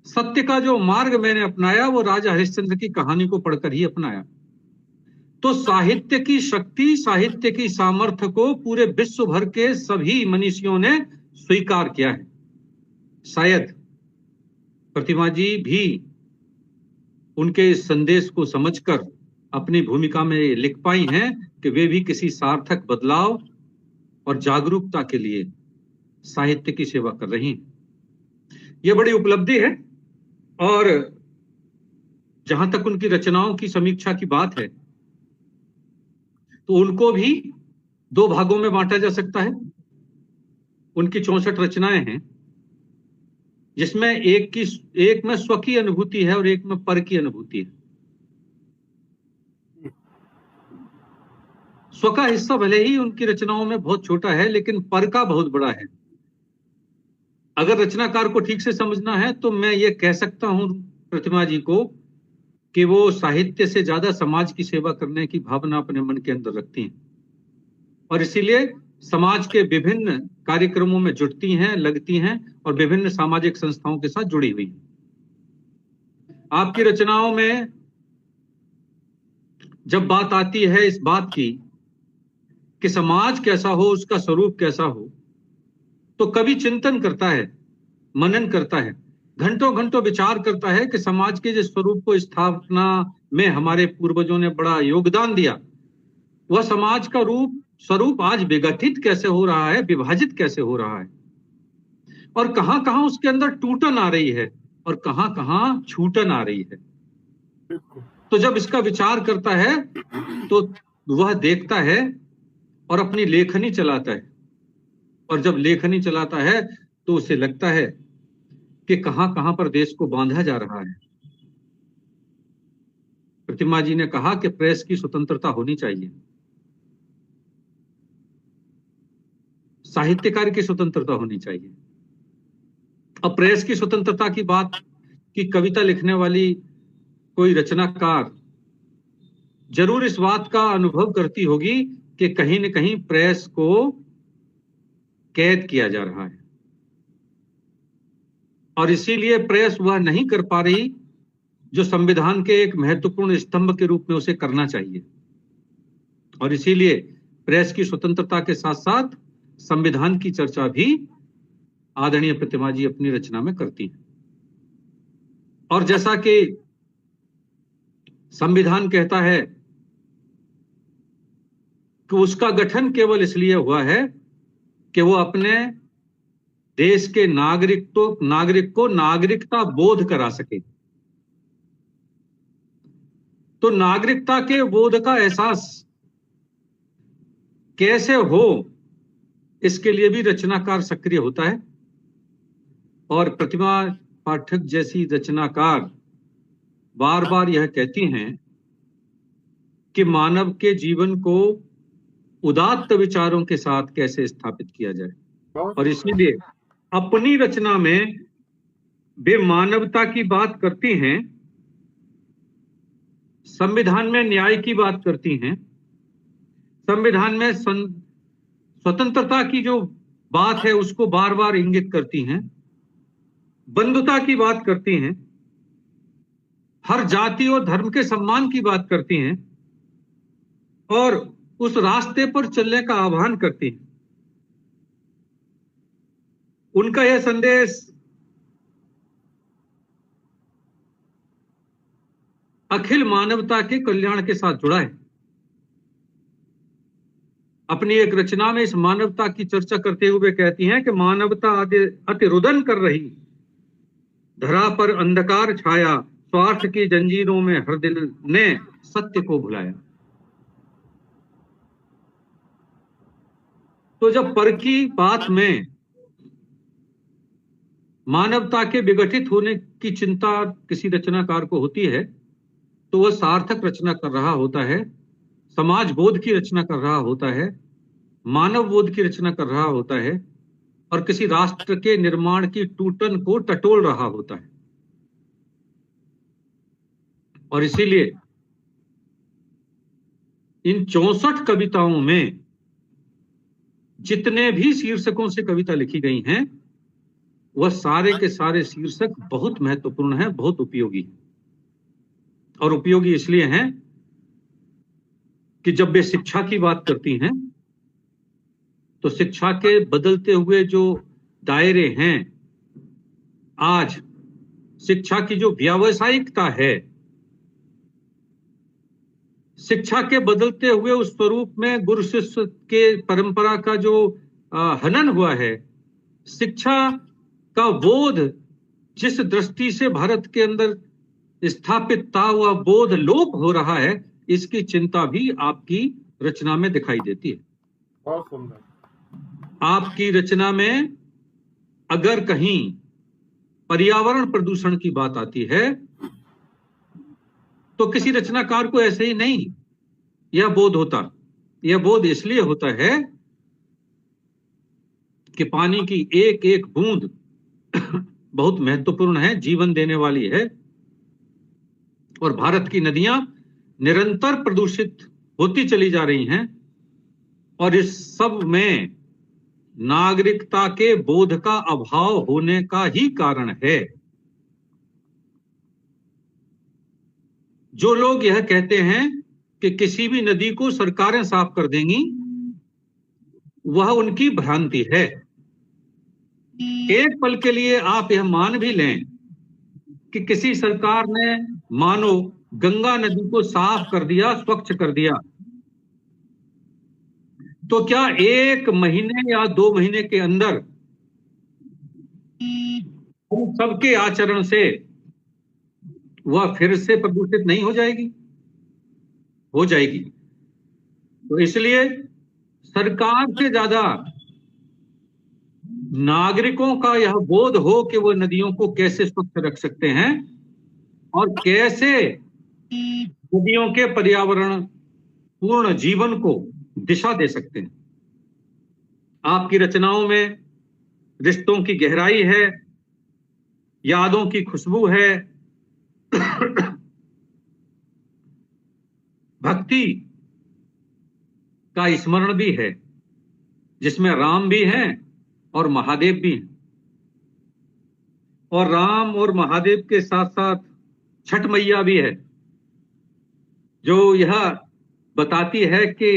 सत्य का जो मार्ग मैंने अपनाया वो राजा हरिश्चंद्र की कहानी को पढ़कर ही अपनाया। तो साहित्य की शक्ति, साहित्य की सामर्थ्य को पूरे विश्व भर के सभी मनीषियों ने स्वीकार किया है। शायद प्रतिमा जी भी उनके इस संदेश को समझकर अपनी भूमिका में लिख पाई हैं कि वे भी किसी सार्थक बदलाव और जागरूकता के लिए साहित्य की सेवा कर रही हैं। यह बड़ी उपलब्धि है। और जहां तक उनकी रचनाओं की समीक्षा की बात है तो उनको भी 2 भागों में बांटा जा सकता है। उनकी 64 रचनाएं हैं जिसमें एक में स्व की अनुभूति है और एक में पर की अनुभूति है। स्व का हिस्सा भले ही उनकी रचनाओं में बहुत छोटा है लेकिन पर का बहुत बड़ा है। अगर रचनाकार को ठीक से समझना है तो मैं ये कह सकता हूं प्रतिमा जी को कि वो साहित्य से ज्यादा समाज की सेवा करने की भावना अपने मन के अंदर रखती हैं और इसीलिए समाज के विभिन्न कार्यक्रमों में जुटती हैं, लगती हैं और विभिन्न सामाजिक संस्थाओं के साथ जुड़ी हुई हैं। आपकी रचनाओं में जब बात आती है इस बात की कि समाज कैसा हो, उसका स्वरूप कैसा हो, तो कभी चिंतन करता है, मनन करता है, घंटों घंटों विचार करता है कि समाज के जिस स्वरूप को स्थापना में हमारे पूर्वजों ने बड़ा योगदान दिया, वह समाज का स्वरूप आज विघटित कैसे हो रहा है, विभाजित कैसे हो रहा है और कहां कहां उसके अंदर टूटन आ रही है और कहां कहां छूटन आ रही है। तो जब इसका विचार करता है तो वह देखता है और अपनी लेखनी चलाता है और जब लेखनी चलाता है तो उसे लगता है कि कहां कहां पर देश को बांधा जा रहा है। प्रतिमा जी ने कहा कि प्रेस की स्वतंत्रता होनी चाहिए, साहित्यकार की स्वतंत्रता होनी चाहिए। अब प्रेस की स्वतंत्रता की बात की कविता लिखने वाली कोई रचनाकार जरूर इस बात का अनुभव करती होगी कि कहीं न कहीं प्रेस को कैद किया जा रहा है और इसीलिए प्रेस वह नहीं कर पा रही जो संविधान के एक महत्वपूर्ण स्तंभ के रूप में उसे करना चाहिए। और इसीलिए प्रेस की स्वतंत्रता के साथ साथ संविधान की चर्चा भी आदरणीय प्रतिमा जी अपनी रचना में करती हैं। और जैसा कि संविधान कहता है कि उसका गठन केवल इसलिए हुआ है कि वो अपने देश के नागरिक को नागरिकता बोध करा सके। तो नागरिकता के बोध का एहसास कैसे हो, इसके लिए भी रचनाकार सक्रिय होता है। और प्रतिमा पाठक जैसी रचनाकार बार बार यह कहती हैं कि मानव के जीवन को उदात्त विचारों के साथ कैसे स्थापित किया जाए, और इसीलिए अपनी रचना में वे मानवता की बात करती हैं, संविधान में न्याय की बात करती हैं, संविधान में स्वतंत्रता की जो बात है उसको बार बार इंगित करती हैं, बंधुता की बात करती हैं, हर जाति और धर्म के सम्मान की बात करती हैं और उस रास्ते पर चलने का आह्वान करती हैं। उनका यह संदेश अखिल मानवता के कल्याण के साथ जुड़ा है। अपनी एक रचना में इस मानवता की चर्चा करते हुए कहती हैं कि मानवता अति रुदन कर रही, धरा पर अंधकार छाया, स्वार्थ की जंजीरों में हर दिल ने सत्य को भुलाया। तो जब पर की बात में मानवता के विघटित होने की चिंता किसी रचनाकार को होती है, तो वह सार्थक रचना कर रहा होता है, समाज बोध की रचना कर रहा होता है, मानव बोध की रचना कर रहा होता है, और किसी राष्ट्र के निर्माण की टूटन को टटोल रहा होता है। और इसीलिए इन 64 कविताओं में जितने भी शीर्षकों से कविता लिखी गई हैं, वह सारे के सारे शीर्षक बहुत महत्वपूर्ण हैं, बहुत उपयोगी हैं। और उपयोगी इसलिए हैं कि जब वे शिक्षा की बात करती हैं, तो शिक्षा के बदलते हुए जो दायरे हैं, आज शिक्षा की जो व्यावसायिकता है, शिक्षा के बदलते हुए उस स्वरूप में गुरु शिष्य के परंपरा का जो हनन हुआ है, शिक्षा का बोध जिस दृष्टि से भारत के अंदर स्थापित था, वह बोध लोप हो रहा है, इसकी चिंता भी आपकी रचना में दिखाई देती है। बहुत सुंदर। आपकी रचना में अगर कहीं पर्यावरण प्रदूषण की बात आती है, तो किसी रचनाकार को ऐसे ही नहीं यह बोध होता। यह बोध इसलिए होता है कि पानी की एक एक बूंद बहुत महत्वपूर्ण है, जीवन देने वाली है, और भारत की नदियां निरंतर प्रदूषित होती चली जा रही हैं, और इस सब में नागरिकता के बोध का अभाव होने का ही कारण है। जो लोग यह कहते हैं कि किसी भी नदी को सरकारें साफ कर देंगी, वह उनकी भ्रांति है। एक पल के लिए आप यह मान भी लें कि किसी सरकार ने मानो गंगा नदी को साफ कर दिया, स्वच्छ कर दिया, तो क्या 1 महीने या 2 महीने के अंदर हम सबके आचरण से वह फिर से प्रदूषित नहीं हो जाएगी? हो जाएगी। तो इसलिए सरकार से ज्यादा नागरिकों का यह बोध हो कि वो नदियों को कैसे स्वच्छ रख सकते हैं और कैसे नदियों के पर्यावरण पूर्ण जीवन को दिशा दे सकते हैं। आपकी रचनाओं में रिश्तों की गहराई है, यादों की खुशबू है, भक्ति का स्मरण भी है, जिसमें राम भी हैं और महादेव भी हैं। और राम और महादेव के साथ साथ छठ मैया भी है, जो यह बताती है कि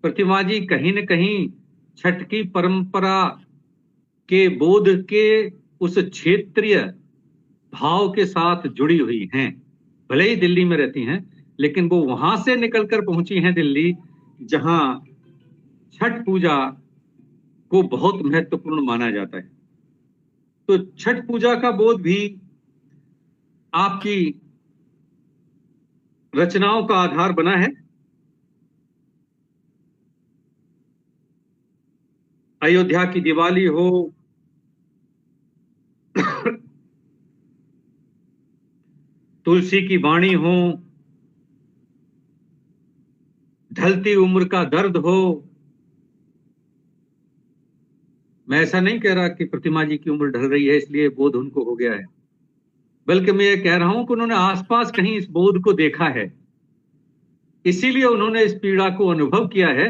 प्रतिमा जी कहीं न कहीं छठ की परंपरा के बोध के उस क्षेत्रीय भाव के साथ जुड़ी हुई हैं। भले ही दिल्ली में रहती हैं, लेकिन वो वहां से निकलकर पहुंची हैं दिल्ली, जहां छठ पूजा को बहुत महत्वपूर्ण माना जाता है। तो छठ पूजा का बोध भी आपकी रचनाओं का आधार बना है। अयोध्या की दिवाली हो, तुलसी की वाणी हो, ढलती उम्र का दर्द हो। मैं ऐसा नहीं कह रहा कि प्रतिमा जी की उम्र ढल रही है इसलिए बोध उनको हो गया है, बल्कि मैं ये कह रहा हूं कि उन्होंने आसपास कहीं इस बोध को देखा है, इसीलिए उन्होंने इस पीड़ा को अनुभव किया है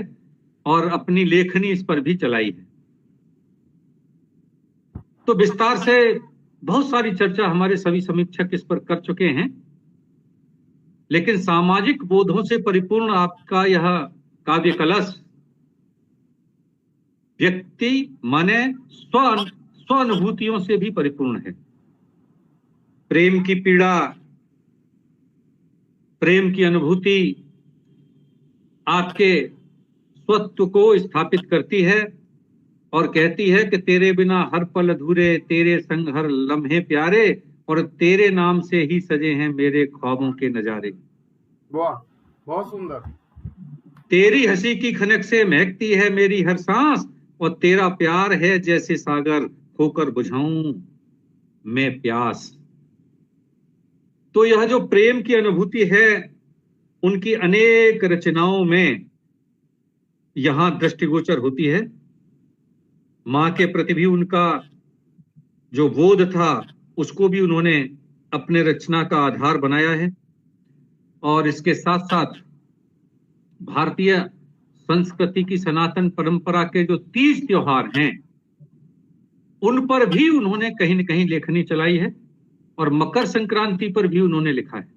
और अपनी लेखनी इस पर भी चलाई है। तो विस्तार से बहुत सारी चर्चा हमारे सभी समीक्षक इस पर कर चुके हैं, लेकिन सामाजिक बोधों से परिपूर्ण आपका यह काव्य कलश व्यक्ति माने स्वानुभूतियों से भी परिपूर्ण है। प्रेम की पीड़ा, प्रेम की अनुभूति आपके स्वत्व को स्थापित करती है और कहती है कि तेरे बिना हर पल अधूरे, तेरे संग हर लम्हे प्यारे, और तेरे नाम से ही सजे हैं मेरे ख्वाबों के नजारे। वाह, बहुत सुंदर। तेरी हंसी की खनक से महकती है मेरी हर सांस, और तेरा प्यार है जैसे सागर, होकर बुझाऊं मैं प्यास। तो यह जो प्रेम की अनुभूति है उनकी अनेक रचनाओं में यहां दृष्टिगोचर होती है। मां के प्रति भी उनका जो बोध था उसको भी उन्होंने अपने रचना का आधार बनाया है, और इसके साथ साथ भारतीय संस्कृति की सनातन परंपरा के जो तीज त्योहार हैं उन पर भी उन्होंने कहीं न कहीं लेखनी चलाई है, और मकर संक्रांति पर भी उन्होंने लिखा है।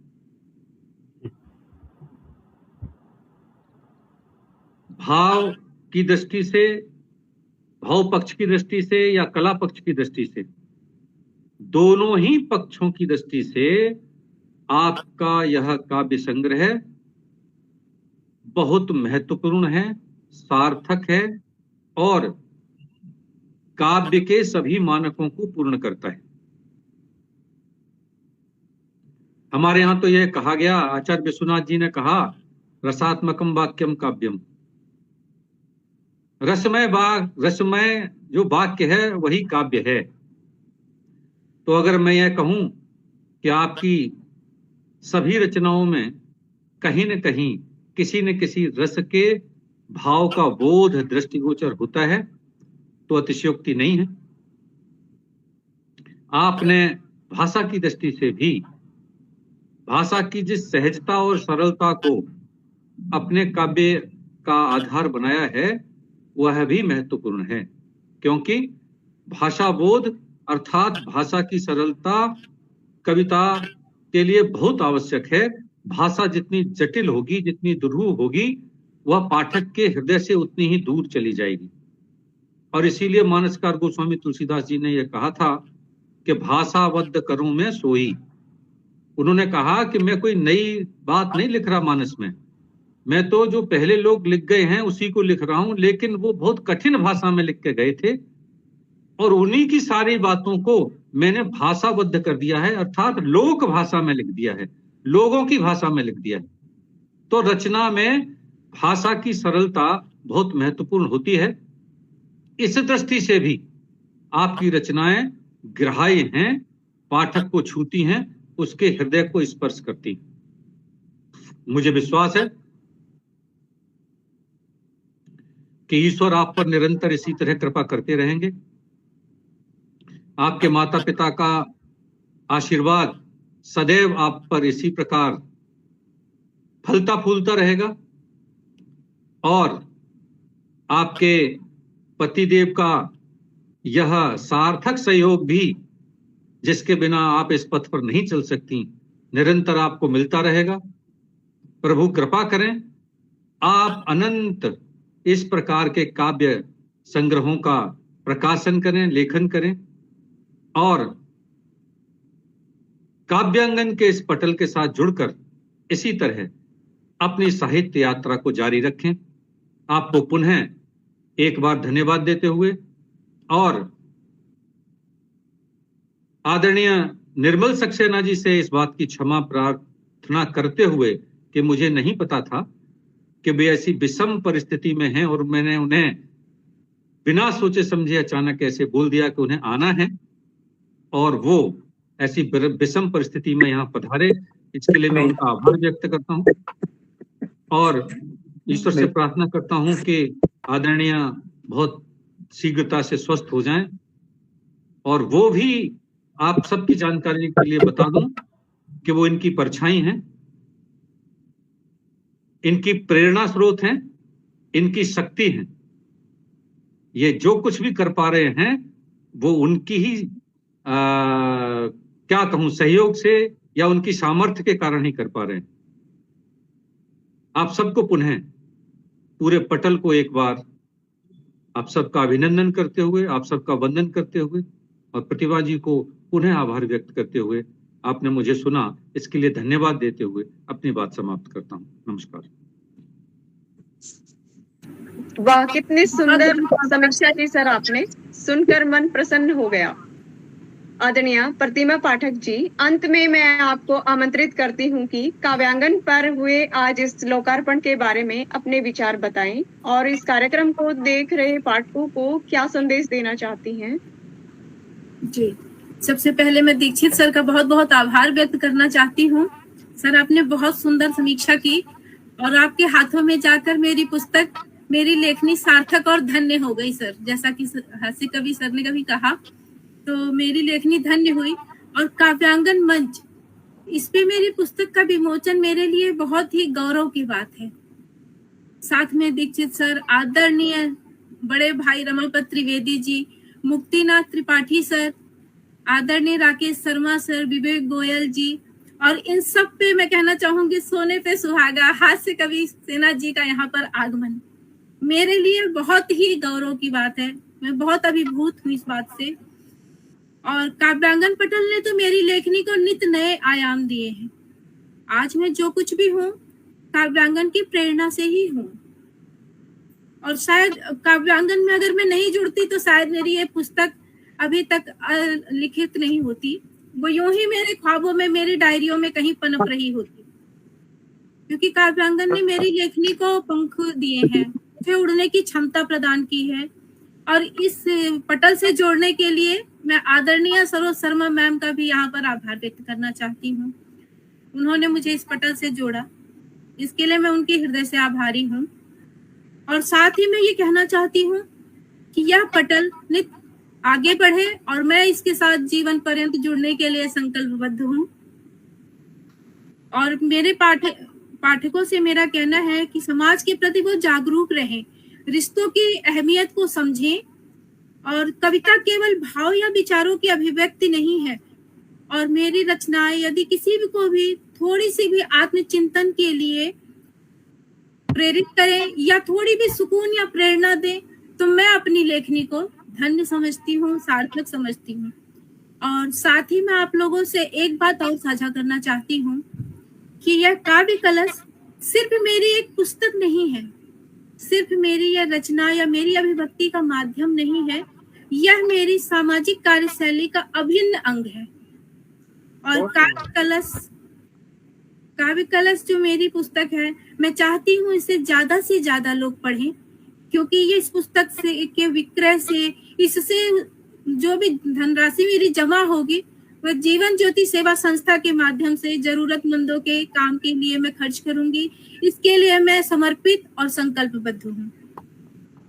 भाव की दृष्टि से, भाव पक्ष की दृष्टि से या कला पक्ष की दृष्टि से, दोनों ही पक्षों की दृष्टि से आपका यह काव्य संग्रह बहुत महत्वपूर्ण है, सार्थक है और काव्य के सभी मानकों को पूर्ण करता है। हमारे यहां तो यह कहा गया, आचार्य विश्वनाथ जी ने कहा, रसात्मकम वाक्यम काव्यम। रसमय जो वाक्य है वही काव्य है। तो अगर मैं यह कहूं कि आपकी सभी रचनाओं में कहीं न कहीं किसी न किसी रस के भाव का बोध दृष्टिगोचर होता है तो अतिशयोक्ति नहीं है। आपने भाषा की दृष्टि से भी भाषा की जिस सहजता और सरलता को अपने काव्य का आधार बनाया है वह भी महत्वपूर्ण है, क्योंकि भाषा बोध अर्थात भाषा की सरलता कविता के लिए बहुत आवश्यक है। भाषा जितनी जटिल होगी, जितनी दुर्लभ होगी, वह पाठक के हृदय से उतनी ही दूर चली जाएगी। और इसीलिए मानसकार गोस्वामी तुलसीदास जी ने यह कहा था कि भाषाबद्ध करूं मैं सोई। उन्होंने कहा कि मैं कोई नई बात नहीं लिख रहा मानस में, मैं तो जो पहले लोग लिख गए हैं उसी को लिख रहा हूं, लेकिन वो बहुत कठिन भाषा में लिख के गए थे और उन्हीं की सारी बातों को मैंने भाषाबद्ध कर दिया है, अर्थात लोक भाषा में लिख दिया है, लोगों की भाषा में लिख दिया है। तो रचना में भाषा की सरलता बहुत महत्वपूर्ण होती है। इस दृष्टि से भी आपकी रचनाएं ग्राह्य हैं, पाठक को छूती हैं, उसके हृदय को स्पर्श करती। मुझे विश्वास है कि ईश्वर आप पर निरंतर इसी तरह कृपा करते रहेंगे। आपके माता पिता का आशीर्वाद सदैव आप पर इसी प्रकार फलता फूलता रहेगा और आपके पतिदेव का यह सार्थक सहयोग भी, जिसके बिना आप इस पथ पर नहीं चल सकती, निरंतर आपको मिलता रहेगा। प्रभु कृपा करें, आप अनंत इस प्रकार के काव्य संग्रहों का प्रकाशन करें, लेखन करें और काव्यांगन के इस पटल के साथ जुड़कर इसी तरह अपनी साहित्य यात्रा को जारी रखें। आपको पुनः एक बार धन्यवाद देते हुए और आदरणीय निर्मल सक्सेना जी से इस बात की क्षमा प्रार्थना करते हुए कि मुझे नहीं पता था कि वे ऐसी विषम परिस्थिति में हैं और मैंने उन्हें बिना सोचे समझे अचानक ऐसे बोल दिया कि उन्हें आना है और वो ऐसी विषम परिस्थिति में यहाँ पधारे, इसके लिए मैं उनका आभार व्यक्त करता हूँ और ईश्वर से प्रार्थना करता हूँ कि आदरणीय बहुत शीघ्रता से स्वस्थ हो जाएं। और वो भी आप सबकी जानकारी के लिए बता दूं कि वो इनकी परछाई हैं, इनकी प्रेरणा स्रोत हैं, इनकी शक्ति हैं। ये जो कुछ भी कर पा रहे हैं वो उनकी ही क्या कहूं, सहयोग से या उनकी सामर्थ्य के कारण ही कर पा रहे हैं। आप सबको पुनः पूरे पटल को एक बार आप सबका अभिनंदन करते हुए, आप सबका वंदन करते हुए और प्रतिभा जी को पुनः आभार व्यक्त करते हुए आपने मुझे सुना, इसके लिए धन्यवाद देते हुए अपनी बात समाप्त करता हूँ। नमस्कार। वाह, कितनी सुंदर समीक्षा की सर, आपने सुनकर मन प्रसन्न हो गया। आदरणीय प्रतिमा पाठक जी, अंत में मैं आपको आमंत्रित करती हूँ कि काव्यांगन पर हुए आज इस लोकार्पण के बारे में अपने विचार बताएं और इस कार्यक्रम को देख रहे पाठकों को क्या संदेश देना चाहती हैं। जी, सबसे पहले मैं दीक्षित सर का बहुत बहुत आभार व्यक्त करना चाहती हूँ। सर, आपने बहुत सुंदर समीक्षा की और आपके हाथों में जाकर मेरी पुस्तक, मेरी लेखनी सार्थक और धन्य हो गई सर। जैसा कि हास्य कवि सर ने कभी कहा, तो मेरी लेखनी धन्य हुई। और काव्यांगन मंच, इस पे मेरी पुस्तक का विमोचन मेरे लिए बहुत ही गौरव की बात है। साथ में दीक्षित सर, आदरणीय बड़े भाई रमापत त्रिवेदी जी, मुक्तिनाथ त्रिपाठी सर, आदरणीय राकेश शर्मा सर, विवेक गोयल जी, और इन सब पे मैं कहना चाहूंगी सोने पे सुहागा हास्य कवि सेना जी का यहाँ पर आगमन मेरे लिए बहुत ही गौरव की बात है। मैं बहुत अभिभूत हूँ इस बात से। और काव्यांगन पटल ने तो मेरी लेखनी को नित नए आयाम दिए हैं। आज मैं जो कुछ भी हूँ काव्यांगन की प्रेरणा से ही हूँ। और शायद काव्यांगन में अगर मैं नहीं जुड़ती तो शायद मेरी ये पुस्तक अभी तक लिखित नहीं होती। वो यूं ही मेरे ख्वाबों में, मेरी डायरियों में कहीं पनप रही होती, क्योंकि काव्यांगन ने मेरी लेखनी को पंख दिए हैं, मुझे उड़ने की क्षमता प्रदान की है। और इस पटल से जोड़ने के लिए मैं आदरणीय सरोज शर्मा मैम का भी यहाँ पर आभार व्यक्त करना चाहती हूँ। उन्होंने मुझे इस पटल से जोड़ा, इसके लिए मैं उनकी हृदय से आभारी हूँ। और साथ ही मैं ये कहना चाहती हूँ कि यह पटल नित आगे बढ़े और मैं इसके साथ जीवन पर्यंत जुड़ने के लिए संकल्पबद्ध हूँ। और मेरे पाठकों से मेरा कहना है कि समाज के प्रति वो जागरूक रहें, रिश्तों की अहमियत को समझें। और कविता केवल भाव या विचारों की अभिव्यक्ति नहीं है। और मेरी रचनाएं यदि किसी भी को भी थोड़ी सी भी आत्मचिंतन के लिए प्रेरित करें या थोड़ी भी सुकून या प्रेरणा दें, तो मैं अपनी लेखनी को धन्य समझती हूँ, सार्थक समझती हूँ। और साथ ही मैं आप लोगों से एक बात और साझा करना चाहती हूँ कि यह काव्य कलश सिर्फ मेरी एक पुस्तक नहीं है, सिर्फ मेरी यह रचना या मेरी अभिव्यक्ति का माध्यम नहीं है, यह मेरी सामाजिक कार्यशैली का अभिन्न अंग है। और काव्य कलश जो मेरी पुस्तक है, मैं चाहती हूँ इसे ज्यादा से ज्यादा लोग पढ़ें, क्योंकि ये इस पुस्तक से के विक्रय से, इससे जो भी धनराशि मेरी जमा होगी वह जीवन ज्योति सेवा संस्था के माध्यम से जरूरतमंदों के काम के लिए मैं खर्च करूंगी। इसके लिए मैं समर्पित और संकल्पबद्ध हूँ।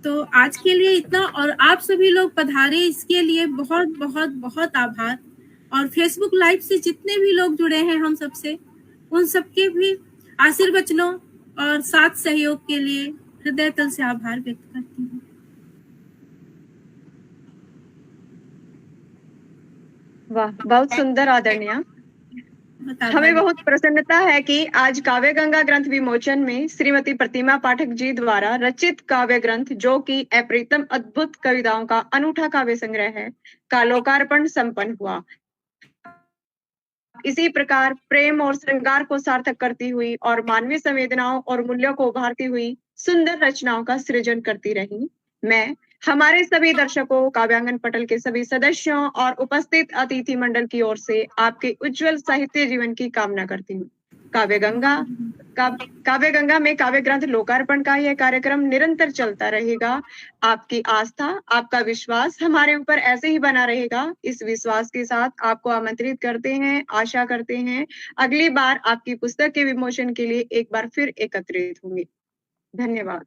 तो आज के लिए इतना, और आप सभी लोग पधारे, इसके लिए बहुत बहुत बहुत आभार। और फेसबुक लाइव से जितने भी लोग जुड़े हैं हम सबसे, उन सबके भी आशीर्वचनों और साथ सहयोग के लिए हृदय तल से आभार व्यक्त करती हूँ। वाह, बहुत सुंदर आदरणीय। हमें बहुत प्रसन्नता है कि आज काव्य गंगा ग्रंथ विमोचन में श्रीमती प्रतिमा पाठक जी द्वारा रचित काव्य ग्रंथ, जो कि अप्रीतम अद्भुत कविताओं का अनूठा काव्य संग्रह है, का लोकार्पण संपन्न हुआ। इसी प्रकार प्रेम और श्रृंगार को सार्थक करती हुई और मानवीय संवेदनाओं और मूल्यों को उभारती हुई सुंदर रचनाओं का सृजन करती रही। मैं हमारे सभी दर्शकों, काव्यांगन पटल के सभी सदस्यों और उपस्थित अतिथि मंडल की ओर से आपके उज्जवल साहित्य जीवन की कामना करती हूँ। काव्य गंगा में काव्य ग्रंथ लोकार्पण का यह कार्यक्रम निरंतर चलता रहेगा। आपकी आस्था, आपका विश्वास हमारे ऊपर ऐसे ही बना रहेगा। इस विश्वास के साथ आपको आमंत्रित करते हैं, आशा करते हैं अगली बार आपकी पुस्तक के विमोचन के लिए एक बार फिर एकत्रित होंगे। धन्यवाद।